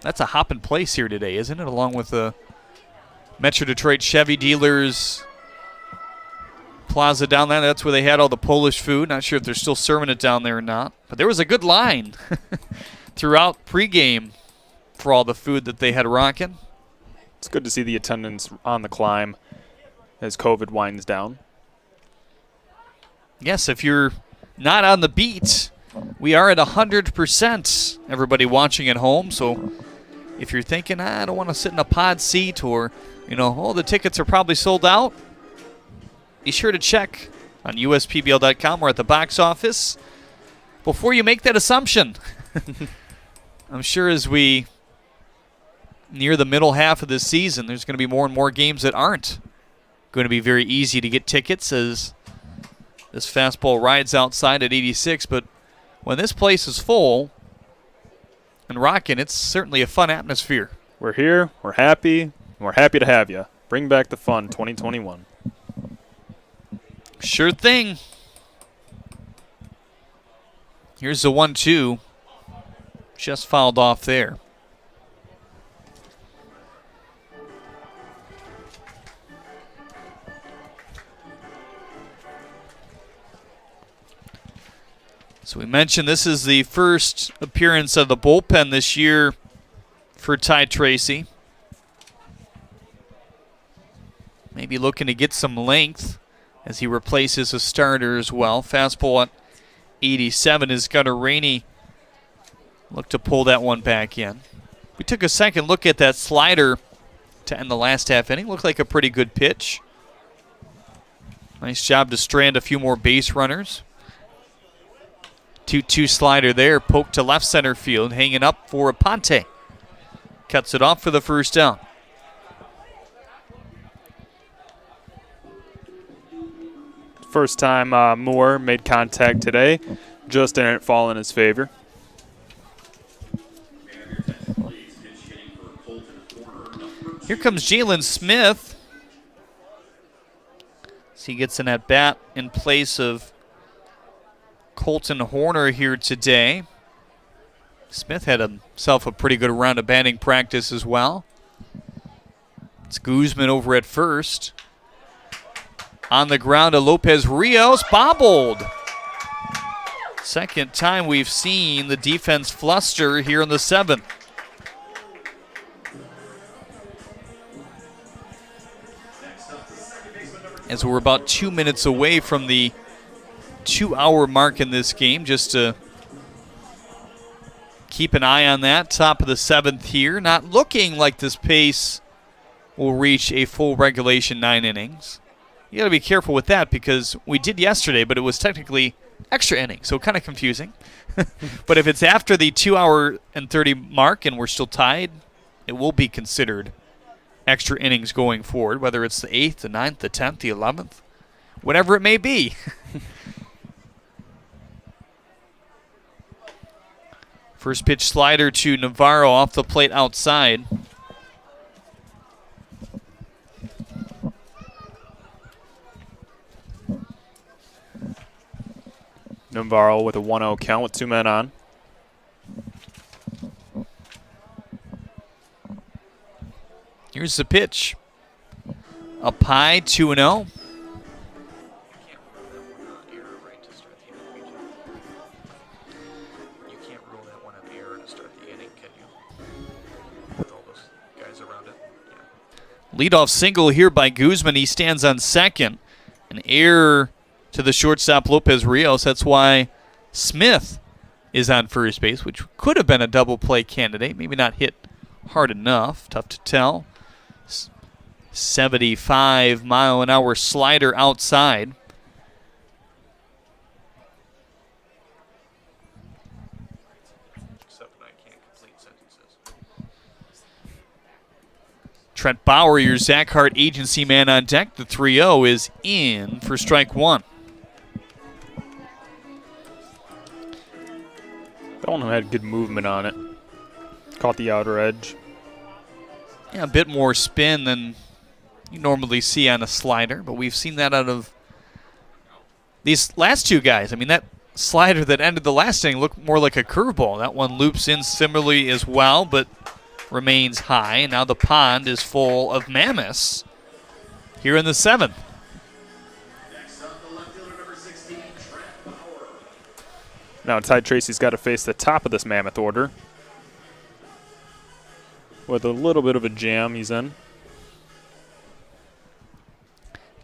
That's a hopping place here today, isn't it? Along with the Metro Detroit Chevy Dealers Plaza down there. That's where they had all the Polish food. Not sure if they're still serving it down there or not. But there was a good line throughout pregame for all the food that they had rocking. It's good to see the attendance on the climb as COVID winds down. Yes, if you're not on the beat, we are at 100%, everybody watching at home. So if you're thinking, I don't want to sit in a pod seat, or, the tickets are probably sold out, be sure to check on USPBL.com or at the box office before you make that assumption. I'm sure as we near the middle half of this season, there's going to be more and more games that aren't going to be very easy to get tickets as this fastball rides outside at 86. But when this place is full and rocking, it's certainly a fun atmosphere. We're here, we're happy, and we're happy to have you. Bring back the fun 2021. Sure thing. Here's the 1-2. Just fouled off there. So we mentioned this is the first appearance of the bullpen this year for Ty Tracy. Maybe looking to get some length as he replaces a starter as well. Fastball at 87 is Gunnar Rainey. Look to pull that one back in. We took a second look at that slider to end the last half inning. Looked like a pretty good pitch. Nice job to strand a few more base runners. 2-2 slider there, poked to left center field, hanging up for Aponte. Cuts it off for the first down. First time Moore made contact today, just didn't it fall in his favor. Here comes Jalen Smith. So he gets an at-bat in place of Colton Horner here today. Smith had himself a pretty good round of batting practice as well. It's Guzman over at first. On the ground to Lopez Rios, bobbled. Second time we've seen the defense fluster here in the 7th. As we're about 2 minutes away from the 2-hour mark in this game, just to keep an eye on that. Top of the 7th here. Not looking like this pace will reach a full regulation 9 innings. You got to be careful with that because we did yesterday, but it was technically extra innings, so kind of confusing. But if it's after the 2-hour and 30 mark and we're still tied, it will be considered extra innings going forward, whether it's the 8th, the 9th, the 10th, the 11th, whatever it may be. First pitch slider to Navarro off the plate outside. Navarro with a 1-0 count with 2 men on. Here's the pitch. Up high, 2-0. Leadoff single here by Guzman. He stands on second. An error to the shortstop Lopez Rios. That's why Smith is on first base, which could have been a double play candidate. Maybe not hit hard enough. Tough to tell. 75-mile-an-hour slider outside. Trent Bauer, your Zach Hart agency man on deck. The 3-0 is in for strike one. That one had good movement on it. Caught the outer edge. Yeah, a bit more spin than you normally see on a slider, but we've seen that out of these last two guys. I mean, that slider that ended the last inning looked more like a curveball. That one loops in similarly as well, but remains high. And now the pond is full of Mammoths here in the seventh. Now Ty Tracy's got to face the top of this Mammoth order. With a little bit of a jam he's in.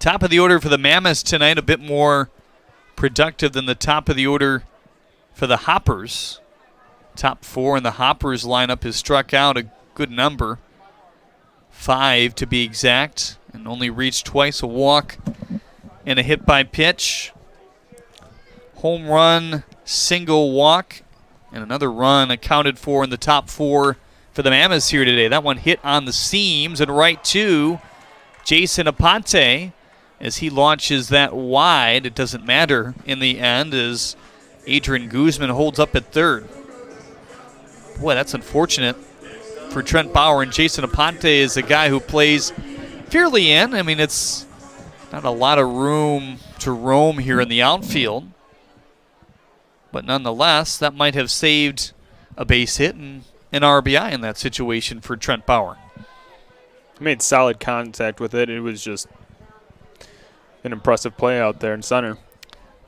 Top of the order for the Mammoths tonight, a bit more productive than the top of the order for the Hoppers. Top four in the Hoppers lineup has struck out a good number. 5 to be exact, and only reached twice a walk and a hit by pitch. Home run, single walk, and another run accounted for in the top four for the Mammoths here today. That one hit on the seams and right to Jason Aponte as he launches that wide. It doesn't matter in the end as Adrian Guzman holds up at third. Boy, that's unfortunate for Trent Bauer, and Jason Aponte is a guy who plays fairly in. I mean, it's not a lot of room to roam here in the outfield. But nonetheless, that might have saved a base hit and an RBI in that situation for Trent Bauer. He made solid contact with it. It was just an impressive play out there in center.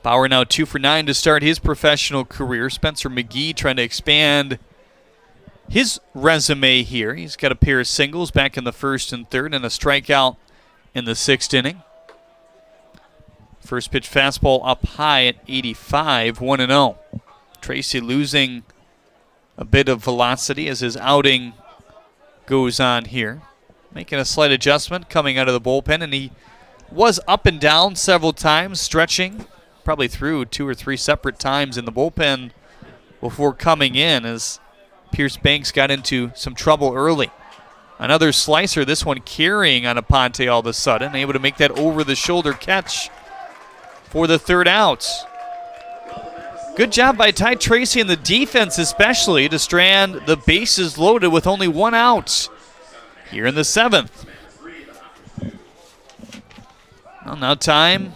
Bauer now 2 for 9 to start his professional career. Spencer McGee trying to expand his resume here. He's got a pair of singles back in the first and third and a strikeout in the sixth inning. First pitch fastball up high at 85, 1-0. Tracy losing a bit of velocity as his outing goes on here. Making a slight adjustment coming out of the bullpen, and he was up and down several times, stretching, probably through 2 or 3 separate times in the bullpen before coming in as Pierce Banks got into some trouble early. Another slicer, this one carrying on Aponte all of a sudden, able to make that over-the-shoulder catch for the third out. Good job by Ty Tracy and the defense especially to strand the bases loaded with only 1 out here in the seventh. Well, now time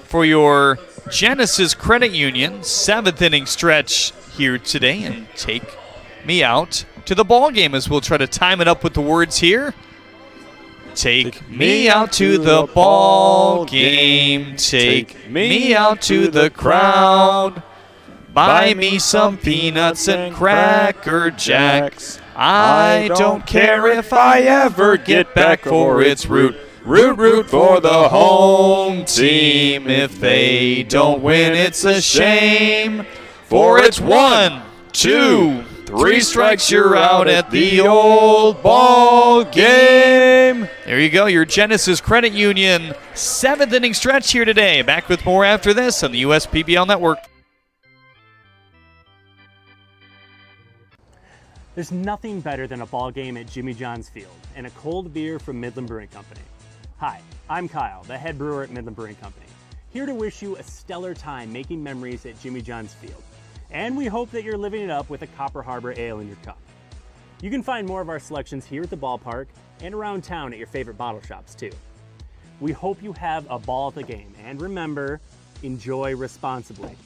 for your Genesis Credit Union 7th inning stretch here today, and take me out to the ball game as we'll try to time it up with the words here. Take me out to the ball game. Take me out to the crowd. Buy me some peanuts and Cracker Jacks. I don't care if I ever get back, for it's root for the home team. If they don't win, it's a shame. For it's 1, 2, 3 strikes, you're out at the old ball game. There you go, your Genesis Credit Union 7th inning stretch here today. Back with more after this on the USPBL Network. There's nothing better than a ball game at Jimmy John's Field and a cold beer from Midland Brewing Company. Hi, I'm Kyle, the head brewer at Midland Brewing Company, here to wish you a stellar time making memories at Jimmy John's Field. And we hope that you're living it up with a Copper Harbor Ale in your cup. You can find more of our selections here at the ballpark and around town at your favorite bottle shops too. We hope you have a ball at the game, and remember, enjoy responsibly.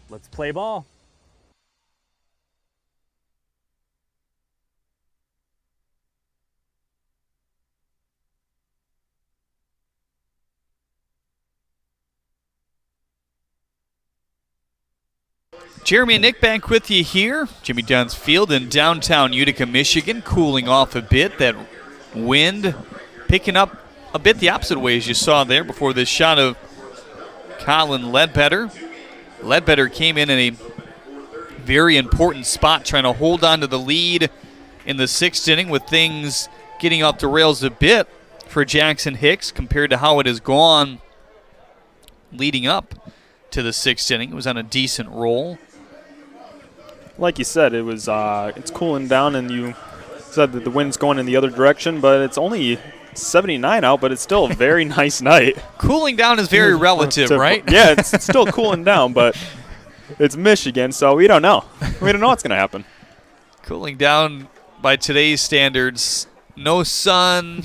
Let's play ball. Jeremy and Nick back with you here. Jimmy John's Field in downtown Utica, Michigan, cooling off a bit. That wind picking up a bit the opposite way as you saw there before this shot of Colin Ledbetter. Ledbetter came in a very important spot, trying to hold on to the lead in the 6th inning with things getting off the rails a bit for Jackson Hicks compared to how it has gone leading up to the 6th inning. It was on a decent roll. Like you said, it was it's cooling down, and you said that the wind's going in the other direction, but it's only 79 out, but it's still a very nice night. Cooling down is very relative, right? Yeah, it's still cooling down, but it's Michigan, so we don't know. We don't know what's going to happen. Cooling down by today's standards. No sun,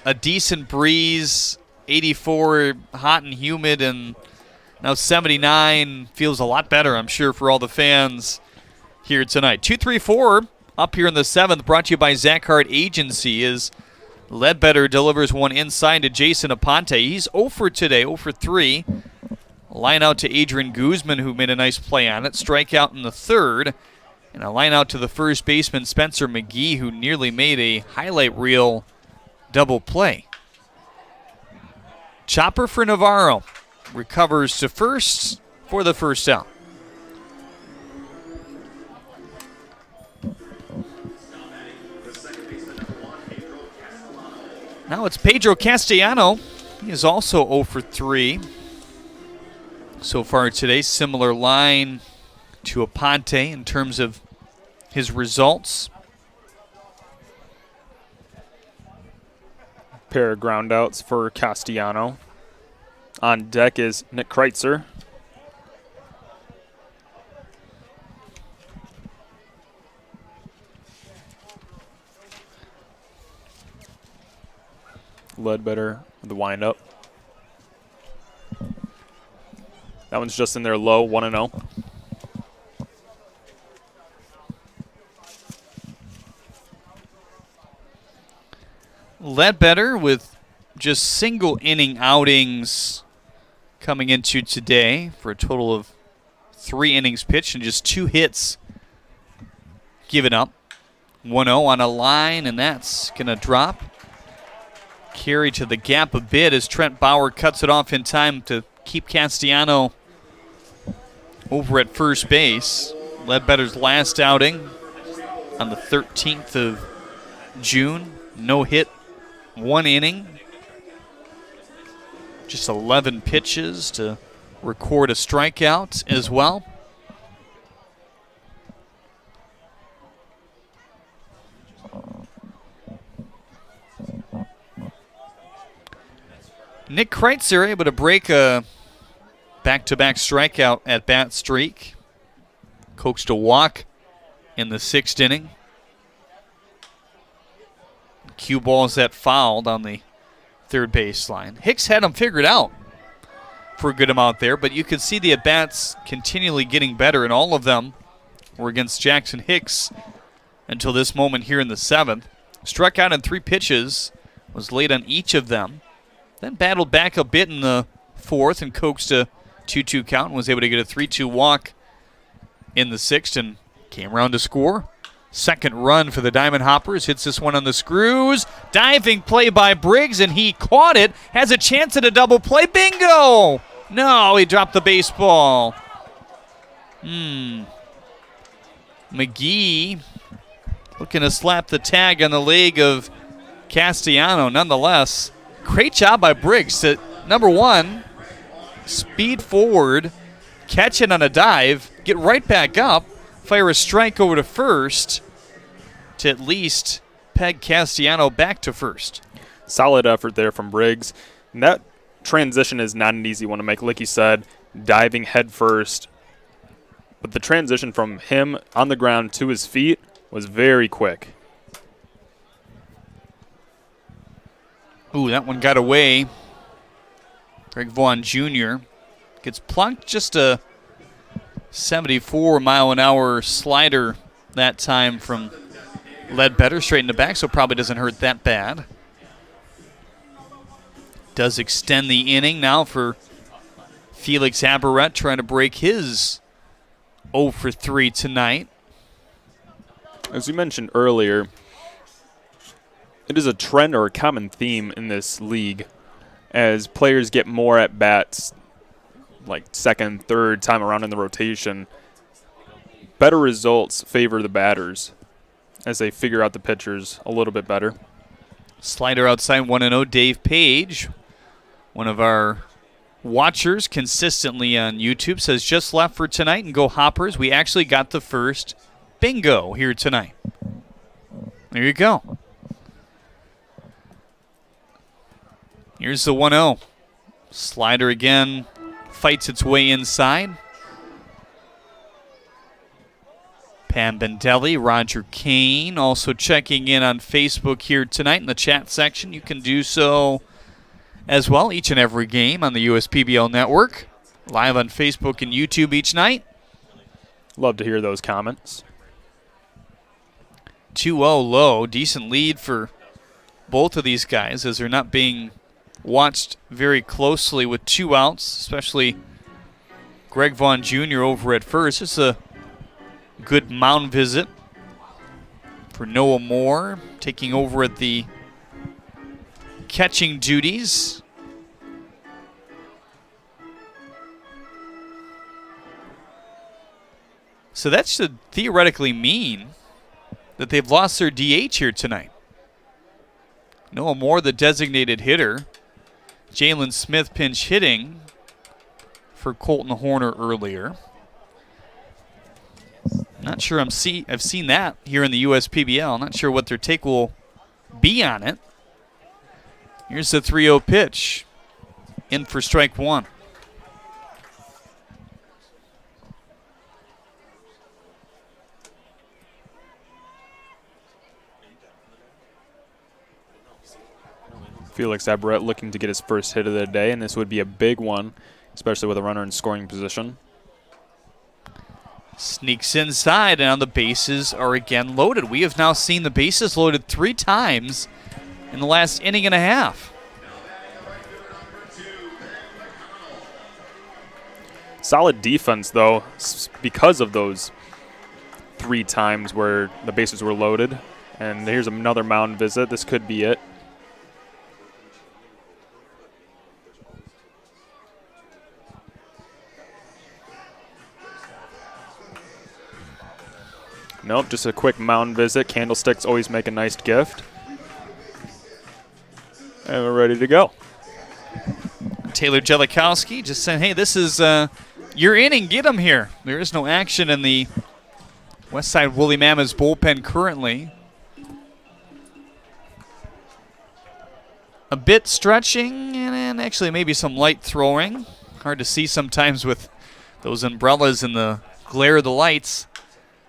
a decent breeze, 84, hot and humid, and now 79 feels a lot better, I'm sure, for all the fans here tonight. 2-3-4 up here in the 7th, brought to you by Zach Hart Agency, as Ledbetter delivers one inside to Jason Aponte. He's 0 for today, 0 for 3. Line out to Adrian Guzman, who made a nice play on it. Strikeout in the 3rd. And a line out to the first baseman, Spencer McGee, who nearly made a highlight reel double play. Chopper for Navarro. Recovers to first for the first out. Now it's Pedro Castellano. He is also 0 for 3 so far today. Similar line to Aponte in terms of his results. Pair of groundouts for Castellano. On deck is Nick Kreitzer. Ledbetter, the windup. That one's just in there low, 1-0. Ledbetter with just single inning outings coming into today for a total of 3 innings pitched and just 2 hits given up. 1-0 on a line, and that's going to drop. Carry to the gap a bit as Trent Bauer cuts it off in time to keep Castellano over at first base. Ledbetter's last outing on the 13th of June. No hit, 1 inning. Just 11 pitches to record a strikeout as well. Nick Kreitzer able to break a back-to-back strikeout at bat streak. Coaxed a walk in the 6th inning. Cue balls that fouled on the third baseline. Hicks had him figured out for a good amount there, but you could see the at-bats continually getting better, and all of them were against Jackson Hicks until this moment here in the 7th. Struck out in 3 pitches, was late on each of them. Then battled back a bit in the 4th and coaxed a 2-2 count and was able to get a 3-2 walk in the 6th and came around to score. Second run for the Diamond Hoppers. Hits this one on the screws. Diving play by Briggs, and he caught it. Has a chance at a double play. Bingo! No, he dropped the baseball. McGee looking to slap the tag on the leg of Castellano. Nonetheless, great job by Briggs to, number one, speed forward, catch it on a dive, get right back up, fire a strike over to first to at least peg Castellano back to first. Solid effort there from Briggs. And that transition is not an easy one to make. Like you said, diving head first. But the transition from him on the ground to his feet was very quick. Ooh, that one got away. Greg Vaughn Jr. gets plunked, just a 74-mile-an-hour slider that time from Ledbetter, straight in the back, so probably doesn't hurt that bad. Does extend the inning now for Felix Aberrett, trying to break his 0 for 3 tonight. As we mentioned earlier, it is a trend or a common theme in this league. As players get more at-bats, like second, third time around in the rotation, better results favor the batters as they figure out the pitchers a little bit better. Slider outside 1-0. Dave Page, one of our watchers consistently on YouTube, says just left for tonight and go Hoppers. We actually got the first bingo here tonight. There you go. Here's the 1-0. Slider again fights its way inside. Pam Bendelli, Roger Kane, also checking in on Facebook here tonight in the chat section. You can do so as well each and every game on the USPBL network. Live on Facebook and YouTube each night. Love to hear those comments. 2-0 low. Decent lead for both of these guys as they're not being watched very closely with 2 outs, especially Greg Vaughn Jr. over at first. It's a good mound visit for Noah Moore, taking over at the catching duties. So that should theoretically mean that they've lost their DH here tonight. Noah Moore, the designated hitter. Jalen Smith pinch hitting for Colton Horner earlier. Not sure I've seen that here in the USPBL. Not sure what their take will be on it. Here's the 3-0 pitch. In for strike one. Felix Aberrett looking to get his first hit of the day, and this would be a big one, especially with a runner in scoring position. Sneaks inside, and now the bases are again loaded. We have now seen the bases loaded 3 times in the last inning and a half. Solid defense, though, because of those 3 times where the bases were loaded. And here's another mound visit. This could be it. Nope, just a quick mound visit. Candlesticks always make a nice gift. And we're ready to go. Taylor Jellikowski just saying, hey, this is your inning. Get him here. There is no action in the Westside Woolly Mammoths bullpen currently. A bit stretching and actually maybe some light throwing. Hard to see sometimes with those umbrellas in the glare of the lights.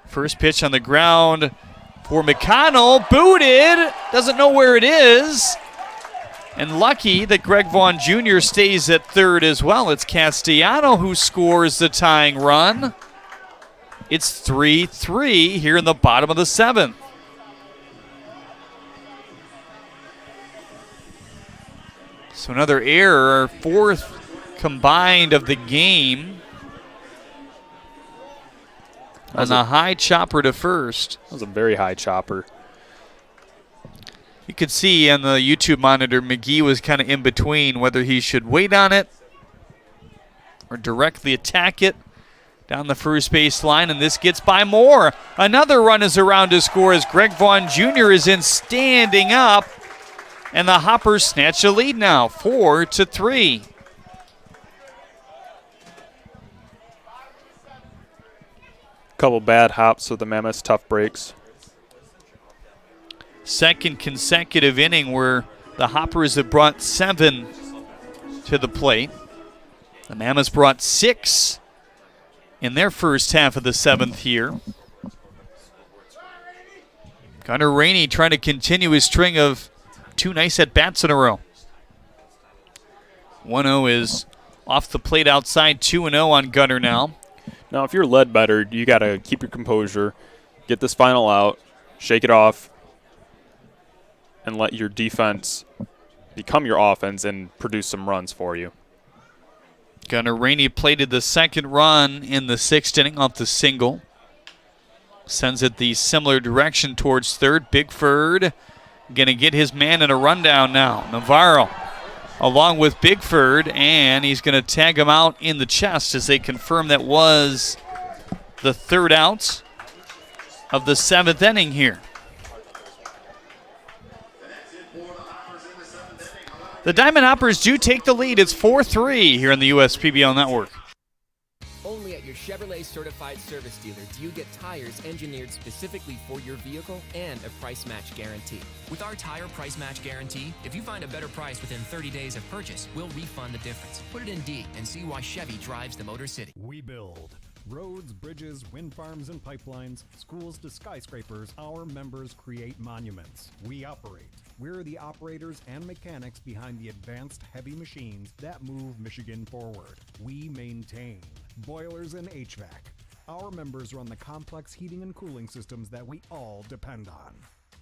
First pitch on the ground for McConnell. Booted. Doesn't know where it is. And lucky that Greg Vaughn Jr. stays at third as well. It's Castellano who scores the tying run. It's 3-3 here in the bottom of the 7th. So another error, 4th combined of the game. On the high chopper to first. That was a very high chopper. You could see on the YouTube monitor, McGee was kind of in between whether he should wait on it or directly attack it down the first base line, and this gets by Moore. Another run is around to score as Greg Vaughn Jr. is in standing up, and the Hoppers snatch a lead now, 4-3. Couple bad hops with the Mammoths, tough breaks. Second consecutive inning where the Hoppers have brought 7 to the plate. The Mammoths brought 6 in their first half of the 7th here. Gunnar Rainey trying to continue his string of 2 nice at-bats in a row. 1-0 is off the plate outside, 2-0 on Gunnar now. Now, if you're led better, you got to keep your composure, get this final out, shake it off, and let your defense become your offense and produce some runs for you. Gunnar Rainey plated the second run in the 6th inning off the single. Sends it the similar direction towards third. Bickford going to get his man in a rundown now. Navarro along with Bigford, and he's going to tag him out in the chest as they confirm that was the third out of the 7th inning here. The Diamond Hoppers do take the lead. It's 4-3 here on the USPBL Network. Only at your Chevrolet certified service dealer do you get tires engineered specifically for your vehicle and a price match guarantee. With our tire price match guarantee, if you find a better price within 30 days of purchase, we'll refund the difference. Put it in D and see why Chevy drives the Motor City. We build roads, bridges, wind farms, and pipelines, schools to skyscrapers. Our members create monuments. We operate. We're the operators and mechanics behind the advanced heavy machines that move Michigan forward. We maintain boilers and HVAC. Our members run the complex heating and cooling systems that we all depend on.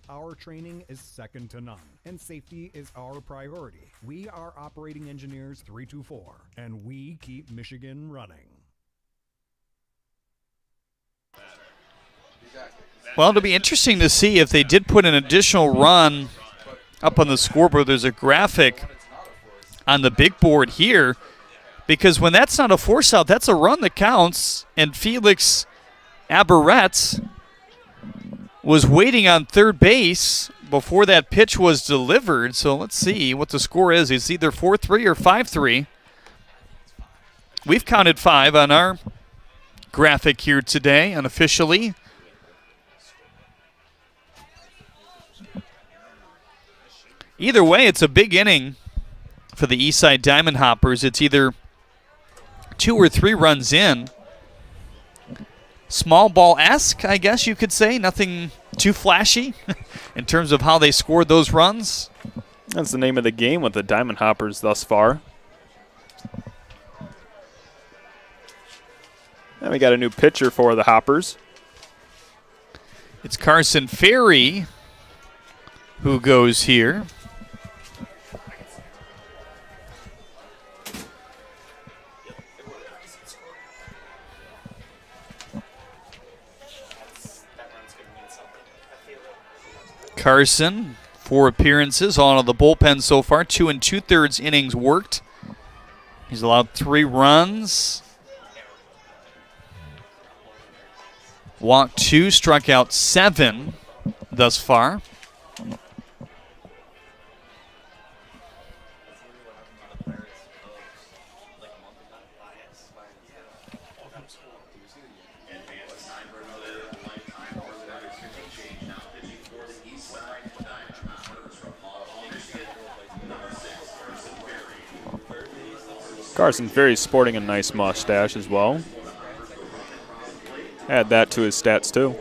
Our training is second to none, and safety is our priority. We are Operating Engineers 324, and we keep Michigan running. Well, it'll be interesting to see if they did put an additional run up on the scoreboard. There's a graphic on the big board here, because when that's not a force out, that's a run that counts, and Felix Aberret was waiting on third base before that pitch was delivered. So let's see what the score is. It's either 4-3 or 5-3. We've counted 5 on our graphic here today unofficially. Either way, it's a big inning for the Eastside Diamond Hoppers. It's either 2 or 3 runs in. Small ball-esque, I guess you could say. Nothing too flashy in terms of how they scored those runs. That's the name of the game with the Diamond Hoppers thus far. And we got a new pitcher for the Hoppers. It's Carson Ferry who goes here. Carson, 4 appearances, all out of the bullpen so far. 2 2/3 innings worked. He's allowed 3 runs. Walked 2, struck out 7 thus far. Carson Ferry sporting a nice mustache as well. Add that to his stats too.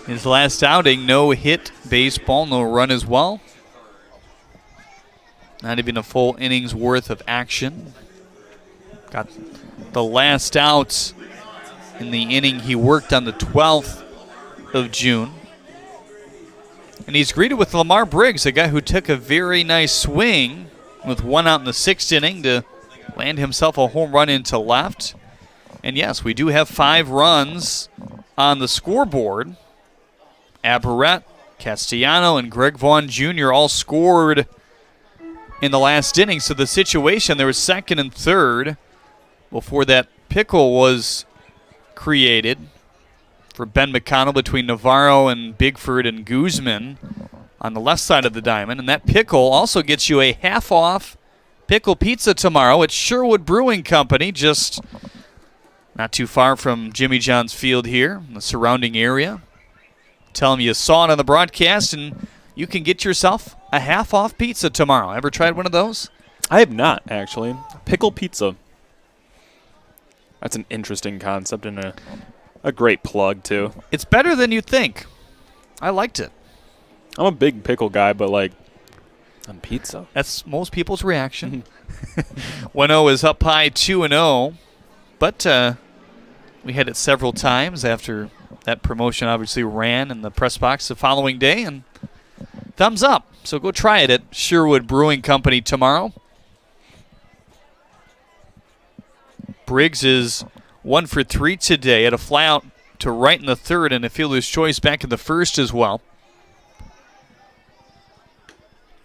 His last outing, no hit baseball, no run as well. Not even a full inning's worth of action. Got the last out in the inning he worked on the 12th of June. And he's greeted with Lamar Briggs, a guy who took a very nice swing with 1 out in the 6th inning to land himself a home run into left. And yes, we do have 5 runs on the scoreboard. Aberret, Castellano, and Greg Vaughn Jr. all scored in the last inning. So the situation, there was 2nd and 3rd before that pickle was created for Ben McConnell between Navarro and Bigford and Guzman on the left side of the diamond. And that pickle also gets you a half-off pickle pizza tomorrow at Sherwood Brewing Company, just not too far from Jimmy John's Field here in the surrounding area. Tell them you saw it on the broadcast, and you can get yourself a half-off pizza tomorrow. Ever tried one of those? I have not, actually. Pickle pizza. That's an interesting concept and a great plug, too. It's better than you think. I liked it. I'm a big pickle guy, but, like, on pizza? That's most people's reaction. 1-0 is up high, 2-0. But we had it several times after that promotion obviously ran in the press box the following day. And thumbs up. So go try it at Sherwood Brewing Company tomorrow. Briggs is 1 for 3 today. Had a fly out to right in the 3rd and a fielder's choice back in the 1st as well.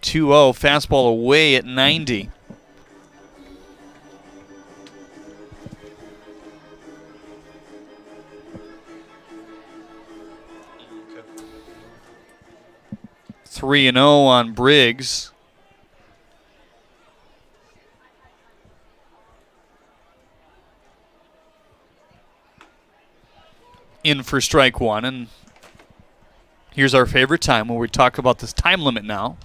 2-0. Fastball away at 90. Okay. 3-0 on Briggs. In for strike one, and here's our favorite time when we talk about this time limit now,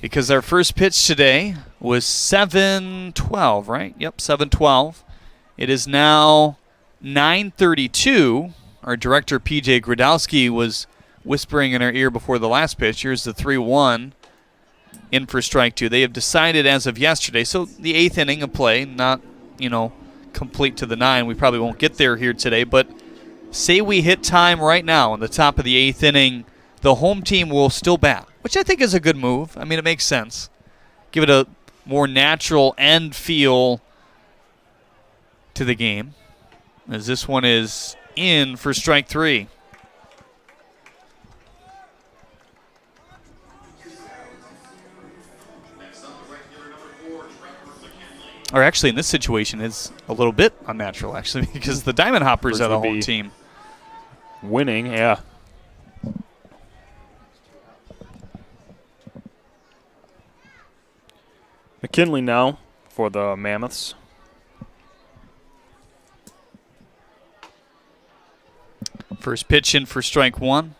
because our first pitch today was 7:12, right? Yep, 7:12. It is now 9:32. Our director, PJ Gradowski, was whispering in our ear before the last pitch. Here's the 3-1 in for strike two. They have decided as of yesterday, so the 8th inning of play, not, complete to the 9. We probably won't get there here today, but say we hit time right now in the top of the 8th inning, the home team will still bat, which I think is a good move. I mean, it makes sense. Give it a more natural end feel to the game, as this one is in for strike 3. Or actually, in this situation, it's a little bit unnatural, actually, because the Diamond Hoppers are the home team. Winning, yeah. McKinley now for the Mammoths. First pitch in for strike one.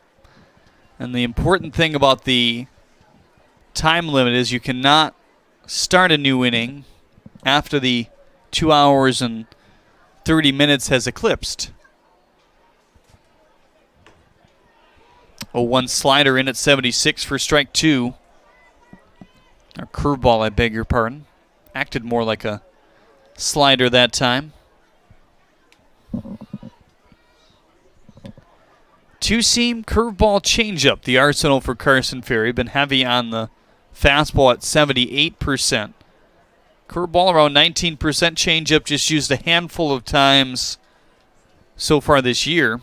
And the important thing about the time limit is you cannot start a new inning after the 2 hours and 30 minutes has eclipsed. 0-1 slider in at 76 for strike two. Or curveball, I beg your pardon. Acted more like a slider that time. Two-seam curveball changeup, the arsenal for Carson Ferry. Been heavy on the fastball at 78%. Curveball around 19%. Changeup just used a handful of times so far this year.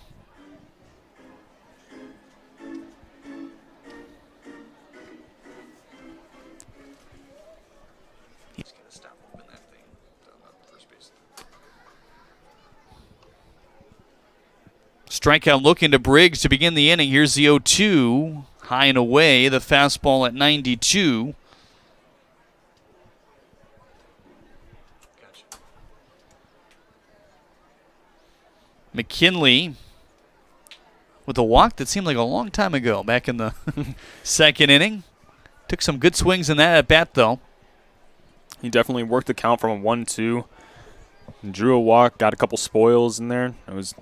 Strikeout looking to Briggs to begin the inning. Here's the 0-2. High and away. The fastball at 92. McKinley with a walk that seemed like a long time ago back in the second inning. Took some good swings in that at bat, though. He definitely worked the count from a 1-2. Drew a walk, got a couple spoils in there. It was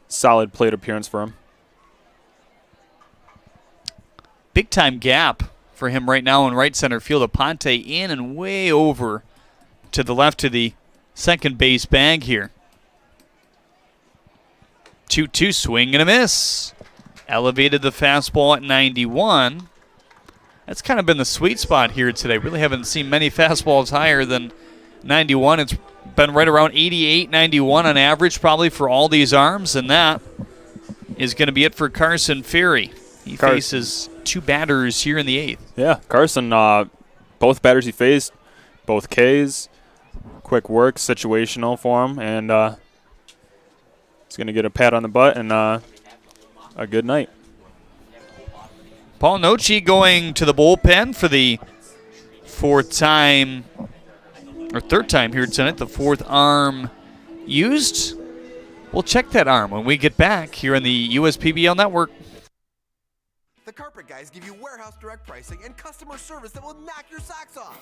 solid plate appearance for him. Big time gap for him right now in right center field. Aponte in and way over to the left to the second base bag here. 2-2 swing and a miss. Elevated the fastball at 91. That's kind of been the sweet spot here today. Really haven't seen many fastballs higher than 91. It's been right around 88, 91 on average probably for all these arms, and that is going to be it for Carson Ferry. He faces two batters here in the 8th. Yeah, Carson, both batters he faced, both Ks. Quick work, situational for him, and he's going to get a pat on the butt and a good night. Paul Nochi going to the bullpen for the third time here tonight, the fourth arm used. We'll check that arm when we get back here on the USPBL Network. The Carpet Guys give you warehouse direct pricing and customer service that will knock your socks off.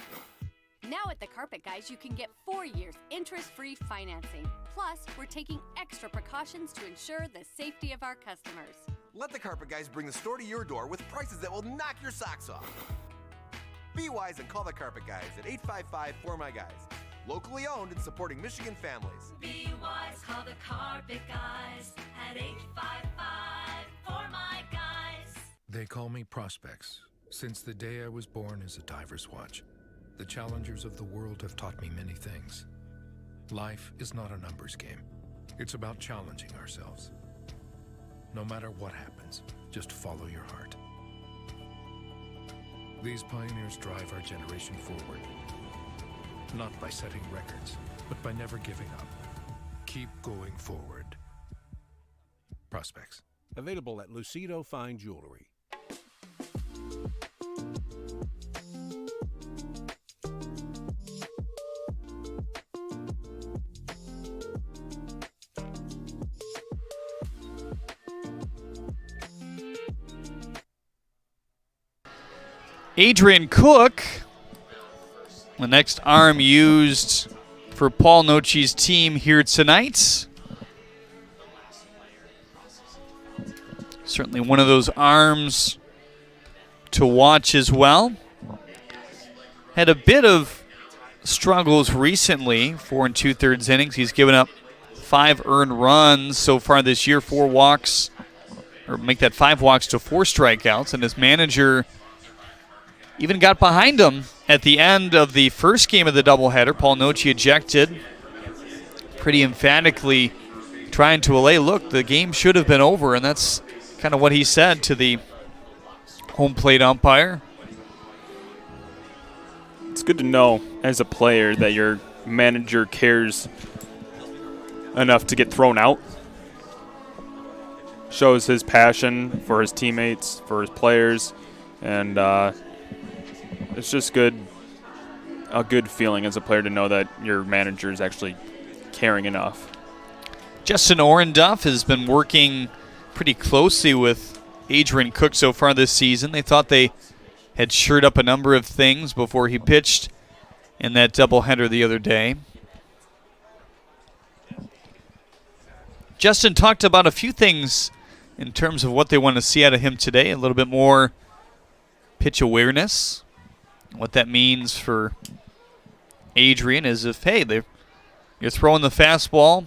Now at the Carpet Guys, you can get 4 years interest-free financing. Plus, we're taking extra precautions to ensure the safety of our customers. Let the Carpet Guys bring the store to your door with prices that will knock your socks off. Be wise and call the Carpet Guys at 855-4MY-GUYS. Locally owned and supporting Michigan families. Be wise, call the Carpet Guys at 855-4MY-GUYS. They call me Prospects. Since the day I was born as a diver's watch, the challengers of the world have taught me many things. Life is not a numbers game. It's about challenging ourselves. No matter what happens, just follow your heart. These pioneers drive our generation forward. Not by setting records, but by never giving up. Keep going forward. Prospects. Available at Lucido Fine Jewelry. Adrian Cook, the next arm used for Paul Nochi's team here tonight. Certainly one of those arms to watch as well. Had a bit of struggles recently, 4 2/3 innings. He's given up 5 earned runs so far this year, 4 walks, or make that 5 walks to 4 strikeouts, and his manager even got behind him at the end of the first game of the doubleheader. Paul Nochi ejected pretty emphatically, trying to allay, look, the game should have been over, and that's kind of what he said to the home plate umpire. It's good to know as a player that your manager cares enough to get thrown out. Shows his passion for his teammates, for his players, and it's just a good feeling as a player to know that your manager is actually caring enough. Justin Orenduff has been working pretty closely with Adrian Cook so far this season. They thought they had shored up a number of things before he pitched in that doubleheader the other day. Justin talked about a few things in terms of what they want to see out of him today, a little bit more pitch awareness. What that means for Adrian is if, hey, you're throwing the fastball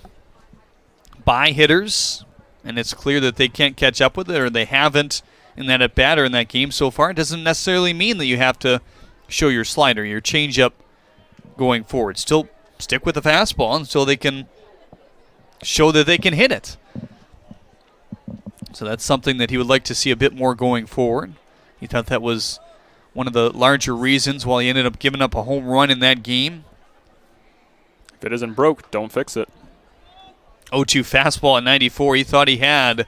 by hitters, and it's clear that they can't catch up with it, or they haven't in that at-bat or in that game so far, it doesn't necessarily mean that you have to show your slider, your changeup going forward. Still stick with the fastball until they can show that they can hit it. So that's something that he would like to see a bit more going forward. He thought that was one of the larger reasons why he ended up giving up a home run in that game. If it isn't broke, don't fix it. 0-2 fastball at 94. He thought he had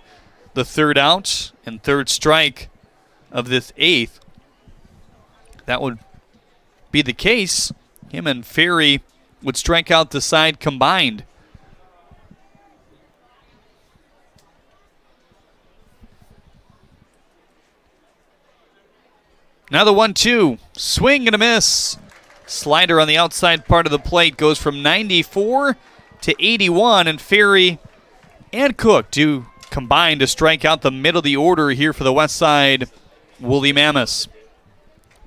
the third out and third strike of this 8th. That would be the case. Him and Ferry would strike out the side combined. Now the 1-2. Swing and a miss. Slider on the outside part of the plate goes from 94 to 81, and Ferry and Cook do combine to strike out the middle of the order here for the Westside Woolly Mammoths.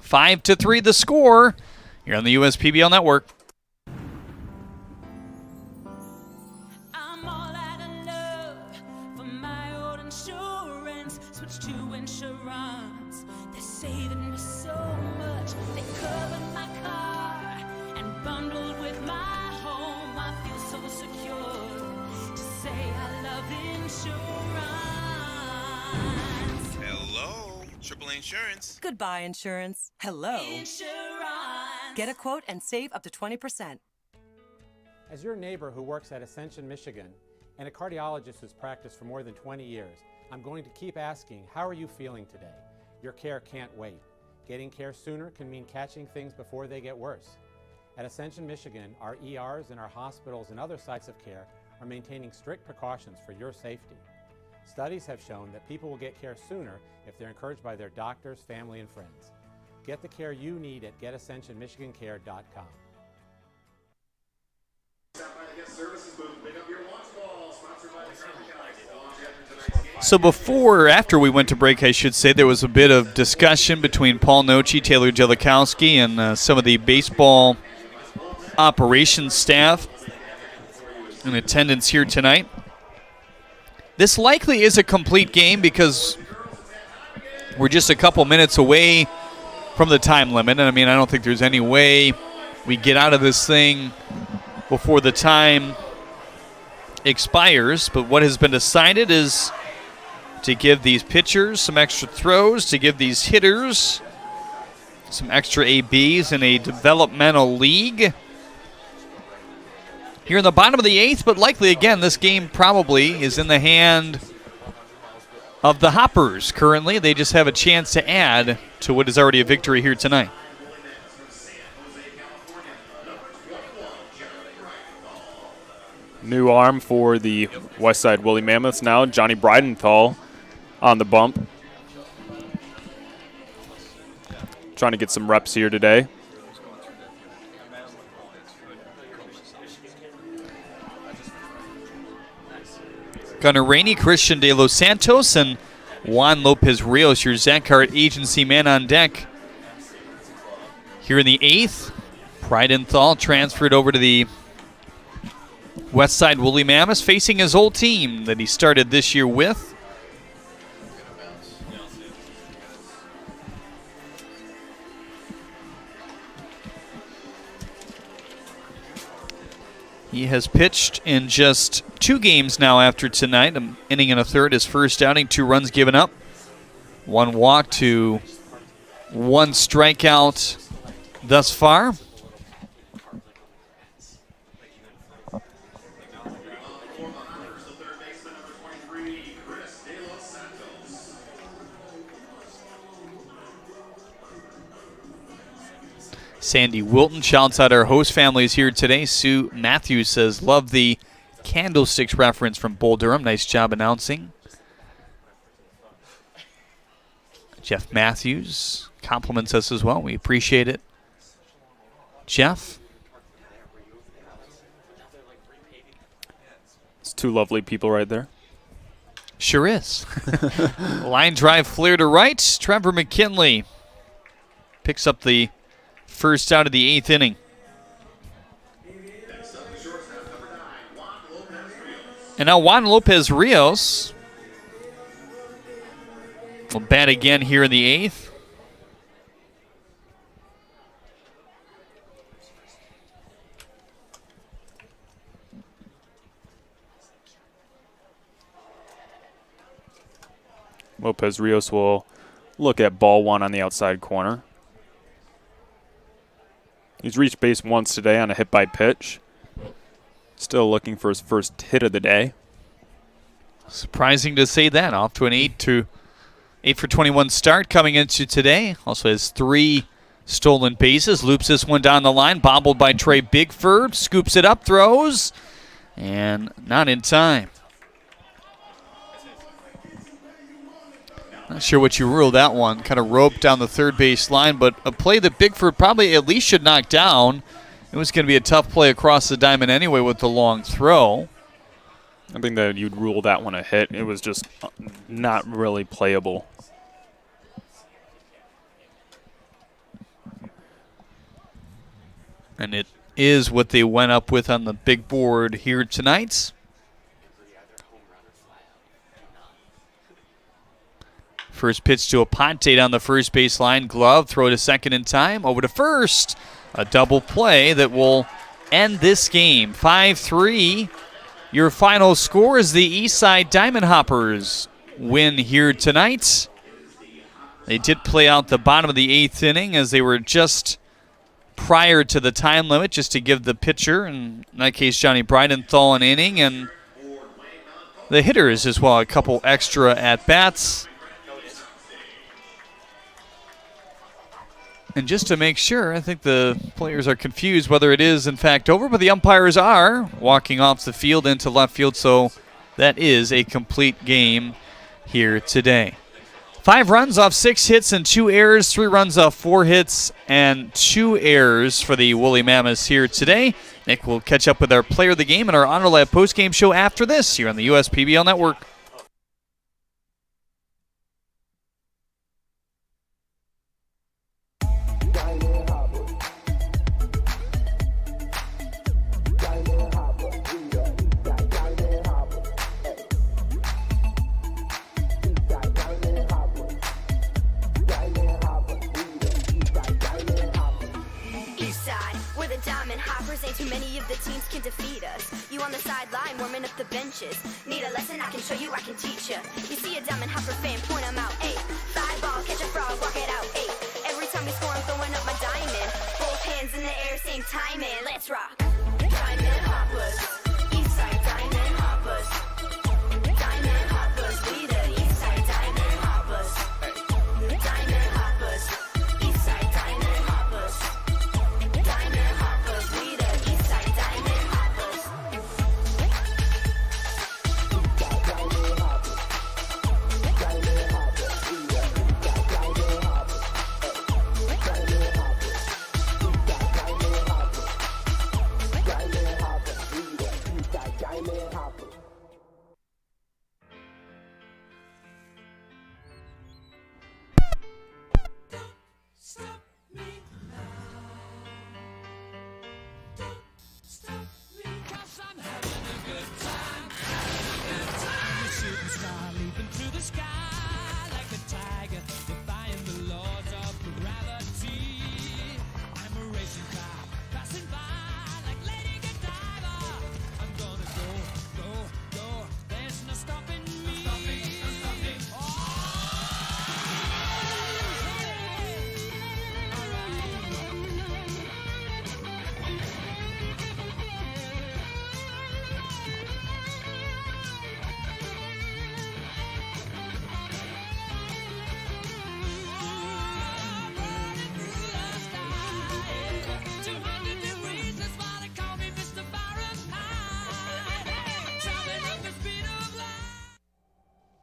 5-3 the score here on the USPBL Network. Insurance. Goodbye, insurance. Hello. Insurance. Get a quote and save up to 20%. As your neighbor who works at Ascension, Michigan, and a cardiologist who's practiced for more than 20 years, I'm going to keep asking, how are you feeling today? Your care can't wait. Getting care sooner can mean catching things before they get worse. At Ascension, Michigan, our ERs and our hospitals and other sites of care are maintaining strict precautions for your safety. Studies have shown that people will get care sooner if they're encouraged by their doctors, family, and friends. Get the care you need at getascensionmichigancare.com. So before or after we went to break, I should say, there was a bit of discussion between Paul Nochi, Taylor Jellikowski, and some of the baseball operations staff in attendance here tonight. This likely is a complete game because we're just a couple minutes away from the time limit. And I mean, I don't think there's any way we get out of this thing before the time expires. But what has been decided is to give these pitchers some extra throws, to give these hitters some extra ABs in a developmental league. Here in the bottom of the 8th, but likely, again, this game probably is in the hand of the Hoppers currently. They just have a chance to add to what is already a victory here tonight. New arm for the Westside Woolly Mammoths now, Johnny Bridenthal on the bump. Trying to get some reps here today. Gunnar Rainey, Christian De Los Santos, and Juan Lopez Rios, your Zachart agency man on deck. Here in the 8th, Bridenthal transferred over to the Westside Woolly Mammoths, facing his old team that he started this year with. He has pitched in just 2 games now after tonight. An inning and a third, his first outing, 2 runs given up. 1 walk to 1 strikeout thus far. Sandy Wilton shouts out our host families here today. Sue Matthews says, love the candlesticks reference from Bull Durham. Nice job announcing. Jeff Matthews compliments us as well. We appreciate it. Jeff? It's 2 lovely people right there. Sure is. Line drive flare to right. Trevor McKinley picks up the first out of the 8th inning. And now Juan Lopez Rios will bat again here in the 8th. Lopez Rios will look at ball 1 on the outside corner. He's reached base once today on a hit by pitch. Still looking for his first hit of the day. Surprising to say that. Off to an 8 for 21 start coming into today. Also has 3 stolen bases. Loops this one down the line. Bobbled by Trey Bigford. Scoops it up, throws, and not in time. Not sure what you ruled that one. Kind of roped down the third base line, but a play that Bigford probably at least should knock down. It was going to be a tough play across the diamond anyway with the long throw. I think that you'd rule that one a hit. It was just not really playable. And it is what they went up with on the big board here tonight. First pitch to Aponte down the first base line. Glove, throw to second in time. Over to first. A double play that will end this game. 5-3. Your final score is the Eastside Diamond Hoppers win here tonight. They did play out the bottom of the 8th inning as they were just prior to the time limit, just to give the pitcher, in that case Johnny Bridenthal, an inning, and the hitters as well, a couple extra at-bats. And just to make sure, I think the players are confused whether it is in fact over, but the umpires are walking off the field into left field, so that is a complete game here today. 5 runs off 6 hits and 2 errors, 3 runs off 4 hits and 2 errors for the Woolly Mammoths here today. Nick will catch up with our player of the game and our Honor Lab postgame show after this here on the USPBL Network. Need a lesson, I can show you, I can teach ya. You see a diamond hopper fan, point 'em out, ayy. 5 ball, catch a frog, walk it out, ayy. Every time we score, I'm throwing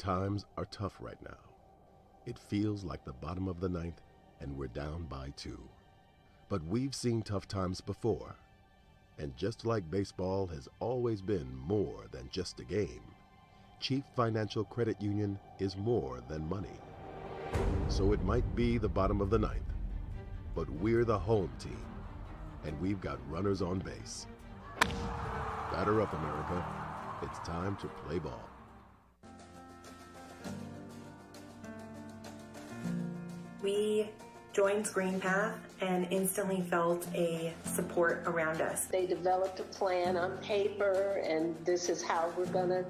Times are tough right now. It feels like the bottom of the ninth and we're down by 2. But we've seen tough times before. And just like baseball has always been more than just a game, Chief Financial Credit Union is more than money. So it might be the bottom of the ninth, but we're the home team, and we've got runners on base. Batter up, America. It's time to play ball. We joined Green Path and instantly felt a support around us. They developed a plan on paper, and this is how we're going to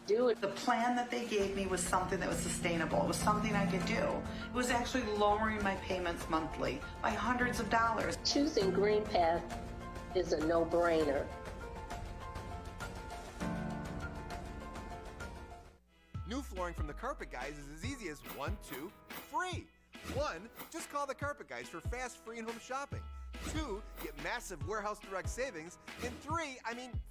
do it. The plan that they gave me was something that was sustainable. It was something I could do. It was actually lowering my payments monthly by hundreds of dollars. Choosing Green Path is a no-brainer. New flooring from the Carpet Guys is as easy as 1, 2, free. 1, just call the Carpet Guys for fast, free, and home shopping. 2, get massive warehouse direct savings. And 3,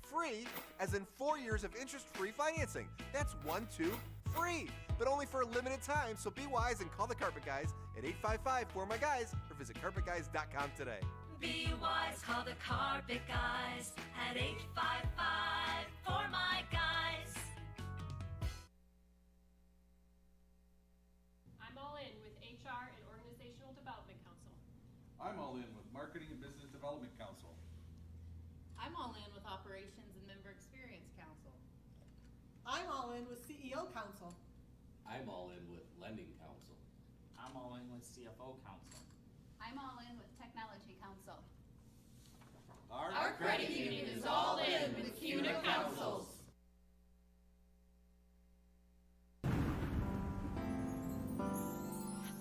free, as in 4 years of interest-free financing. That's 1, 2, free, but only for a limited time. So be wise and call the Carpet Guys at 855-4MY-GUYS or visit carpetguys.com today. Be wise, call the Carpet Guys at 855-4MY-GUYS. I'm all in with HR and Organizational Development Council. I'm all in with Marketing and Business Development Council. I'm all in with Operations and Member Experience Council. I'm all in with CEO Council. I'm all in with Lending Council. I'm all in with CFO Council. I'm all in with Technology Council. Our credit union is all in with CUNA councils.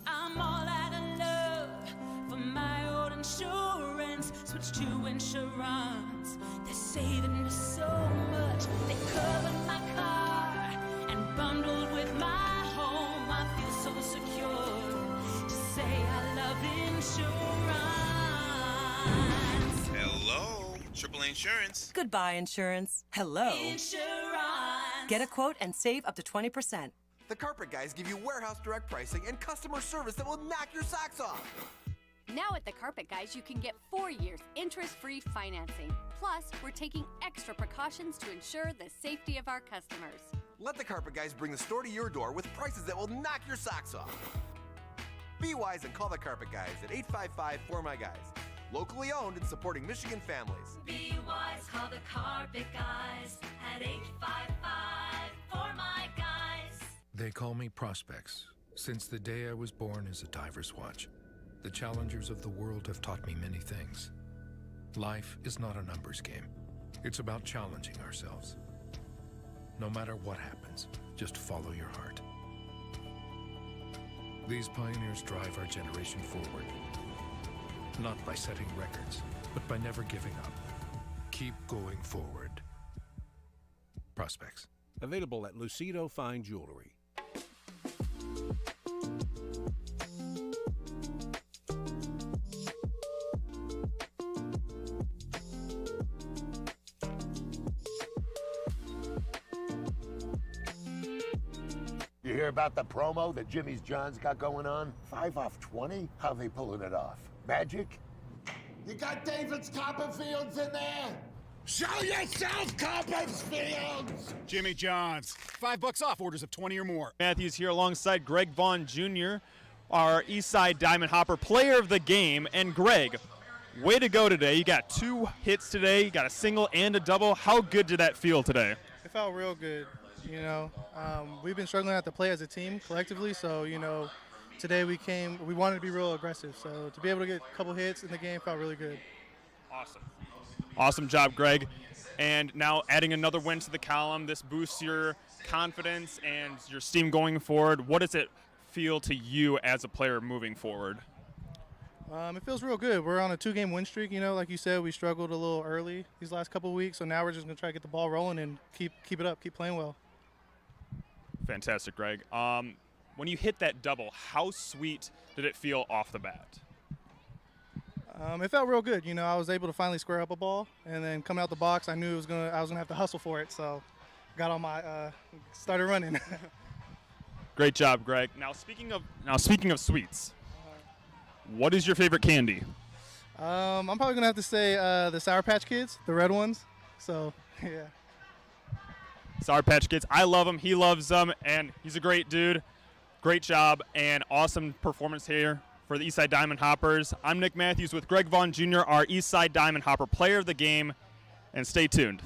I'm all out of love for my old insurance. Switch to insurance. They're saving me so much. They covered my car and bundled with my home. I feel so secure to say I love insurance. Hello, AAA Insurance. Goodbye, insurance. Hello. Insurance. Get a quote and save up to 20%. The Carpet Guys give you warehouse direct pricing and customer service that will knock your socks off. Now at the Carpet Guys, you can get 4 years interest-free financing. Plus, we're taking extra precautions to ensure the safety of our customers. Let the Carpet Guys bring the store to your door with prices that will knock your socks off. Be wise and call the Carpet Guys at 855-4MY-GUYS. Locally owned and supporting Michigan families. Be wise, call the Carpet Guys at 855-4MY-GUYS. They call me Prospects. Since the day I was born as a diver's watch, the challengers of the world have taught me many things. Life is not a numbers game. It's about challenging ourselves. No matter what happens, just follow your heart. These pioneers drive our generation forward. Not by setting records, but by never giving up. Keep going forward. Prospects. Available at Lucido Fine Jewelry. You hear about the promo that Jimmy's John's got going on? 5 off 20? How they pulling it off? Magic? You got David's Copperfields in there? Show yourself, Copperfields! Jimmy John's. $5 off orders of 20 or more. Matthews here alongside Greg Vaughn Jr., our Eastside Diamond Hopper player of the game. And Greg, way to go today. You got 2 hits today. You got a single and a double. How good did that feel today? It felt real good. You know, we've been struggling out to play as a team collectively, so, you know, today we wanted to be real aggressive. So to be able to get a couple hits in the game felt really good. Awesome. Awesome job, Greg. And now adding another win to the column, this boosts your confidence and your steam going forward. What does it feel to you as a player moving forward? It feels real good. We're on a 2-game win streak. You know, like you said, we struggled a little early these last couple of weeks, so now we're just going to try to get the ball rolling and keep it up, keep playing well. Fantastic, Greg. When you hit that double, how sweet did it feel off the bat? It felt real good. You know, I was able to finally square up a ball, and then coming out the box, I knew I was gonna have to hustle for it. So, got on my started running. Great job, Greg. Now speaking of sweets, what is your favorite candy? I'm probably gonna have to say the Sour Patch Kids, the red ones. So yeah. Sour Patch Kids. I love him. He loves them, and he's a great dude. Great job and awesome performance here for the Eastside Diamond Hoppers. I'm Nick Matthews with Greg Vaughn Jr., our Eastside Diamond Hopper Player of the Game, and stay tuned.